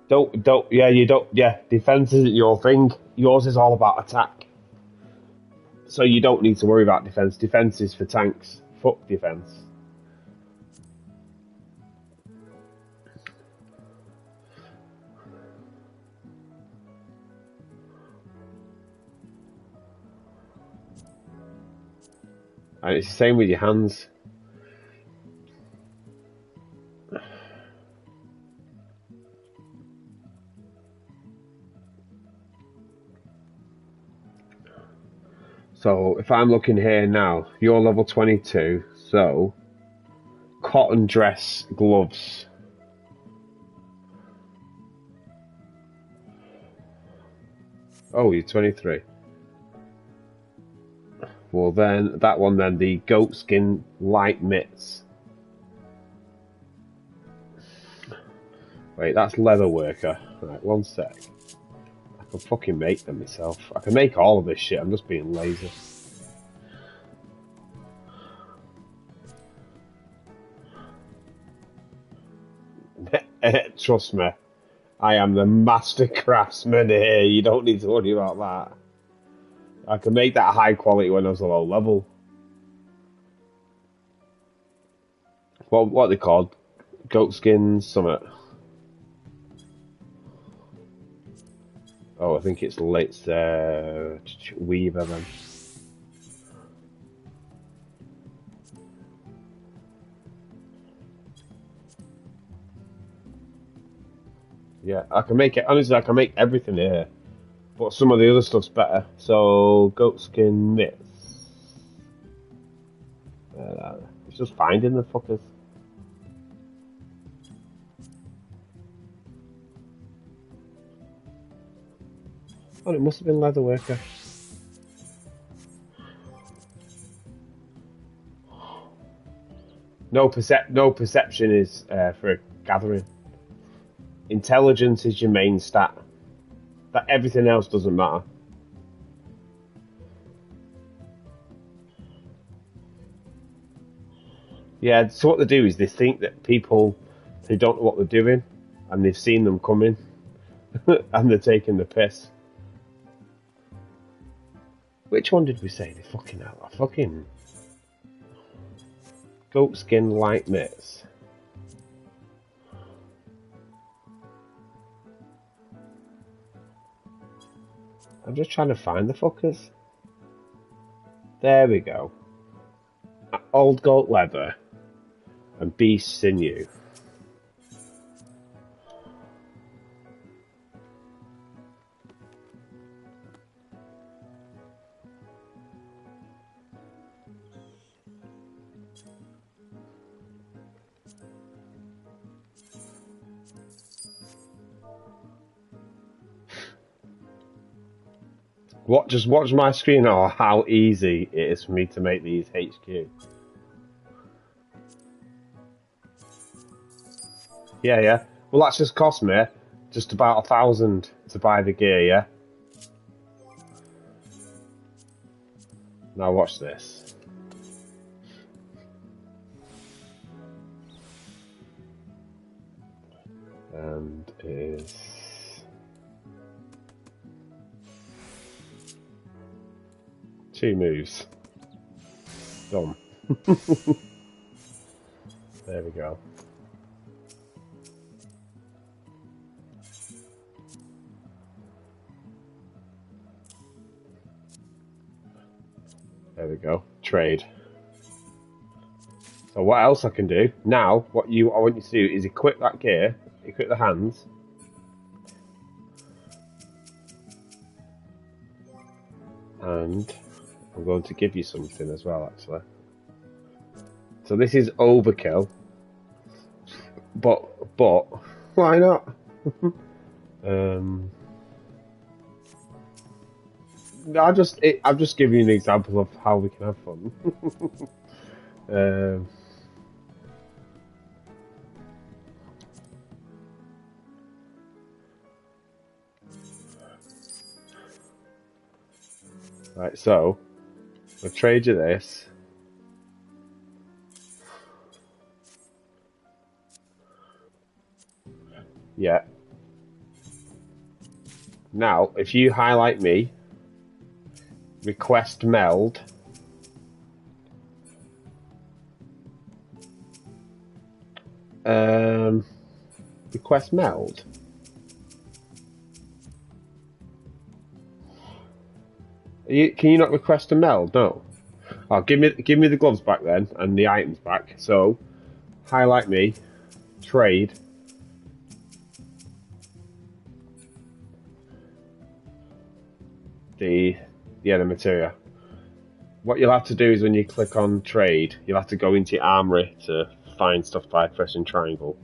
Speaker 1: Defense isn't your thing. Yours is all about attack. So you don't need to worry about defense. Defense is for tanks. Fuck defense. And it's the same with your hands. So if I'm looking here now, you're level 22, so cotton dress gloves. Oh, you're 23. Well then, that one then, the goatskin light mitts. Wait, that's leather worker. Right, one sec. I can fucking make them myself. I can make all of this shit, I'm just being lazy. Trust me, I am the master craftsman here, you don't need to worry about that. I could make that high quality when I was a low level. What are they called? Goat skins, summit. Oh, I think it's Weaver then. Yeah, I can make it. Honestly, I can make everything here, but some of the other stuff's better. So, goatskin mitts. It's just finding the fuckers. Oh, it must have been leatherworker. No perception is for a gathering. Intelligence is your main stat. That everything else doesn't matter. Yeah, so what they do is they think that people, they don't know what they're doing, and they've seen them coming, and they're taking the piss. Which one did we say? They fucking hell. Fucking goatskin light mitts. I'm just trying to find the fuckers. There we go. Old goat leather and beast sinew. Just watch my screen or how easy it is for me to make these HQ. Yeah. Well, that's just cost me just about 1,000 to buy the gear, yeah? Now watch this. And is 2 moves. Done. There we go. There we go. Trade. So what else I can do now? I want you to do is equip that gear, equip the hands, and I'm going to give you something as well, actually. So this is overkill, but why not? I'm just giving you an example of how we can have fun. Right, so I'll trade you this. Yeah. Now, if you highlight me, request meld. Request meld. Can you not request a meld? No. Oh, give me the gloves back then and the items back. So, highlight me, trade. The material. What you'll have to do is when you click on trade, you'll have to go into your armory to find stuff by pressing triangle.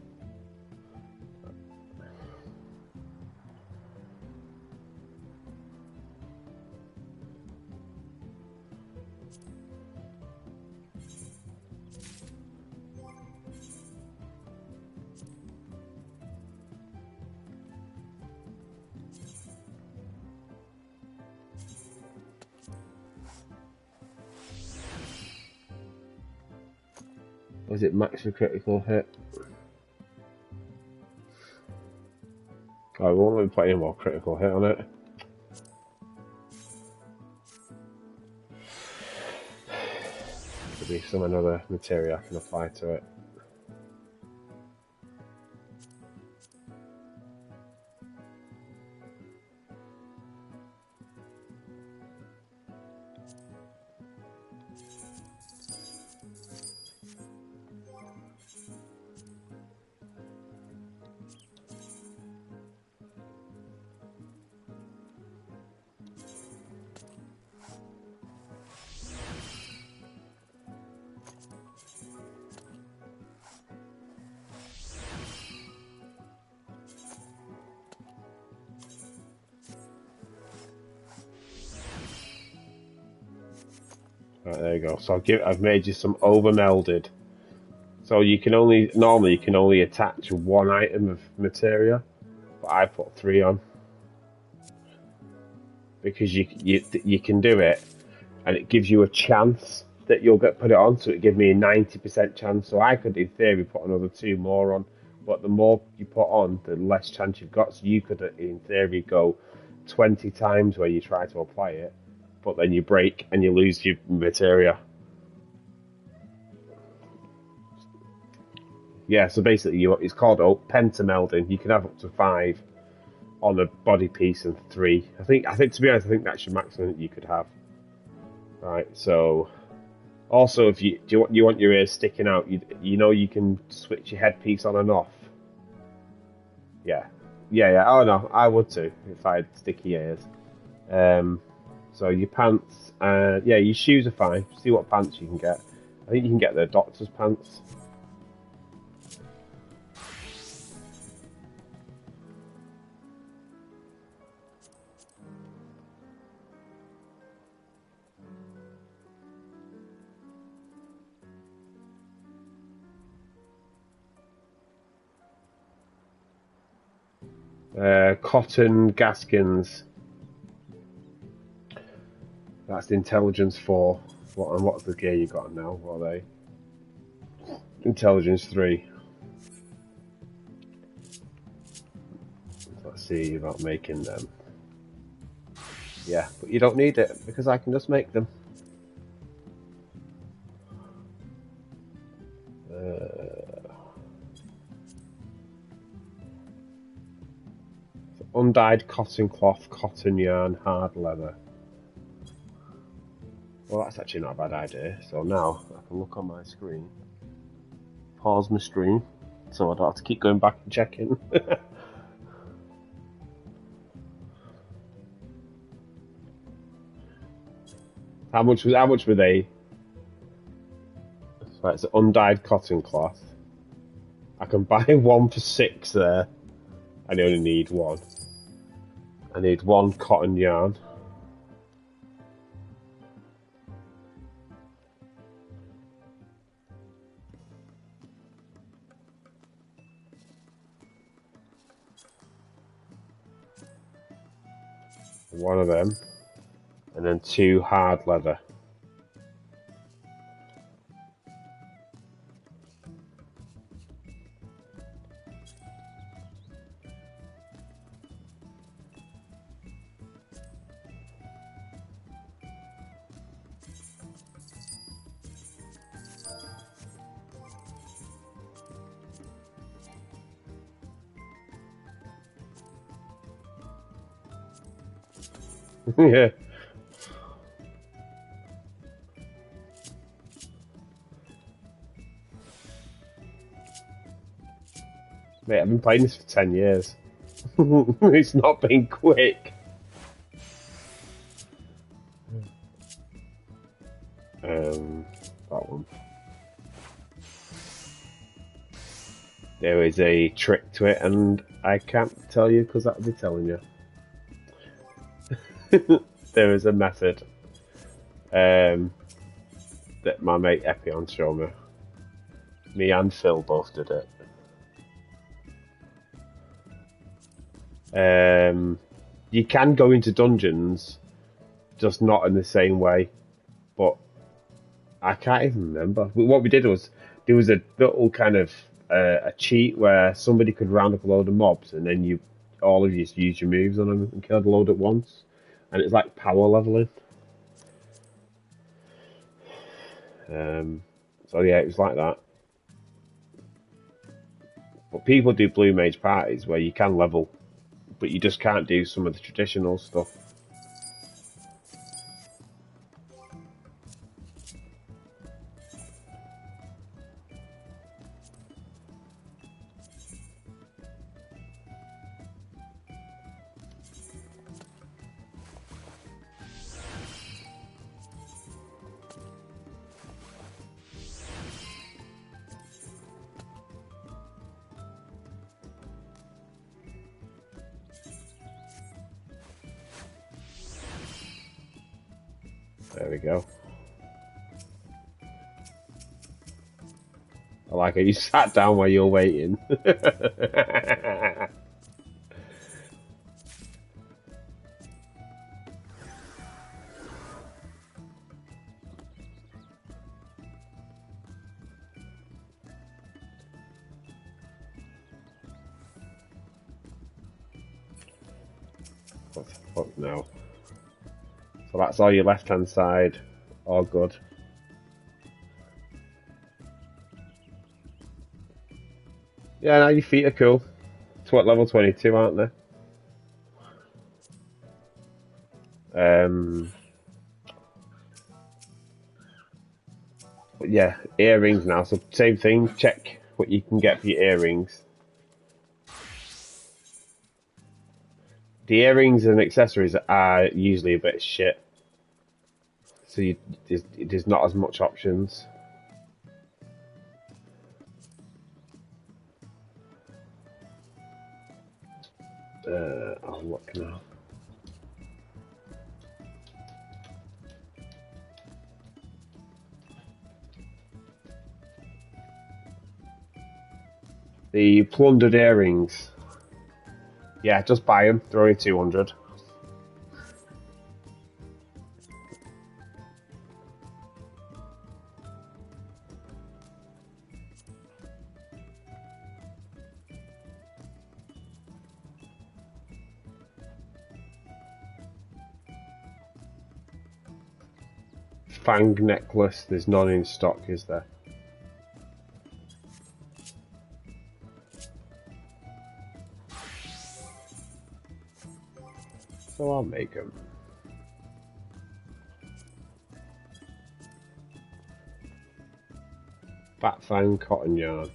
Speaker 1: Was it max for critical hit? Oh, I won't let me put any more critical hit on it. Could be some another material I can apply to it. Right, there you go. So I've made you some over melded. So you can normally you can only attach one item of materia, but I put 3 on because you can do it, and it gives you a chance that you'll put it on. So it gives me a 90% chance. So I could, in theory, put another 2 more on, but the more you put on, the less chance you've got. So you could, in theory, go 20 times where you try to apply it, but then you break and you lose your materia. Yeah, so basically, it's called pentamelding. You can have up to 5 on a body piece and 3. I think to be honest, I think that's your maximum that you could have. Right. So, also, if you want your ears sticking out, you know you can switch your headpiece on and off. Yeah. Oh no, I would too if I had sticky ears. So your pants, yeah, your shoes are fine. See what pants you can get. I think you can get the doctor's pants. Cotton gaskins. That's the intelligence 4. What's the gear you got now? What are they? Intelligence 3. Let's see about making them. Yeah, but you don't need it because I can just make them. Undyed cotton cloth, cotton yarn, hard leather. Well, that's actually not a bad idea. So now I can look on my screen, pause my stream, so I don't have to keep going back and checking. How much were they? Right, it's undyed cotton cloth. I can buy 1 for 6 there. I only need 1. I need 1 cotton yarn. One of them. And then 2 hard leather. Yeah. Mate, I've been playing this for 10 years. It's not been quick. That one. There is a trick to it, and I can't tell you because that'll be telling you. There is a method that my mate Epion showed me. Me and Phil both did it. You can go into dungeons, just not in the same way. But I can't even remember. What we did was there was a little kind of a cheat where somebody could round up a load of mobs, and then all of you use your moves on them and kill the load at once, and it's like power leveling. So yeah, it was like that. But people do blue mage parties where you can level, but you just can't do some of the traditional stuff. There we go. I like how you sat down while you're waiting. What the fuck now? So that's all your left hand side. All good. Yeah, now your feet are cool. It's what, level 22, aren't they? But yeah, earrings now. So same thing. Check what you can get for your earrings. The earrings and accessories are usually a bit shit. So there's not as much options. I'll look now. The plundered earrings. Yeah, just buy them. They're only 200. Fang necklace. There's none in stock, is there? So I'll make them. Fat Fang cotton yarn.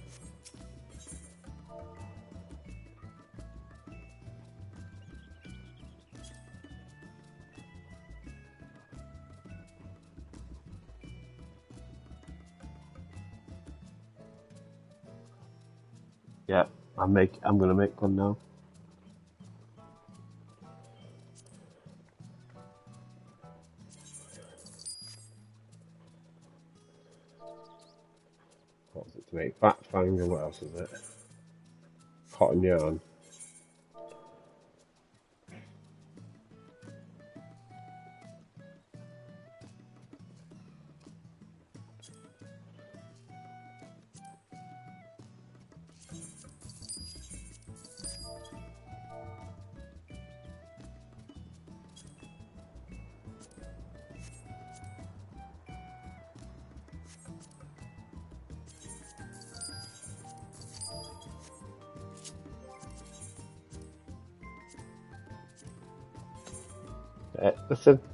Speaker 1: Yeah, I'm gonna make one now. What was it to make? Fat Fang and what else is it? Cotton yarn.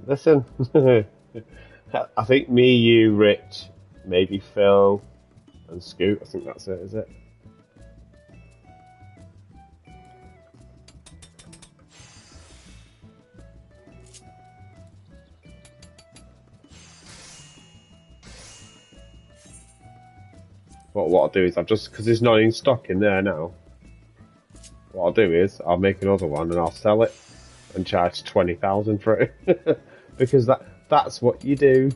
Speaker 1: Listen. I think me, you, Rich, maybe Phil, and Scoot. I think that's it, is it? But what I'll do is because there's not in stock in there now. What I'll do is I'll make another one and I'll sell it and charge 20,000 for it because that's what you do.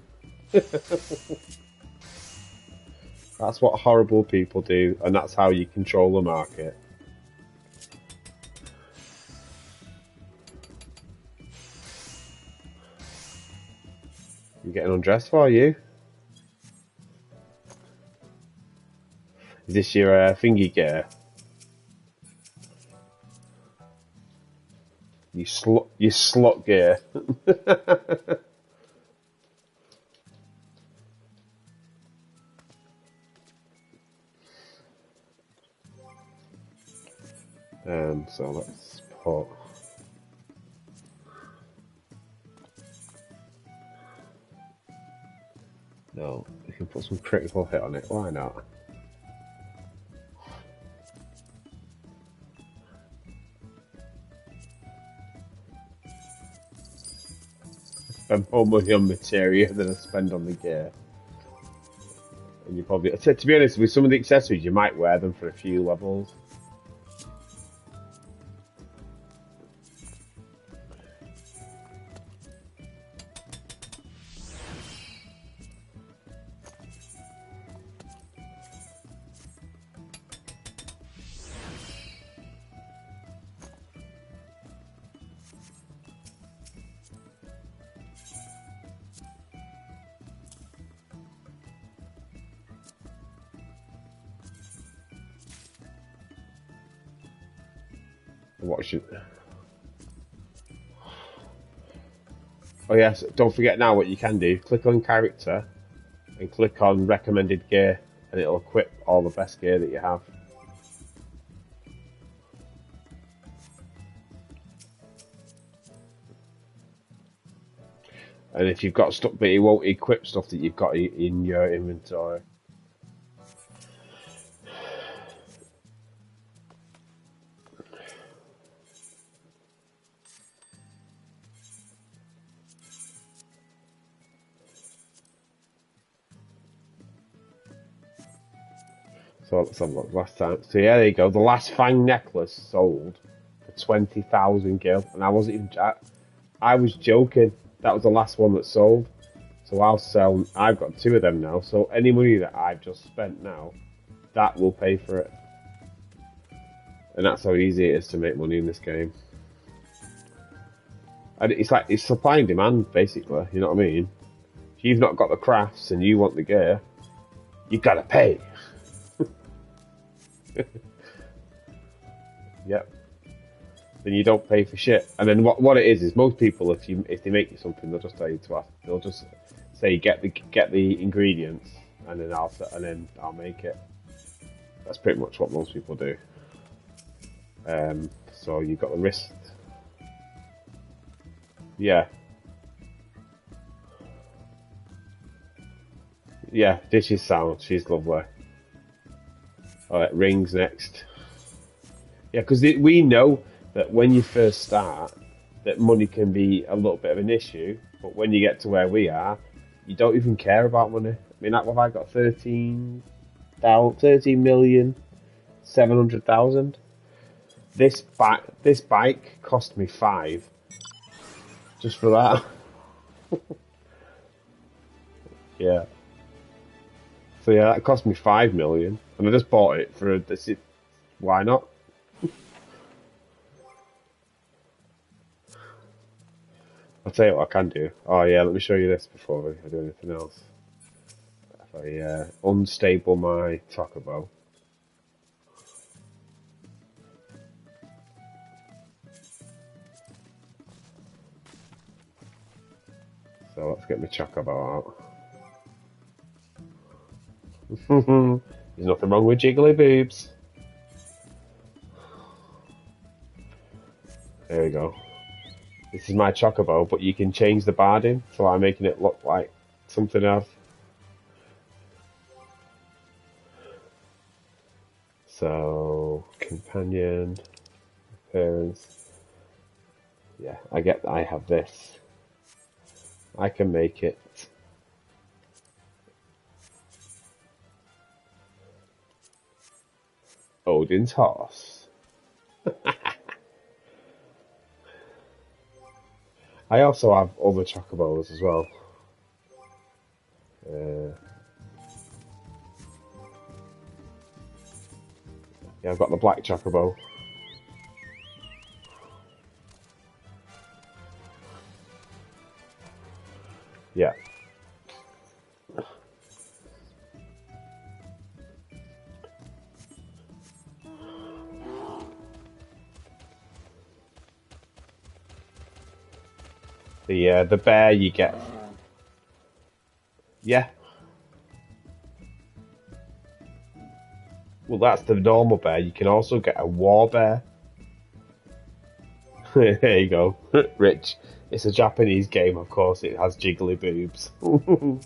Speaker 1: That's what horrible people do, and that's how you control the market. You getting undressed for you? Is this your thingy gear? You slut gear. So let's put. No, we can put some critical hit on it. Why not? Spend more money on materia than I spend on the gear. And you probably, to be honest, with some of the accessories, you might wear them for a few levels. What should? Oh yes, don't forget now what you can do. Click on character and click on recommended gear and it'll equip all the best gear that you have. And if you've got stuff, but it won't equip stuff that you've got in your inventory. So let's have a look last time. So yeah, there you go. The last Fang necklace sold for 20,000 gil, and I wasn't even. I was joking. That was the last one that sold. So I'll sell. I've got 2 of them now. So any money that I've just spent now, that will pay for it. And that's how easy it is to make money in this game. And it's like it's supply and demand, basically. You know what I mean? If you've not got the crafts and you want the gear, you gotta pay. Yep. Then you don't pay for shit. And then what it is most people, if they make you something, they'll just tell you to ask. They'll just say get the ingredients, and then I'll make it. That's pretty much what most people do. So you've got the wrist. Yeah. Yeah, this is sound. She's lovely. Alright, rings next. Yeah, because we know that when you first start, that money can be a little bit of an issue, but when you get to where we are, you don't even care about money. I mean, what have I got? 13,700,000. This bike cost me 5 just for that. Yeah. So yeah, that cost me 5 million, and I just bought it for this. Why not? I'll tell you what I can do. Oh yeah, let me show you this before I do anything else. If I unstable my Chocobo. So let's get my Chocobo out. There's nothing wrong with jiggly boobs. There we go. This is my Chocobo, but you can change the barding, so I'm making it look like something else. So, companion, appearance. Yeah, I have this. I can make it. Odin's horse. I also have other Chocobos as well. Yeah, I've got the black Chocobo. Yeah. The bear you get. Yeah. Well, that's the normal bear. You can also get a war bear, There you go. Rich. It's a Japanese game, of course. It has jiggly boobs. Do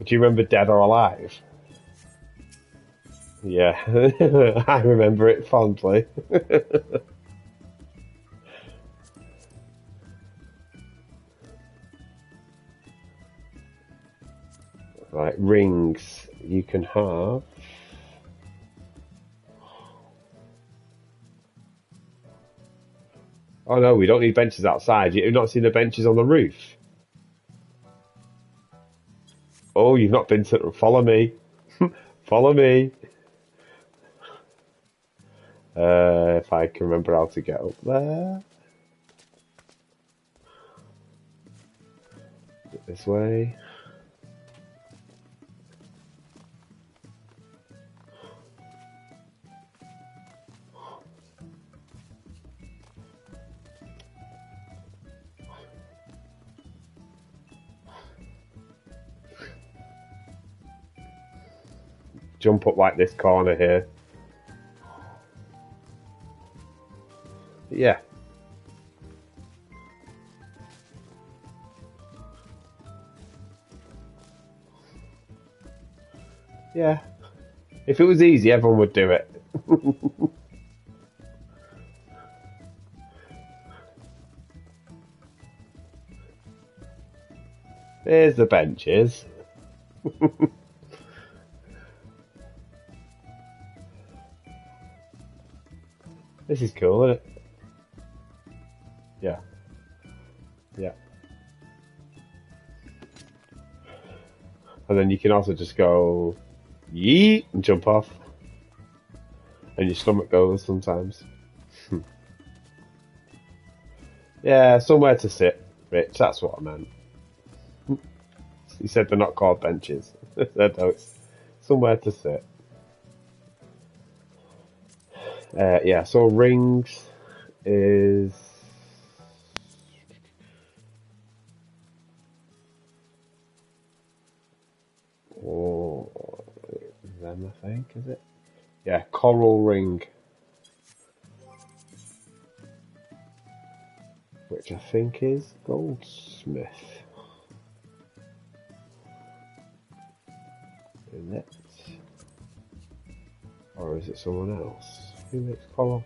Speaker 1: you remember Dead or Alive? Yeah, I remember it fondly. Right, rings. You can have. Oh no, we don't need benches outside. You've not seen the benches on the roof. Oh, you've not been to. Follow me. Follow me. If I can remember how to get up there. This way. Jump up like this corner here. Yeah. Yeah. If it was easy, everyone would do it. There's the benches. This is cool, isn't it? Yeah. Yeah. And then you can also just go yeet and jump off. And your stomach goes sometimes. Yeah, somewhere to sit, Rich. That's what I meant. You said they're not called benches. I said, no, it's somewhere to sit. Yeah, so rings is... Oh, them, I think, is it? Yeah, coral ring. Which I think is goldsmith. Isn't it? Or is it someone else? Who makes coral?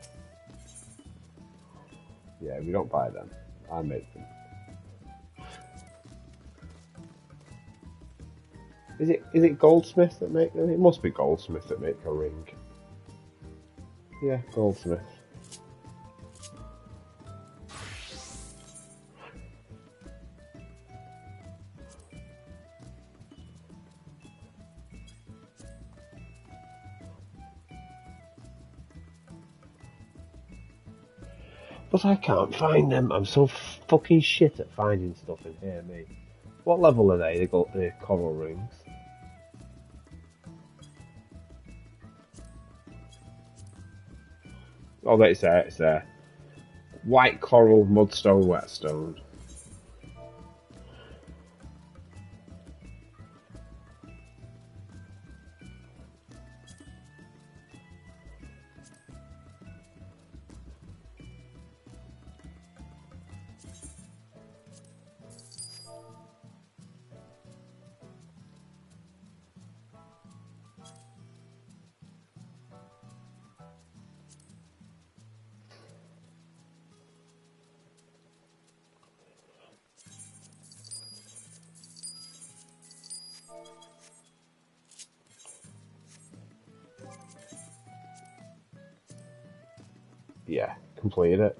Speaker 1: Yeah, we don't buy them. I make them. Is it goldsmith that make them? It must be goldsmith that make a ring. Yeah, goldsmith. But I can't find them. I'm so fucking shit at finding stuff in here, me. What level are they? They got the coral rings. Oh, it's there. It's there. White coral, mudstone, whetstone. Yeah, completed it.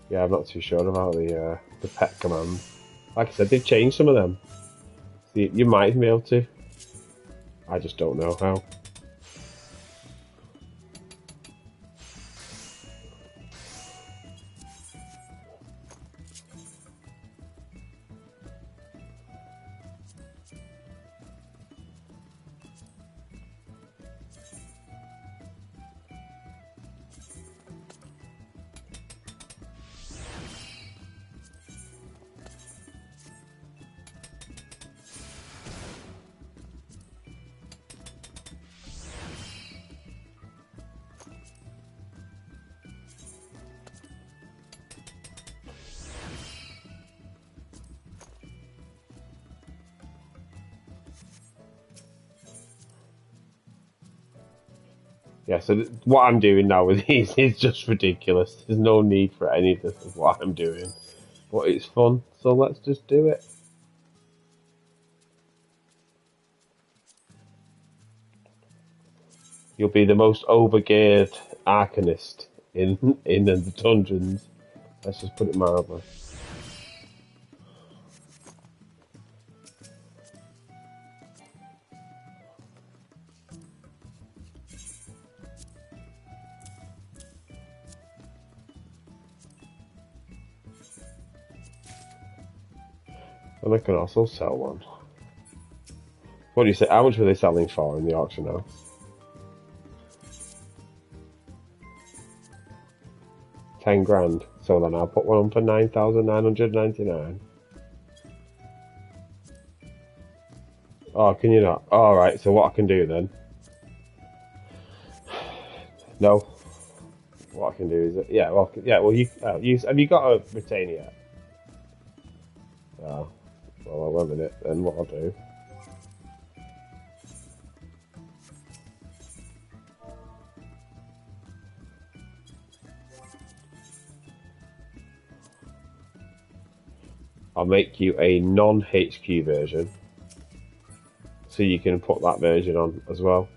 Speaker 1: Yeah, I'm not too sure about the pet command. Like I said, they've changed some of them. So you might be able to. I just don't know how. Yeah, so what I'm doing now with these is just ridiculous. There's no need for any of this of what I'm doing. But it's fun, so let's just do it. You'll be the most overgeared arcanist in the dungeons. Let's just put it mildly. And I can also sell one. What do you say? How much were they selling for in the auction house? 10 grand. So then I'll put one on for 9,999. Oh, can you not? Alright, so what I can do then? No. What I can do is, well, have you got a retainer yet? Oh, well, I'll limit it, then what I'll do. I'll make you a non-HQ version, so you can put that version on as well.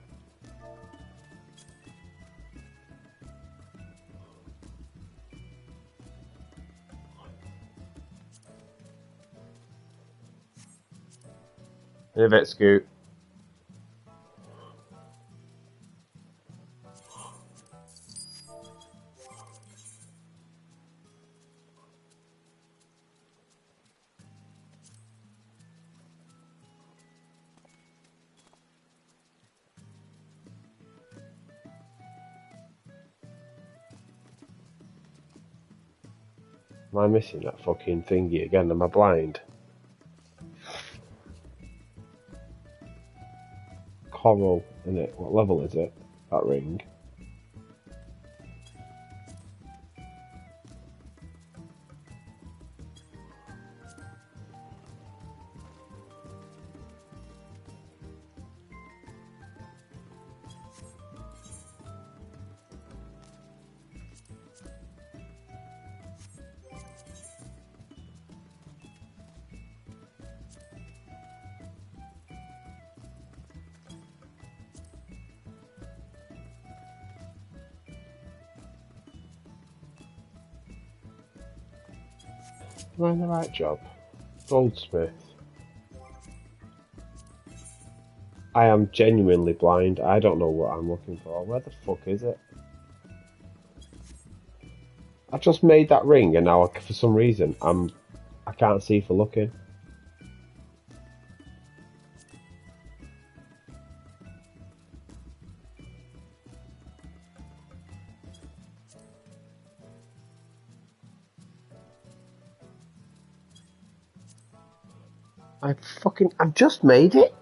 Speaker 1: In a bit, Scoot. Am I missing that fucking thingy again? Am I blind? Coral, innit? What level is it? That ring. Am I in the right job? Goldsmith. I am genuinely blind. I don't know what I'm looking for. Where the fuck is it? I just made that ring and now for some reason I can't see for looking. I've just made it.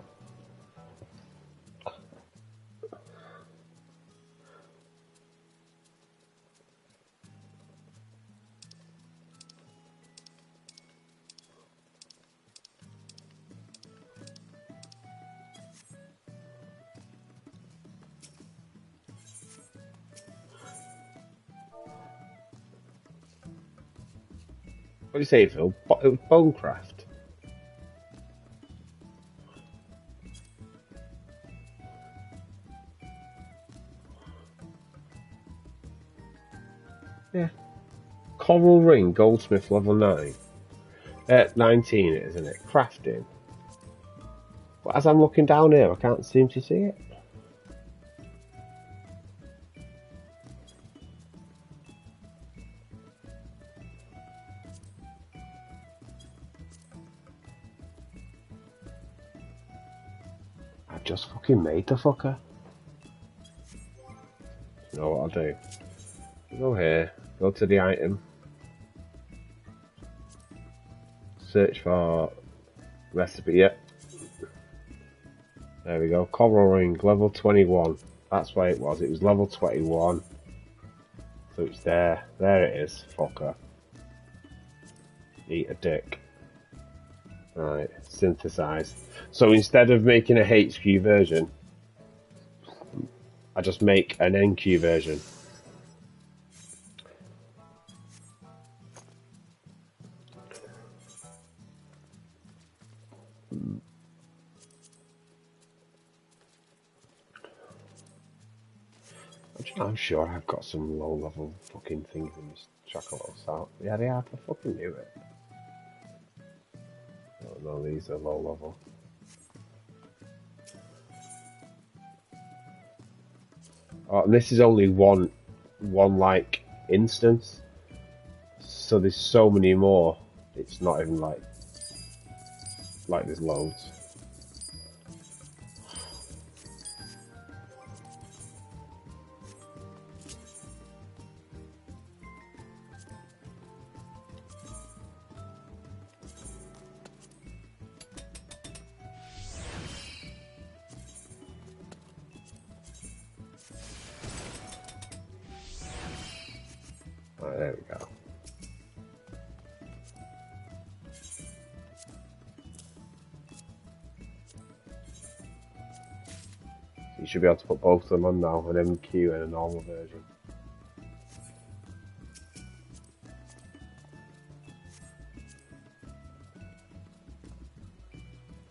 Speaker 1: What do you say, Phil? It was Bonecraft. Yeah. Coral ring, goldsmith level 9. 19 it is, isn't it? Crafting. But as I'm looking down here, I can't seem to see it. I've just fucking made the fucker. You know what I'll do? Go here, go to the item, search for recipe, yep. There we go, coral ring, level 21. That's why it was level 21. So it's there. There it is, fucker. Eat a dick. Right, synthesize. So instead of making a HQ version, I just make an NQ version. I'm sure I've got some low-level fucking things in this Chocolos out. Yeah, they are. I fucking knew it. Oh no, these are low-level. Oh, and this is only one like instance. So there's so many more. It's not even like there's loads. Right, there we go. You should be able to put both of them on now, an MQ and a normal version.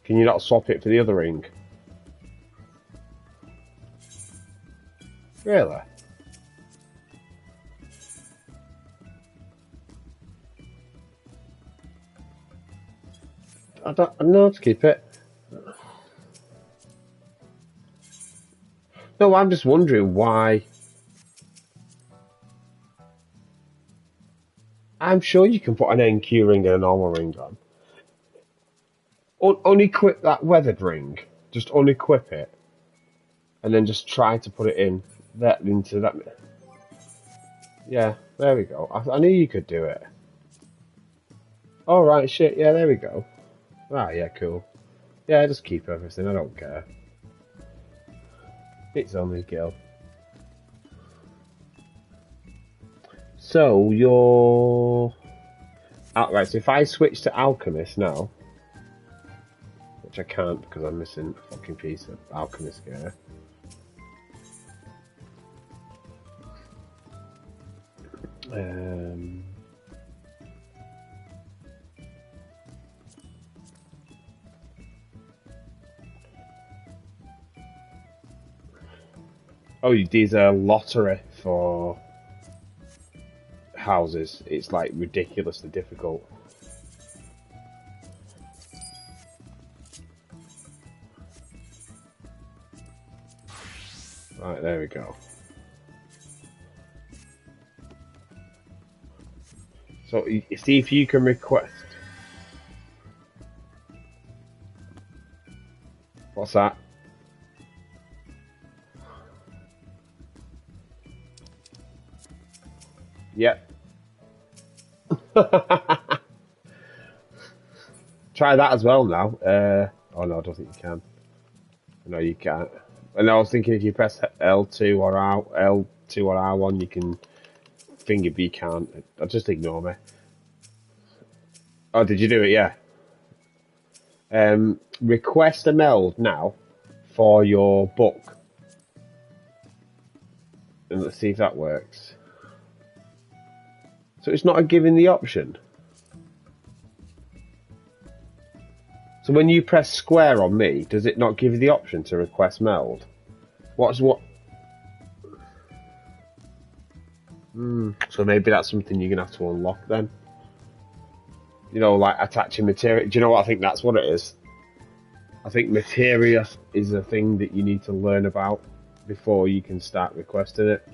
Speaker 1: Can you not swap it for the other ring? Really? I don't know to keep it. No, I'm just wondering why. I'm sure you can put an NQ ring and a normal ring on. Unequip that weathered ring. Just unequip it. And then just try to put it into that. Yeah, there we go. I knew you could do it. Alright, shit, yeah, there we go. Ah, yeah, cool. Yeah, just keep everything, I don't care. It's only Gil. So, you're... Right, so if I switch to Alchemist now, which I can't because I'm missing a fucking piece of Alchemist gear. Oh, these are lottery for houses. It's like ridiculously difficult. Right, there we go. So, you see if you can request. What's that? Yep. Try that as well now. Oh no, I don't think you can. No, you can't. And I was thinking if you press L2 or L2 or R1, you can finger, but you can't. Just ignore me. Oh, did you do it? Yeah. Request a meld now for your book. And let's see if that works. So it's not giving the option. So when you press square on me, does it not give you the option to request meld? What? So maybe that's something you're going to have to unlock then. You know, like attaching materia. Do you know what? I think that's what it is. I think materia is a thing that you need to learn about before you can start requesting it.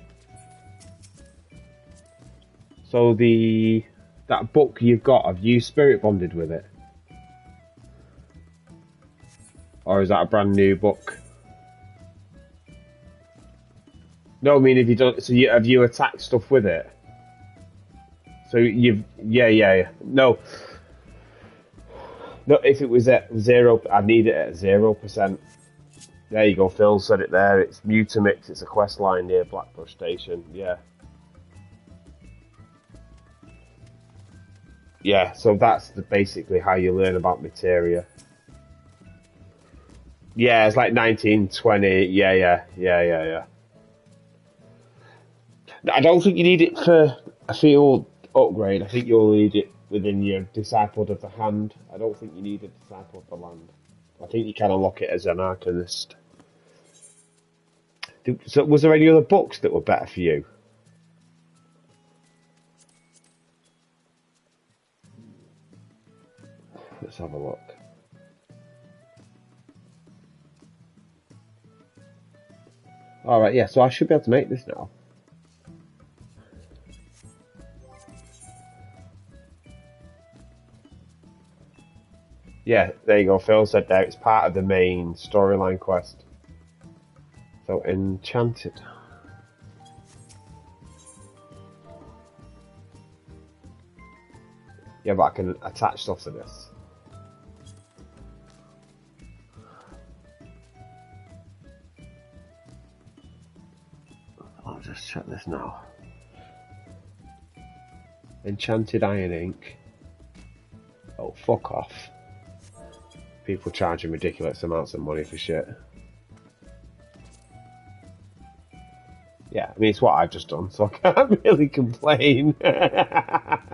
Speaker 1: So that book you've got, have you spirit bonded with it? Or is that a brand new book? No, I mean if you don't. So have you attacked stuff with it? So yeah. No. If it was at 0, I'd need it at 0%. There you go. Phil said it there. It's Mutamix. It's a quest line near Blackbush Station. Yeah. Yeah. So that's basically how you learn about materia. Yeah, it's like 1920. Yeah. I don't think you need it for a field upgrade. I think you'll need it within your Discipled of the Hand. I don't think you need a Disciple of the Land. I think you can unlock it as an Arcanist. So, was there any other books that were better for you? Let's have a look. Alright, yeah, so I should be able to make this now. Yeah, there you go. Phil said there it's part of the main storyline quest. So, Enchanted. Yeah, but I can attach stuff to this. I'll just check this now. Enchanted Iron Ink. Oh, fuck off. People charging ridiculous amounts of money for shit. Yeah, I mean, it's what I've just done, so I can't really complain. There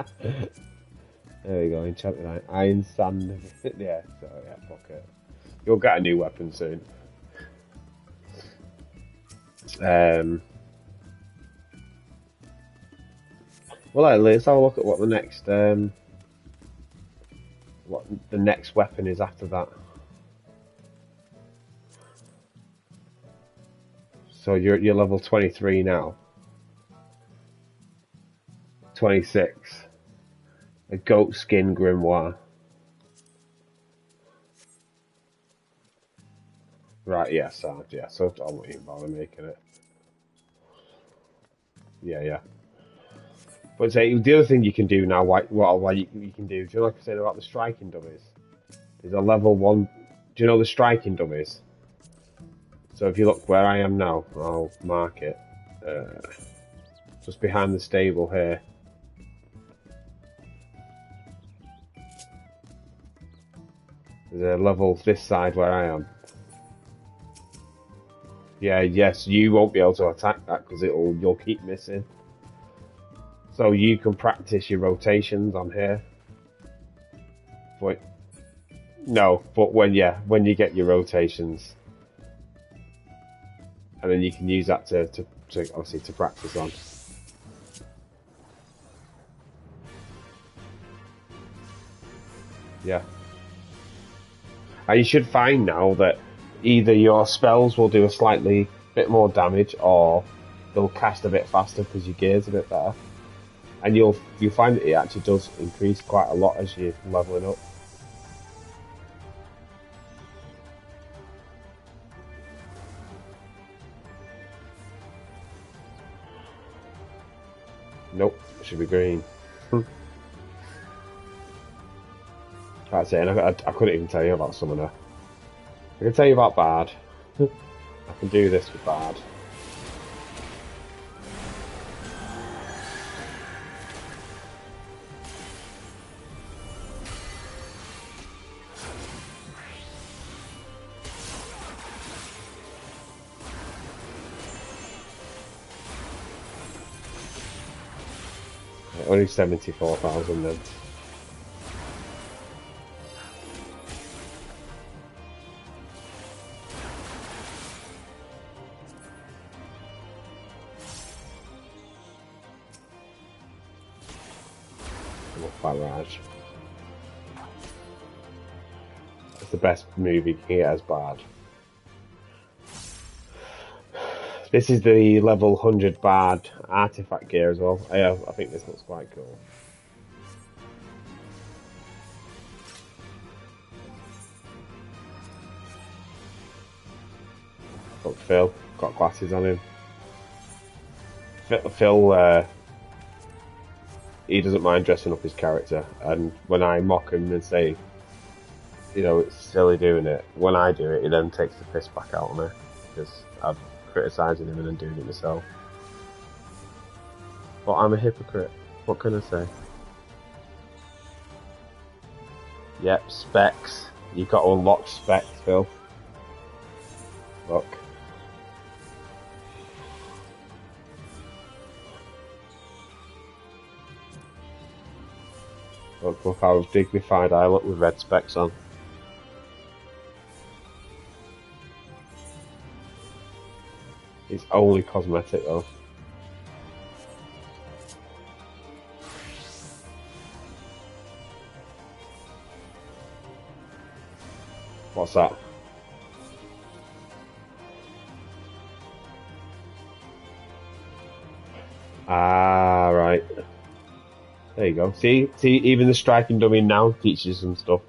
Speaker 1: we go, Enchanted Iron Sand. Yeah, so yeah, fuck it. You'll get a new weapon soon. Well, let's have a look at what the next weapon is after that. So you're level 23 now. 26. A goat skin grimoire. Right, yeah, so I won't even bother making it. Yeah. But say the other thing you can do now, what you can do, do you know, like I said about the striking dummies? There's a level 1, do you know the striking dummies? So if you look where I am now, I'll mark it. Just behind the stable here. There's a level this side where I am. Yeah, yes, you won't be able to attack that because you'll keep missing. So you can practice your rotations on here. But no, but when you get your rotations, and then you can use that to obviously to practice on. Yeah. And you should find now that either your spells will do a slightly bit more damage, or they'll cast a bit faster because your gear's a bit better. And you'll find that it actually does increase quite a lot as you're leveling up. Nope, it should be green. That's it, and I couldn't even tell you about Summoner. I can tell you about Bard. I can do this with Bard. Only 74,000 then. Barrage. It's the best movie you can get as Bard. This is the level 100 Bard artifact gear as well. I think this looks quite cool. Got Phil, got glasses on him. Phil, he doesn't mind dressing up his character, and when I mock him and say, you know, it's silly doing it, when I do it, he then takes the piss back out on me, because I'm criticising him and then doing it myself. But I'm a hypocrite, what can I say? Yep, specs. You've got to unlock specs, Phil. Look. Look how dignified I look with red specs on. It's only cosmetic though. What's that? Ah, right. There you go. See, even the striking dummy now teaches some stuff.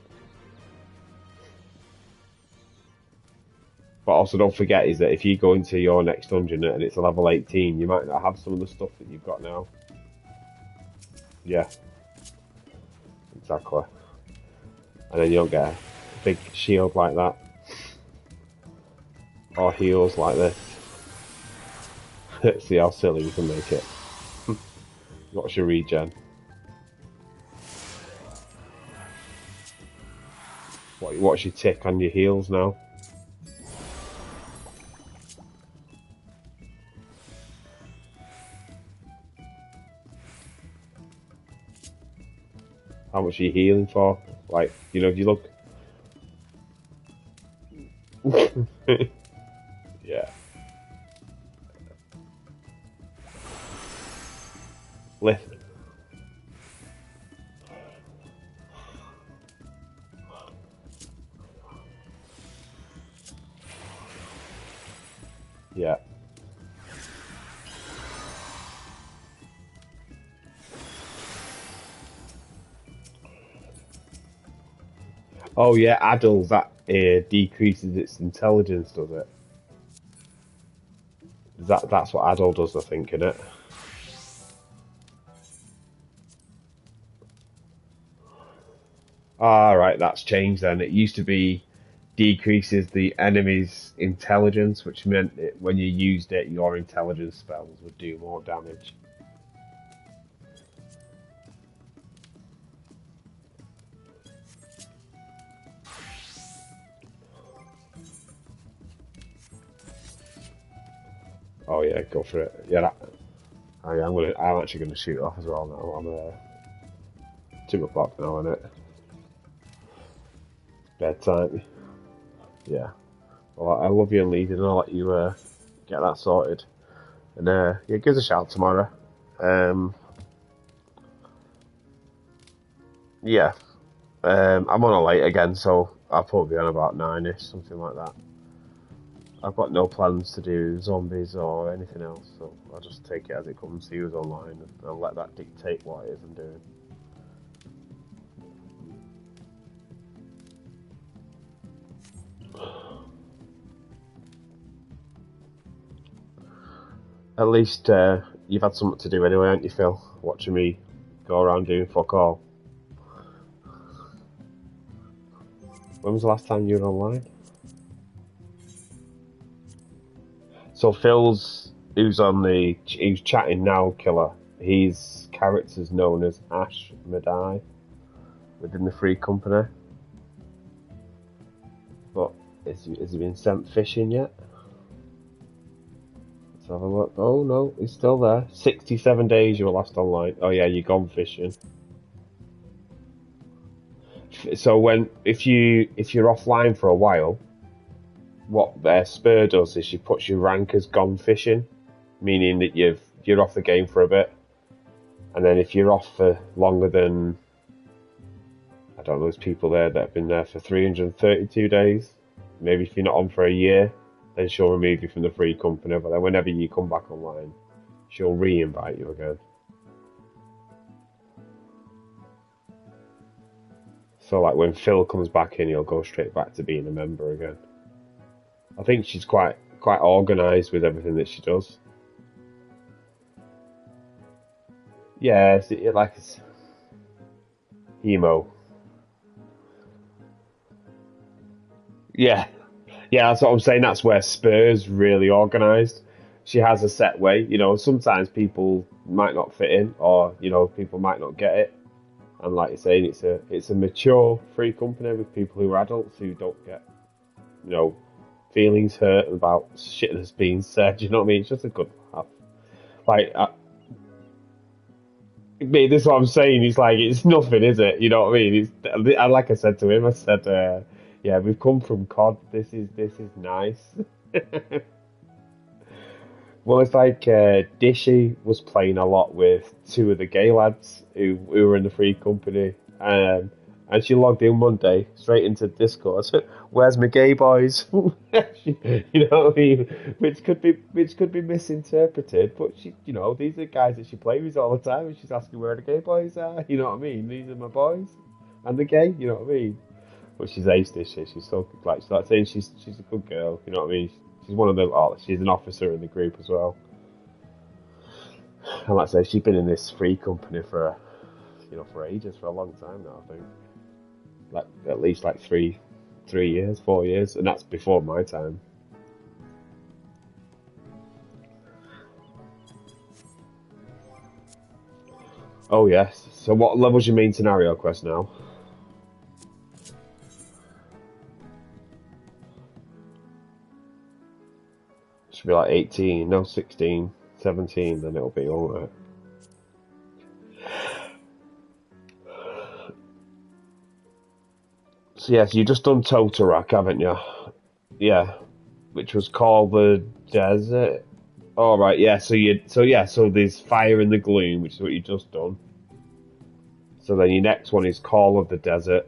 Speaker 1: But also don't forget is that if you go into your next dungeon and it's a level 18, you might not have some of the stuff that you've got now. Yeah, exactly. And then you don't get a big shield like that. Or heals like this. See how silly you can make it. What's your regen? What's your tick on your heals now? How much are you healing for? Like, you know, if you look... yeah. Lift. Yeah. Oh yeah, Adult, that decreases its intelligence, does it? That's what Adult does, I think, innit? Ah, right, that's changed then. It used to be decreases the enemy's intelligence, which meant when you used it, your intelligence spells would do more damage. Oh yeah, go for it. Yeah, I'm actually gonna shoot off as well now. I'm 2 o'clock now, isn't it? Bedtime. Yeah. Well, I love you and leading, and I'll let you get that sorted. And yeah, give us a shout tomorrow. Yeah. I'm on a late again, so I'll probably be on about 9ish, something like that. I've got no plans to do zombies or anything else, so I'll just take it as it comes, see who's online, and I'll let that dictate what it is I'm doing. At least you've had something to do anyway, haven't you, Phil? Watching me go around doing fuck all. When was the last time you were online? So who's chatting now, Killer. His character's known as Ash Madai within the Free Company. But has he been sent fishing yet? Let's have a look. Oh no, he's still there. 67 days you were last online. Oh yeah, you're gone fishing. So if you're offline for a while, what their Spur does is she puts your rank as gone fishing, meaning that you're off the game for a bit, and then if you're off for longer than, I don't know, there's people there that have been there for 332 days. Maybe if you're not on for a year, then she'll remove you from the Free Company. But then whenever you come back online, she'll re-invite you again. So like when Phil comes back in, he'll go straight back to being a member again. I think she's quite organised with everything that she does. Yeah, it's emo. Yeah, yeah, that's what I'm saying. That's where Spur's really organised. She has a set way. You know, sometimes people might not fit in, or you know, people might not get it. And like you're saying, it's a mature Free Company with people who are adults who don't get, you know, feelings hurt about shit that's being said. You know what I mean? It's just a good laugh. Like, Mate, this is what I'm saying. He's like, it's nothing, is it? You know what I mean? Like I said to him, I said, yeah, we've come from COD. This is nice. Well, it's like Dishy was playing a lot with two of the gay lads who were in the free company, and she logged in one day straight into Discord. Where's my gay boys? You know what I mean? Which could be misinterpreted, but these are guys that she plays with all the time, and she's asking where the gay boys are. You know what I mean? These are my boys, and the gay. You know what I mean? But she's aced this shit. She's so like saying she's a good girl. You know what I mean? She's one of the. Oh, she's an officer in the group as well. And like I say, she's been in this free company for ages, for a long time now. I think, like at least like 3 years, 4 years, and that's before my time. Oh yes. So what level's your main scenario quest now? Should be like 18, no 16, 17, then it'll be alright. So yes, you just done Totarak, haven't you? Yeah, which was called the Desert. All right, yeah. So there's Fire in the Gloom, which is what you just done. So then your next one is Call of the Desert,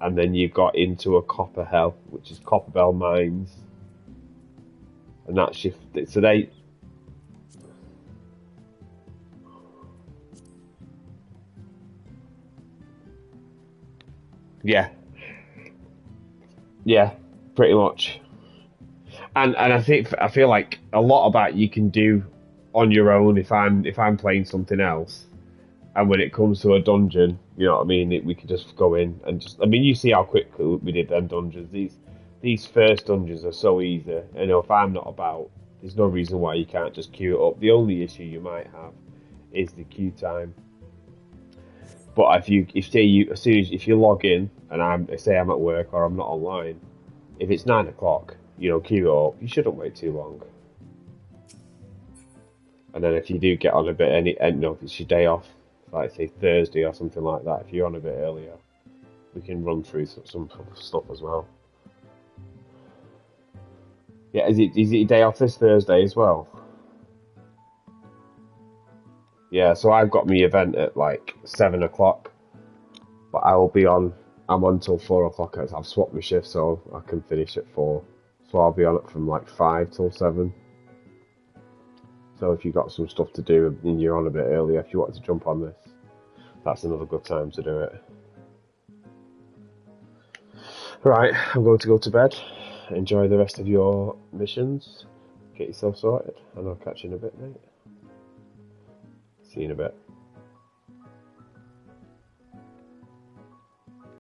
Speaker 1: and then you got into a Copper Hell, which is Copperbell Mines, and that's your. So they. Yeah, yeah, pretty much. And I feel like a lot of that you can do on your own if I'm playing something else. And when it comes to a dungeon, you know what I mean, we could just go in and just. I mean, you see how quickly we did them dungeons. These first dungeons are so easy. You know, if I'm not about, there's no reason why you can't just queue it up. The only issue you might have is the queue time. But as soon as if you log in and I'm at work or I'm not online, if it's 9 o'clock, queue it up. You shouldn't wait too long. And then if you do get on a bit, if it's your day off, like say Thursday or something like that, if you're on a bit earlier, we can run through some stuff as well. Yeah, is it your day off this Thursday as well? Yeah, so I've got my event at like 7 o'clock, but I will be on. I'm on till 4 o'clock. I've swapped my shift so I can finish at 4. So I'll be on it from like 5 till 7. So if you've got some stuff to do and you're on a bit earlier, if you want to jump on this, that's another good time to do it. Right, I'm going to go to bed. Enjoy the rest of your missions. Get yourself sorted, and I'll catch you in a bit, mate. See you in a bit.